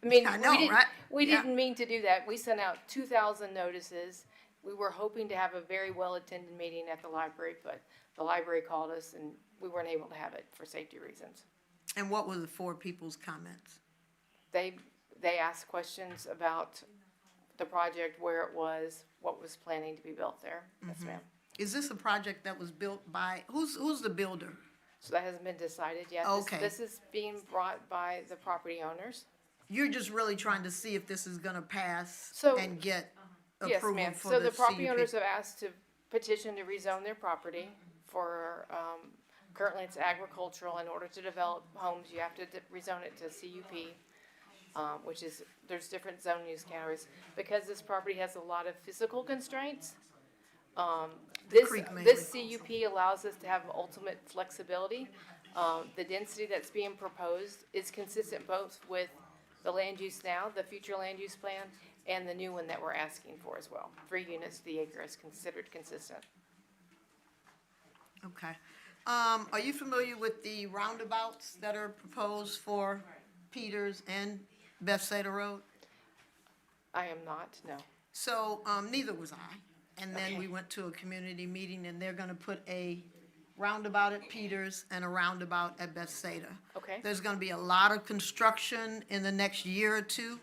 I mean, I know, we didn't, right? we Yeah. didn't mean to do that. We sent out 2,000 notices. We were hoping to have a very well-attended meeting at the library, but the library called us and we weren't able to have it for safety reasons. And what were the four people's comments? They asked questions about the project, where it was, what was planning to be built there. Yes, ma'am. Is this a project that was built by, who's the builder? So that hasn't been decided yet. Okay. This is being brought by the property owners. You're just really trying to see if this is gonna pass So- and get Yes, approval ma'am. for So the the property CUP. owners have asked to petition to rezone their property for, currently it's agricultural. In order to develop homes, you have to rezone it to CUP, which is, there's different zone use categories. Because this property has a lot of physical constraints, creek mainly. this CUP allows us to have ultimate flexibility. The density that's being proposed is consistent both with the land use now, the future land use plan, and the new one that we're asking for as well. 3 units, the acre is considered consistent. Okay. Are you familiar with the roundabouts that are proposed for Peters and Bethsaida Road? I am not, no. So, neither was I. And then Okay. we went to a community meeting and they're gonna put a roundabout at Peters and a roundabout at Bethsaida. Okay. There's gonna be a lot of construction in the next year or two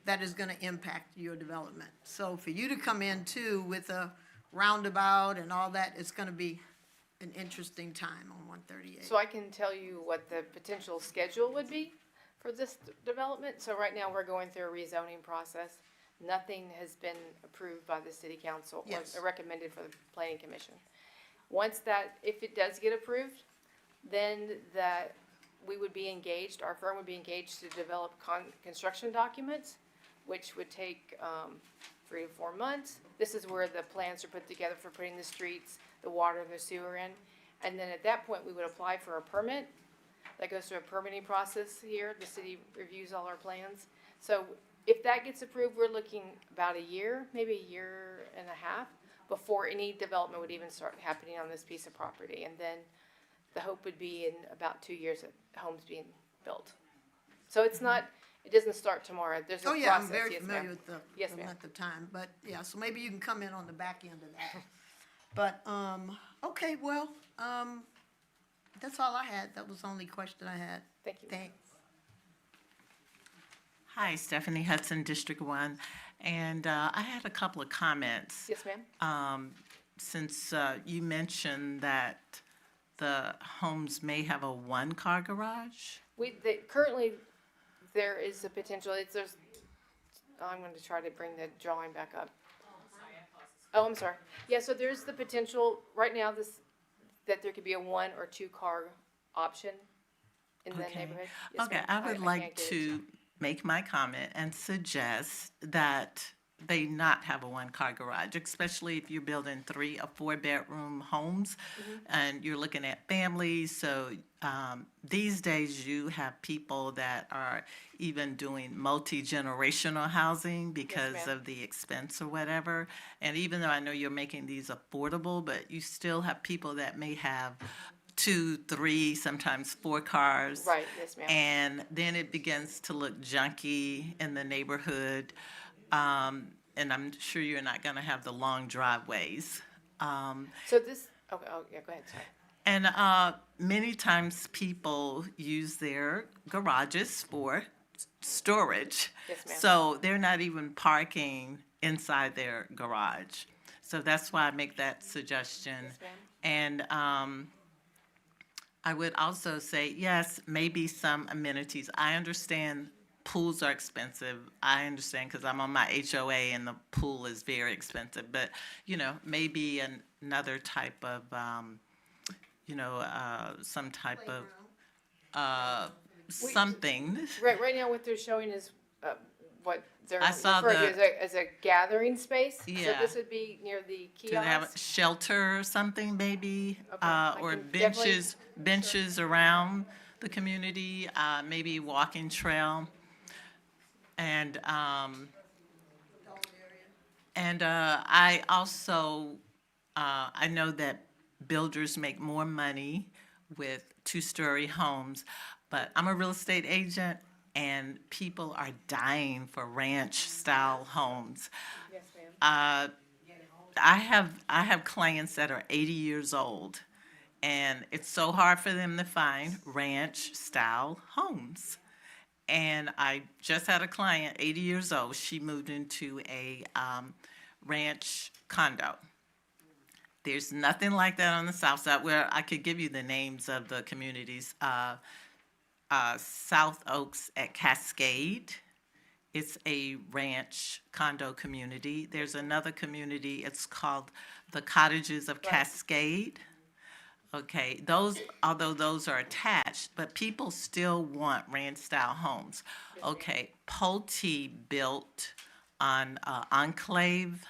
that is gonna impact your development. So for you to come in too with a roundabout and all that, it's gonna be an interesting time on 138. So I can tell you what the potential schedule would be for this development. So right now, we're going through a rezoning process. Nothing has been approved by the city council Yes. or recommended for the planning commission. Once that, if it does get approved, then we would be engaged, our firm would be engaged to develop construction documents, which would take 3 to 4 months. This is where the plans are put together for putting the streets, the water, and the sewer in. And then at that point, we would apply for a permit. That goes through a permitting process here. The city reviews all our plans. So if that gets approved, we're looking about a year, maybe a year and a half, before any development would even start happening on this piece of property. And then the hope would be in about 2 years that homes being built. So it's not, it doesn't start tomorrow. There's a Oh, process. yeah, I'm very Yes, familiar ma'am. with the Yes, the ma'am. length of time, but, yeah, so maybe you can come in on the back end of that. But, okay, well, that's all I had. That was the only question I had. Thank you. Thanks. Hi, Stephanie Hudson, District 1, and I had a couple of comments. Yes, ma'am. Since you mentioned that the homes may have a one-car garage? Currently, there is a potential, I'm going to try to bring the drawing back up. Oh, I'm sorry. Yeah, so there's the potential, right now, that there could be a 1 or 2 car option in the Okay. neighborhood. Yes, Okay, ma'am. I would can't like get it. to make my comment and suggest that they not have a one-car garage, especially if you're building 3 or 4 bedroom homes and you're looking at families. So these days you have people that are even doing multi-generational housing because ma'am. of the expense or whatever. And even though I know you're making these affordable, but you still have people that may have 2, 3, sometimes 4 cars. Right, yes, ma'am. And then it begins to look junky in the neighborhood. And I'm sure you're not gonna have the long driveways. So this, okay, oh, yeah, go ahead, sorry. And many times people use their garages for storage. Yes, ma'am. So they're not even parking inside their garage. So that's why I make that suggestion. Yes, ma'am. And I would also say, yes, maybe some amenities. I understand pools are expensive. I understand because I'm on my HOA and the pool is very expensive. But, maybe another type of, some type of something. Right now, what they're showing is what they're I saw referring to the- as a gathering space. So Yeah. this would be near the Do they have a kiosk? shelter or something maybe? I Or can definitely- benches around the community, maybe walking trail? And, I also, I know that builders make more money with two-story homes, but I'm a real estate agent, and people are dying for ranch-style homes. Yes, ma'am. I have clients that are 80 years old, and it's so hard for them to find ranch-style homes. And I just had a client, 80 years old. She moved into a ranch condo. There's nothing like that on the south side, where I could give you the names of the communities. South Oaks at Cascade. It's a ranch condo community. There's another community, it's called the Cottages of Cascade. Okay, those, although those are attached, but people still want ranch-style homes. Okay, Pulte built on Enclave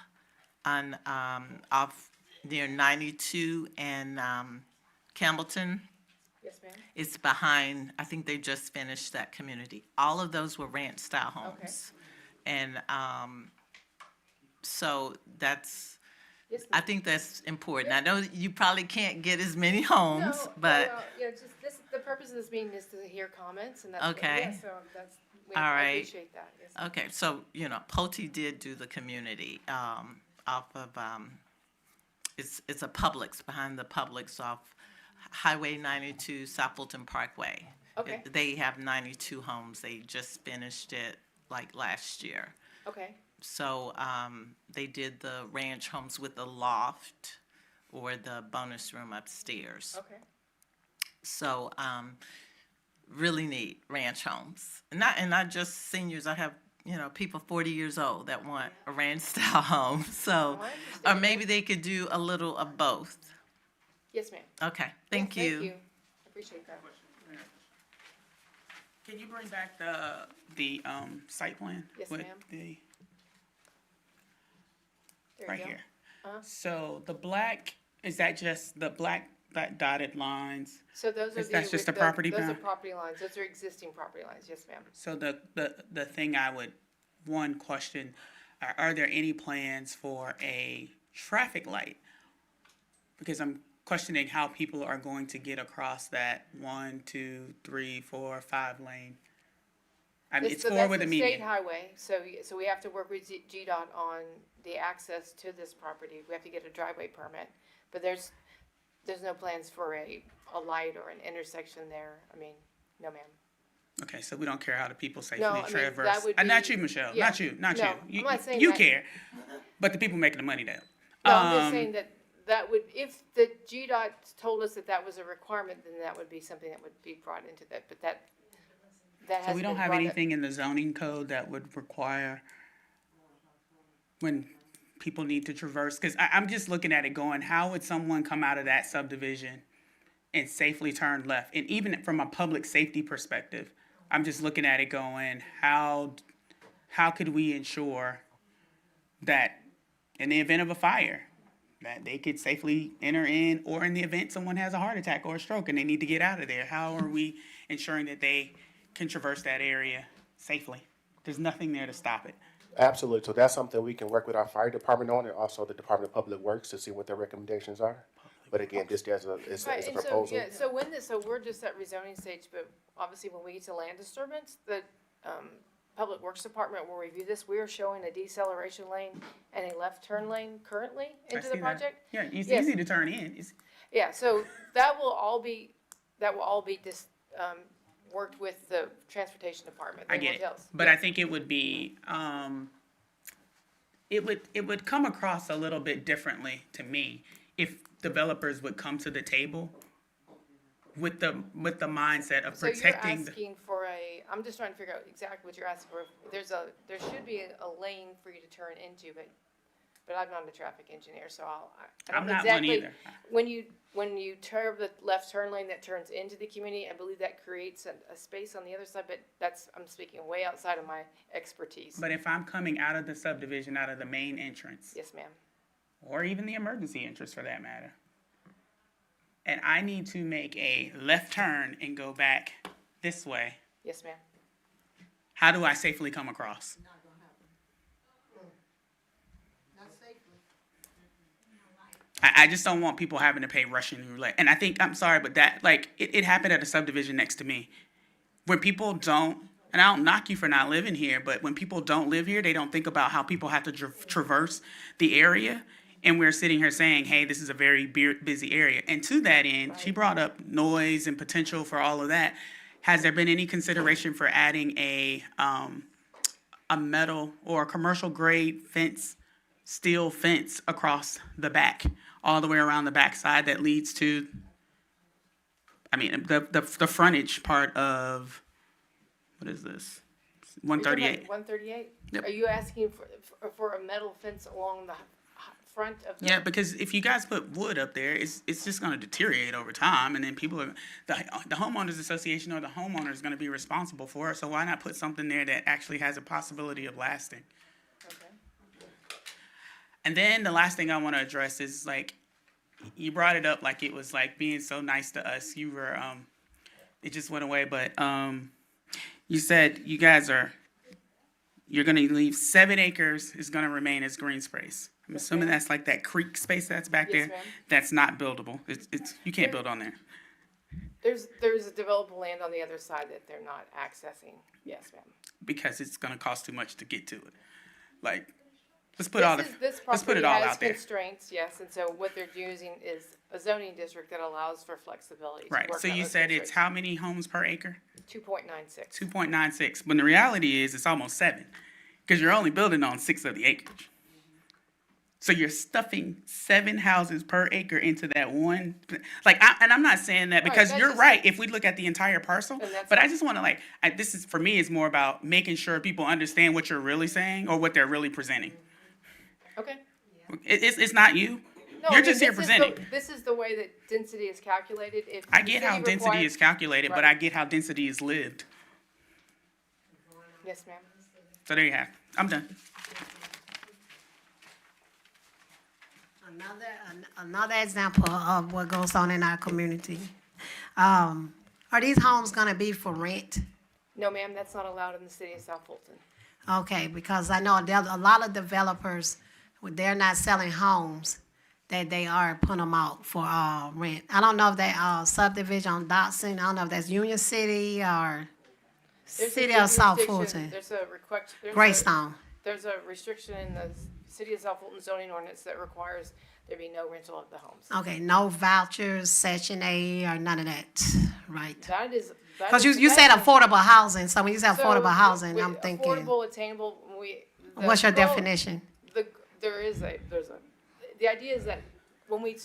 on off near 92 and Campbellton. Yes, ma'am. It's behind, I think they just finished that community. All of those were ranch-style homes. And so that's, Yes, I think that's important. I know you probably can't get as many homes, No, but, well, yeah, just this, the purpose of this meeting is to hear comments, and that's. Okay. Yeah, so that's, All I right. appreciate that, yes. okay, so, Pulte did do the community off of, it's a Publix, behind the Publix off Highway 92, South Fulton Parkway. Okay. They have 92 homes. They just finished it like last year. Okay, So they did the ranch homes with the loft or the bonus room upstairs. okay. So really neat ranch homes. And not just seniors. I have, people 40 years old that want a ranch style home. So, Oh, I or understand. maybe they could do a little of both. Yes, ma'am. Okay, thank Yes, you. Thank you. I appreciate that. Can you bring back the site plan? Yes, with ma'am. the- There you Right go. here. Uh-huh. So the black, is that just the black dotted lines? So those are That's just the property Those are bound? property lines, those are existing property lines, yes, ma'am. So the thing I would, one question, are there any plans for a traffic light? Because I'm questioning how people are going to get across that 1, 2, 3, 4, 5 lane. I mean, it's So 4 that's with a the median. state highway, so we have to work with GDOT on the access to this property. We have to get a driveway permit, but there's no plans for a light or an intersection there. I mean, no, ma'am. Okay, so we don't care how the people No, safely I mean, that traverse. would Not be- you, Michelle, yeah. not you, not No, you. I'm not saying You that. care, but the people making the money though. No, I'm just saying that would, if the GDOT told us that was a requirement, then that would be something that would be brought into that, but that So hasn't we been don't have brought up. anything in the zoning code that would require when people need to traverse, because I'm just looking at it going, how would someone come out of that subdivision and safely turn left? And even from a public safety perspective, I'm just looking at it going, how could we ensure that in the event of a fire, that they could safely enter in, or in the event someone has a heart attack or a stroke and they need to get out of there, how are we ensuring that they can traverse that area safely? There's nothing there to stop it. Absolutely. So that's something we can work with our fire department on, and also the Department of Public Works to see what their recommendations are. But again, this is a Right, and so, proposal. yeah, so so we're just at rezoning stage, but obviously when we get to land disturbance, the, Public Works Department will review this. We are showing a deceleration lane and a left turn lane currently I into see the that. project. Yeah, it's Yes. easy to turn in. Yeah, so that will all be worked with the Transportation Department. I They get will it, tell us. but I think it would be, it would come across a little bit differently to me if developers would come to the table with the mindset of So you're protecting the. asking for I'm just trying to figure out exactly what you're asking for. There should be a lane for you to turn into, but but I'm not a traffic engineer, so I I'm don't not one exactly. either. When you turn the left turn lane that turns into the community, I believe that creates a space on the other side, but I'm speaking way outside of my expertise. But if I'm coming out of the subdivision, out of the main entrance, Yes, ma'am. or even the emergency entrance for that matter, and I need to make a left turn and go back this way, Yes, ma'am. how do I safely come across? I just don't want people having to pay Russian roulette. And I think, I'm sorry, but that, like, it happened at a subdivision next to me. When people don't, and I don't knock you for not living here, but when people don't live here, they don't think about how people have to traverse the area. And we're sitting here saying, hey, this is a very busy area. And to that end, she brought up noise and potential for all of that. Has there been any consideration for adding a metal or a commercial grade fence, steel fence across the back, all the way around the backside that leads to, I mean, the frontage part of, what is this? 138. 138? Yep. Are you asking for a metal fence along the front of the? Yeah, because if you guys put wood up there, it's just going to deteriorate over time, and then people are, the homeowners association or the homeowner is going to be responsible for it. So why not put something there that actually has a possibility of lasting? And then the last thing I want to address is, like, you brought it up like it was like being so nice to us. You were, it just went away, but you said you guys you're going to leave 7 acres is going to remain as green space. I'm assuming that's like that creek space that's back Yes, there. ma'am. That's not buildable. You can't build on there. There's a developable land on the other side that they're not accessing. Yes, ma'am. Because it's going to cost too much to get to it. Like, let's put it This all property out has there. constraints, yes, and so what they're using is a zoning district that allows for flexibility. to Right. work So on you those said it's constraints. how many homes per acre? 2.96. 2.96. When the reality is it's almost 7, because you're only building on 6 of the acreage. So you're stuffing 7 houses per acre into that one. Like, and I'm not saying that because that's you're just- right. If we look at the entire parcel, And that's but I fine. just want to this is for me is more about making sure people understand what you're really saying or what they're really presenting. Okay. It's not you. No, You're I mean, just here this is presenting. This is the way that density is calculated. If I the get how city density requires- is calculated, but Right. I get how density is lived. Yes, ma'am. So there you have it. I'm done. Another example of what goes on in our community. Are these homes gonna be for rent? No, ma'am, that's not allowed in the city of South Fulton. Okay, because I know there's a lot of developers, they're not selling homes, that they are putting them out for rent. I don't know if that subdivision on Dotson, I don't know if that's Union City or There's a City of South jurisdiction- Fulton. There's a Greystone. There's a restriction in the city of South Fulton zoning ordinance that requires there be no rental of the homes. Okay, no vouchers, Section A, or none of that, right? That is. Because you said affordable housing, so when you say affordable housing, with I'm thinking, affordable, attainable, what's your goal- definition? The idea is that when we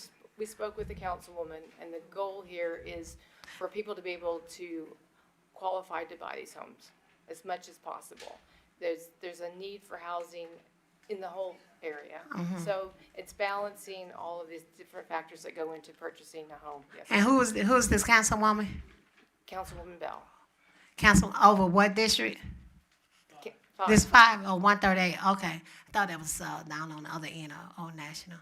spoke with the councilwoman, and the goal here is for people to be able to qualify to buy these homes as much as possible. There's a need for housing in the whole area. Mhm. So it's balancing all of these different factors that go into purchasing a home. Yes. And who's this councilwoman? Councilwoman Bell. Council over what district? Five. This 138, okay. I thought that was down on the other end of Old National.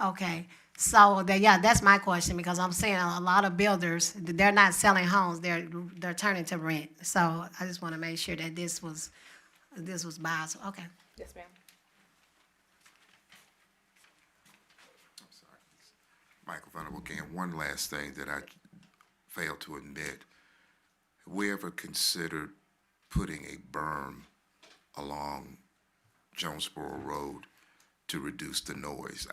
Okay, so that's my question, because I'm seeing a lot of builders, they're not selling homes, they're turning to rent. So I just want to make sure that this was biased, okay. Yes, ma'am. Michael Venable again. One last thing that I failed to admit. Have we ever considered putting a berm along Jonesboro Road to reduce the noise?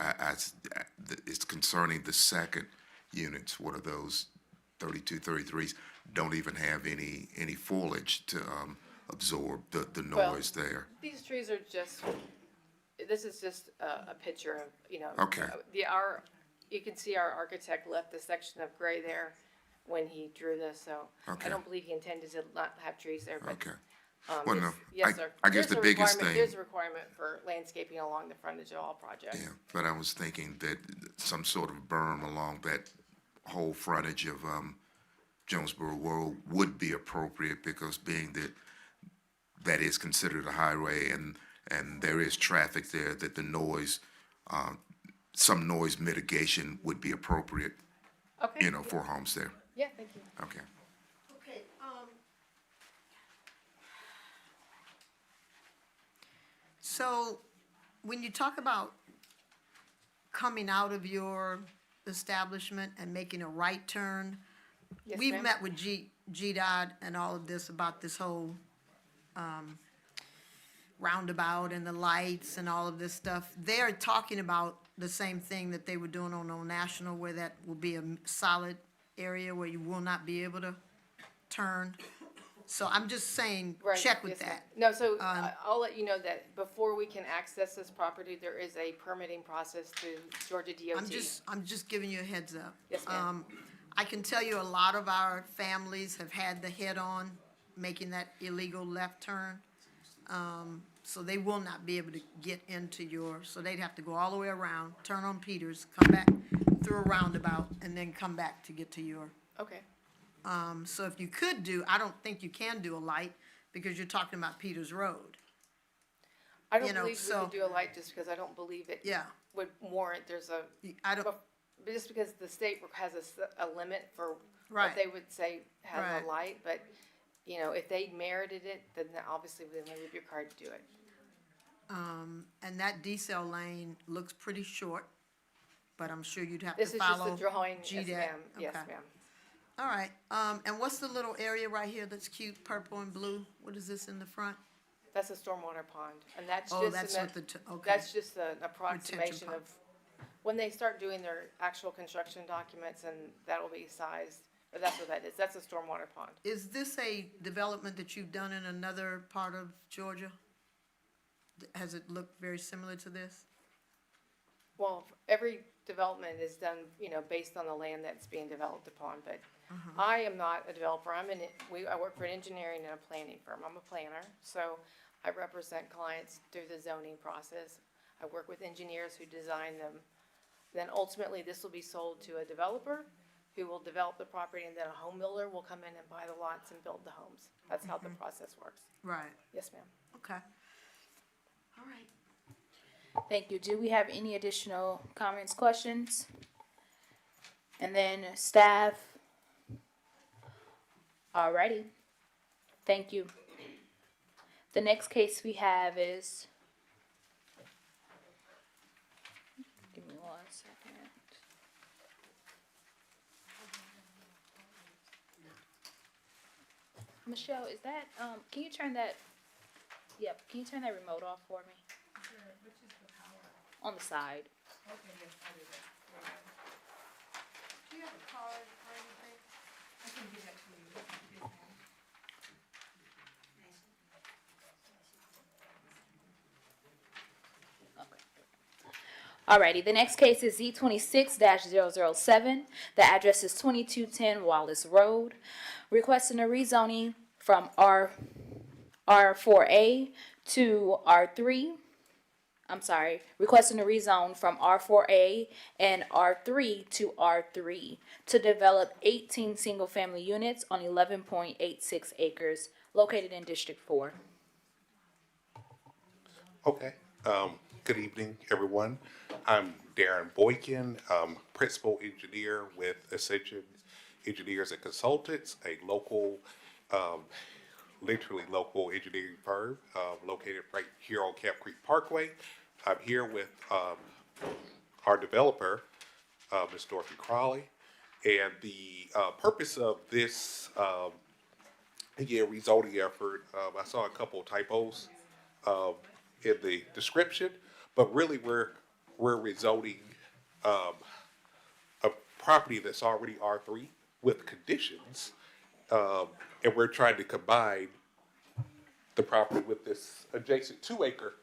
It's concerning the second units. What are those 32, 33s? Don't even have any foliage to absorb the noise there. These trees are this is just a picture of, Okay. You can see our architect left the section of gray there when he drew this, so Okay. I don't believe he intended to not have trees there, but Okay. Well, Yes- no, Yes, sir. I guess There's the a biggest requirement- thing. There's a requirement for landscaping along the frontage of all projects. Yeah, but I was thinking that some sort of berm along that whole frontage of Jonesboro Road would be appropriate, because being that that is considered a highway and there is traffic there, that the noise, some noise mitigation would be appropriate, Okay. you know, for homes there. Yeah, thank you. Okay. Okay, so when you talk about coming out of your establishment and making a right turn, Yes, we've ma'am. met with GDOT and all of this about this whole, roundabout and the lights and all of this stuff. They're talking about the same thing that they were doing on Old National, where that will be a solid area where you will not be able to turn. So I'm just saying, Right, check with yes, ma'am. that. No, so I'll let you know that before we can access this property, there is a permitting process through Georgia DOT. I'm just giving you a heads up. Yes, ma'am. I can tell you a lot of our families have had the head-on, making that illegal left turn. So they will not be able to get into so they'd have to go all the way around, turn on Peters, come back through a roundabout, and then come back to get to your. Okay. So if you could I don't think you can do a light, because you're talking about Peters Road. I don't you know, believe we so- could do a light just because I don't believe it Yeah. would warrant, there's a, I don't, but just because the state has a limit for Right. what they would say has Right. a light, but, you know, if they merited it, then obviously then they would be required to do it. and that decel lane looks pretty short, but I'm sure you'd have This to is just follow the drawing, yes, GDOT. ma'am, yes, Okay. ma'am. All right, and what's the little area right here that's cute, purple and blue? What is this in the front? That's a stormwater pond, and that's Oh, just, that's an- what okay. that's just an approximation pond. of, when they start doing their actual construction documents, and that'll be sized, but that's what that is, that's a stormwater pond. Is this a development that you've done in another part of Georgia? Has it looked very similar to this? Well, every development is done, you know, based on the land that's being developed upon, but I am not a developer, I work for an engineering and a planning firm, I'm a planner, so I represent clients through the zoning process. I work with engineers who design them. Then ultimately, this will be sold to a developer who will develop the property, and then a home builder will come in and buy the lots and build the homes. That's how the process works. Right, Yes, ma'am. okay. All right. Thank you. Do we have any additional comments, questions? And then staff? Alrighty. Thank you. The next case we have is, give me 1 second. Michelle, is that, can you turn that, yep, can you turn that remote off for me? On the side. Do you have a card or anything? I can give that to you. Alrighty, the next case is Z26-007. The address is 2210 Wallace Road. Requesting a rezoning from R4A to R3. I'm sorry, requesting a rezone from R4A and R3 to R3 to develop 18 single-family units on 11.86 acres located in District 4. Okay. Good evening, everyone. I'm Darren Boykin, Principal Engineer with Ascension Engineers and Consultants, a local, literally local engineering firm located right here on Camp Creek Parkway. I'm here with our developer, Ms. Dorothy Crowley, and the purpose of this rezoning effort, I saw a couple of typos in the description, but really we're rezoning a property that's already R3 with conditions, and we're trying to combine the property with this adjacent 2-acre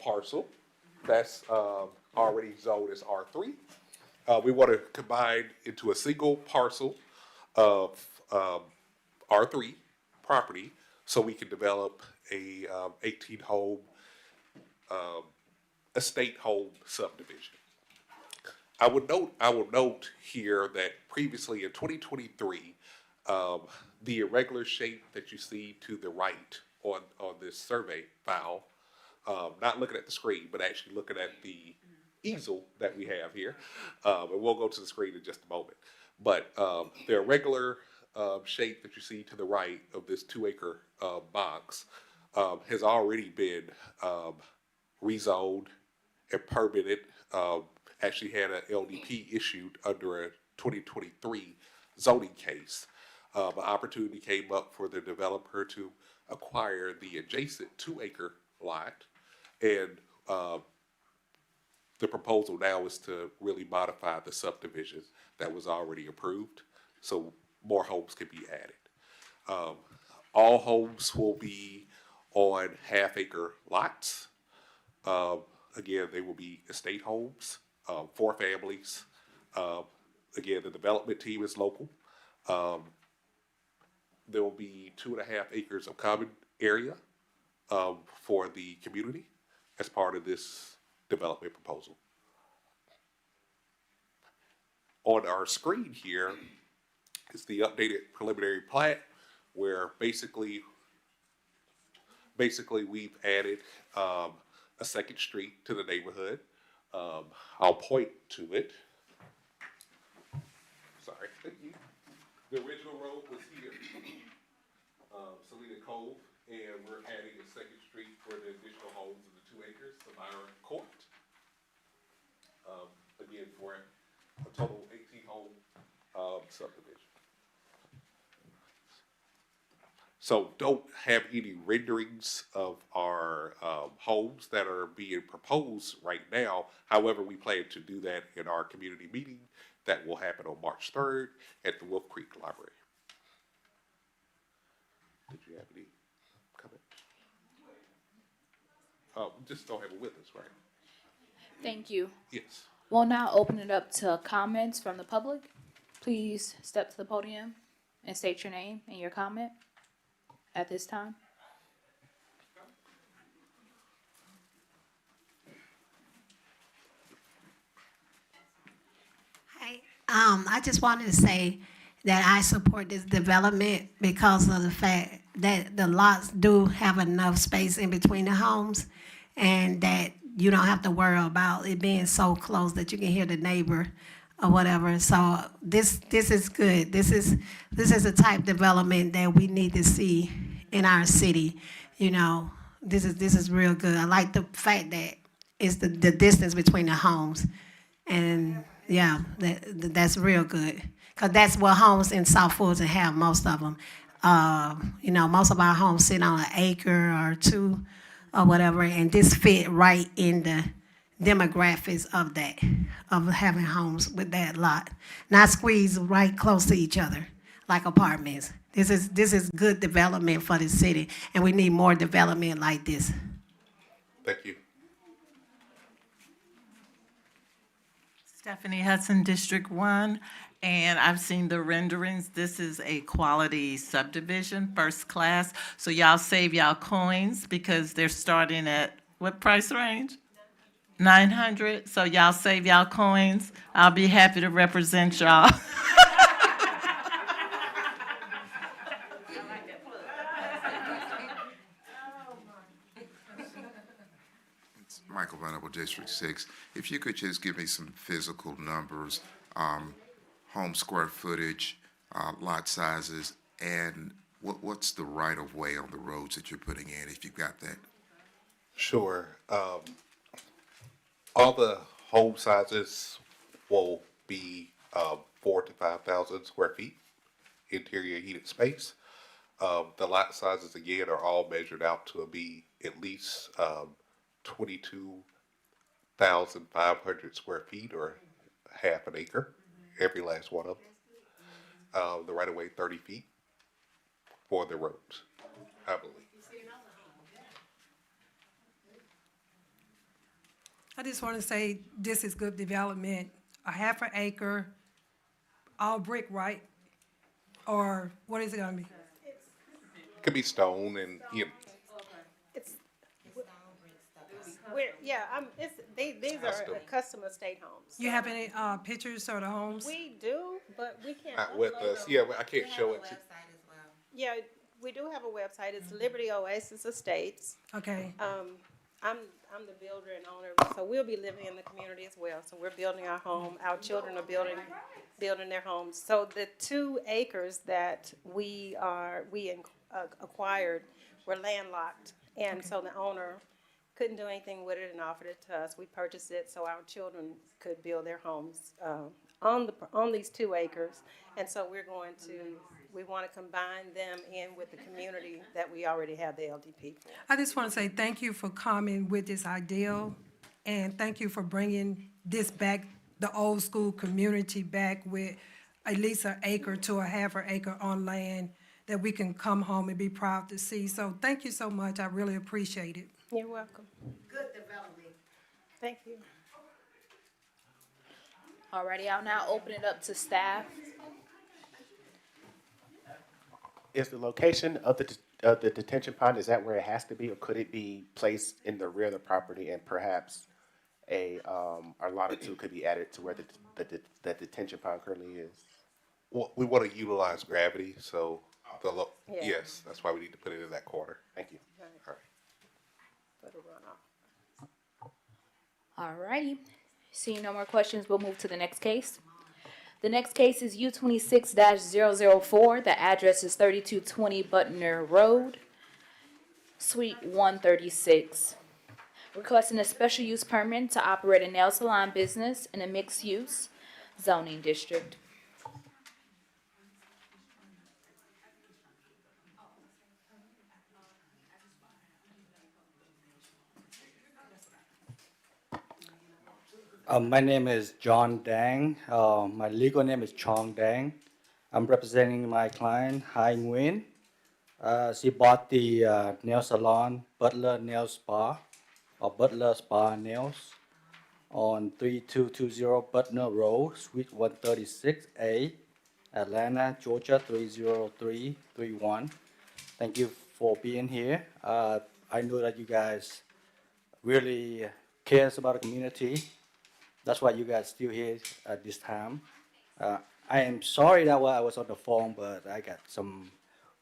parcel that's already zoned as R3. We want to combine into a single parcel of R3 property so we can develop a 18-home estate home subdivision. I will note here that previously in 2023, the irregular shape that you see to the right on this survey file, not looking at the screen, but actually looking at the easel that we have here, and we'll go to the screen in just a moment. But the irregular shape that you see to the right of this 2-acre box has already been rezoned and permitted. Actually had an LDP issued under a 2023 zoning case. An opportunity came up for the developer to acquire the adjacent 2-acre lot, and the proposal now is to really modify the subdivision that was already approved, so more homes can be added. All homes will be on half-acre lots. Again, they will be estate homes, 4 families. Again, the development team is local. There will be 2.5 acres of common area for the community as part of this development proposal. On our screen here is the updated preliminary plat, where basically we've added a second street to the neighborhood. I'll point to it. Sorry, thank you. The original road was here, Salina Cove, and we're adding a second street for the additional homes in the 2 acres, the Myron Court. Again, for a total 18-home subdivision. So don't have any renderings of our homes that are being proposed right now. However, we plan to do that in our community meeting that will happen on March 3rd at the Wolf Creek Library. Did you have any comment? We just don't have it with us, right? Thank you. Yes. We'll now open it up to comments from the public. Please step to the podium and state your name and your comment at this time. Hi, I just wanted to say that I support this development because of the fact that the lots do have enough space in between the homes, and that you don't have to worry about it being so close that you can hear the neighbor or whatever. So this is good. This is the type of development that we need to see in our city. You know, this is real good. I like the fact that it's the distance between the homes, and yeah, that's real good, because that's what homes in South Fulton have, most of them. You know, most of our homes sit on an acre or 2 or whatever, and this fit right in the demographics of that, of having homes with that lot, not squeezed right close to each other like apartments. This is good development for the city, and we need more development like this. Thank you. Stephanie Hudson, District 1, and I've seen the renderings. This is a quality subdivision, first class. So y'all save y'all coins because they're starting at what price range? 900. So y'all save y'all coins. I'll be happy to represent y'all. Michael Venable, District 6. If you could just give me some physical numbers, home square footage, lot sizes, and what's the right-of-way on the roads that you're putting in, if you've got that? Sure. All the home sizes will be 4,000 to 5,000 square feet, interior heated space. The lot sizes, again, are all measured out to be at least 22,500 square feet, or half an acre, every last one of them. The right of way 30 feet for the roads, I believe. I just want to say this is good development. A half an acre, all brick, right? Or what is it gonna be? Could be stone and, you know, These are custom estate homes. You have any pictures of the homes? We do, but we can't. not with upload us. them. Yeah, I can't show it to. Yeah, we do have a website. It's Liberty Oasis Estates. Okay. I'm the builder and owner, so we'll be living in the community as well. So we're building our home. Our children are building their homes. So the 2 acres that we acquired were landlocked, and so the owner couldn't do anything with it and offered it to us. We purchased it so our children could build their homes on these 2 acres, and so we want to combine them in with the community that we already have the LDP for. I just want to say thank you for coming with this ideal, and thank you for bringing this back, the old school community back with at least an acre to a half an acre on land that we can come home and be proud to see. So thank you so much. I really appreciate it. You're welcome. Good development. Thank you. Alrighty, I'll now open it up to staff. Is the location of the detention pond, is that where it has to be, or could it be placed in the rear of the property and perhaps a lot or 2 could be added to where the detention pond currently is? Well, we want to utilize gravity, so Yeah. yes, that's why we need to put it in that corner. Thank you. All right. For the runoff. Alrighty. Seeing no more questions, we'll move to the next case. The next case is U26-004. The address is 3220 Butner Road, Suite 136. Requesting a special use permit to operate a nail salon business in a mixed-use zoning district. My name is John Dang. My legal name is Chong Dang. I'm representing my client, Hai Nguyen. She bought the nail salon, Butler Nail Spa, or Butler Spa Nails, on 3220 Butner Road, Suite 136A, Atlanta, Georgia 30331. Thank you for being here. I know that you guys really cares about the community. That's why you guys still here at this time. I am sorry that I was on the phone, but I got some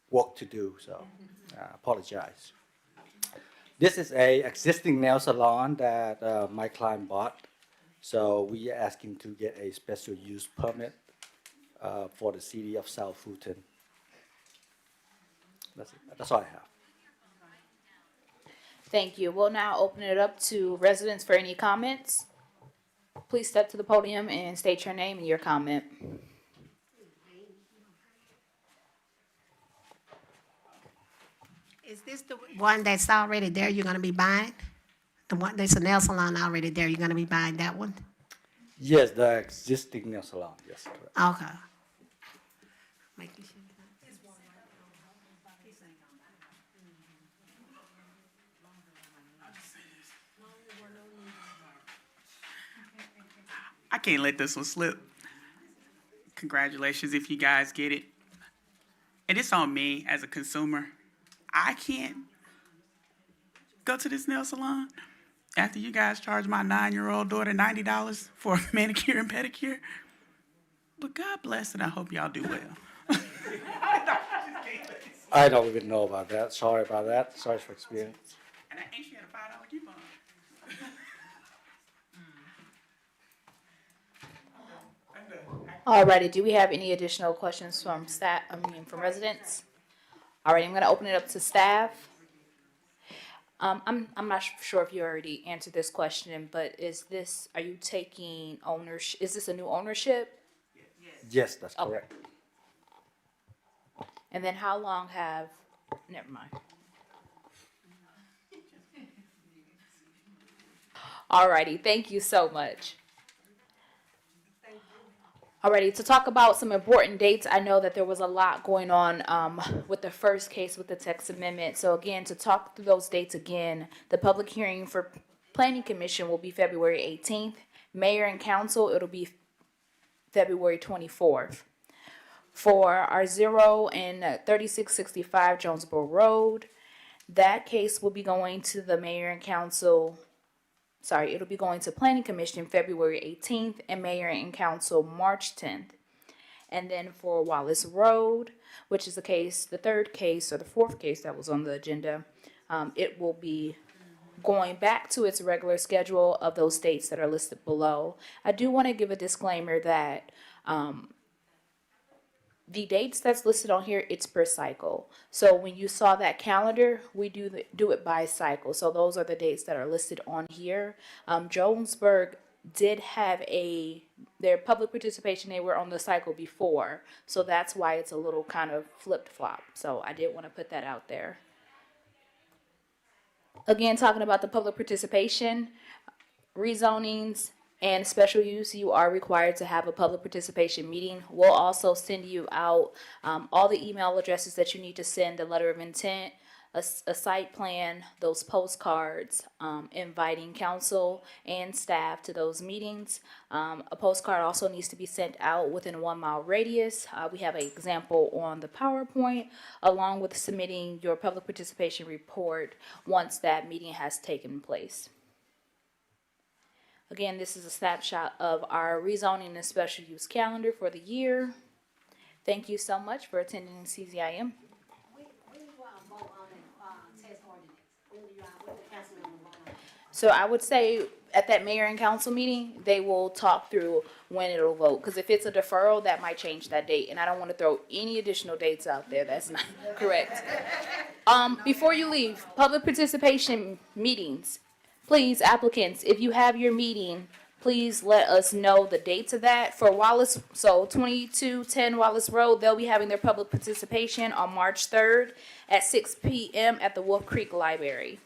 work to do, so I apologize. This is a existing nail salon that my client bought, so we are asking to get a special use permit for the city of South Fulton. That's it. That's all I have. Thank you. We'll now open it up to residents for any comments. Please step to the podium and state your name and your comment. Is this the one that's already there you're gonna be buying? The one, there's a nail salon already there, you're gonna be buying that one? Yes, the existing nail salon, yes, correct. Okay. Making sure. I can't let this one slip. Congratulations if you guys get it. And it's on me as a consumer. I can't go to this nail salon after you guys charge my 9-year-old daughter $90 for a manicure and pedicure. But God bless and I hope y'all do well. I don't even know about that. Sorry about that. Sorry for experience. And I ain't she had a $5 coupon. Alrighty, do we have any additional questions from staff, from residents? Alright, I'm gonna open it up to staff. I'm not sure if you already answered this question, but are you taking ownership, is this a new ownership? Yes, that's Okay. correct. And then how long never mind. Alrighty, thank you so much. Alrighty, to talk about some important dates, I know that there was a lot going on with the first case with the text amendment. So again, to talk through those dates again, the public hearing for Planning Commission will be February 18th. Mayor and Council, it'll be February 24th. For our 0 and 3665 Jonesboro Road, that case will be going to the mayor and council. Sorry, it'll be going to Planning Commission February 18th and Mayor and Council March 10th. And then for Wallace Road, which is the case, the third case or the fourth case that was on the agenda, it will be going back to its regular schedule of those dates that are listed below. I do want to give a disclaimer that the dates that's listed on here, it's per cycle. So when you saw that calendar, we do it by cycle. So those are the dates that are listed on here. Jonesburg did have their public participation, they were on the cycle before. So that's why it's a little kind of flip-flop. So I did want to put that out there. Again, talking about the public participation, rezonings, and special use, you are required to have a public participation meeting. We'll also send you out all the email addresses that you need to send a letter of intent, a site plan, those postcards, inviting council and staff to those meetings. A postcard also needs to be sent out within a 1 mile radius. We have an example on the PowerPoint, along with submitting your public participation report once that meeting has taken place. Again, this is a snapshot of our rezoning and special use calendar for the year. Thank you so much for attending CZIM. So I would say at that mayor and council meeting, they will talk through when it'll vote. Because if it's a deferral, that might change that date. And I don't want to throw any additional dates out there. That's not correct. Before you leave, public participation meetings. Please, applicants, if you have your meeting, please let us know the dates of that. For Wallace, so 2210 Wallace Road, they'll be having their public participation on March 3rd at 6 p.m. at the Wolf Creek Library.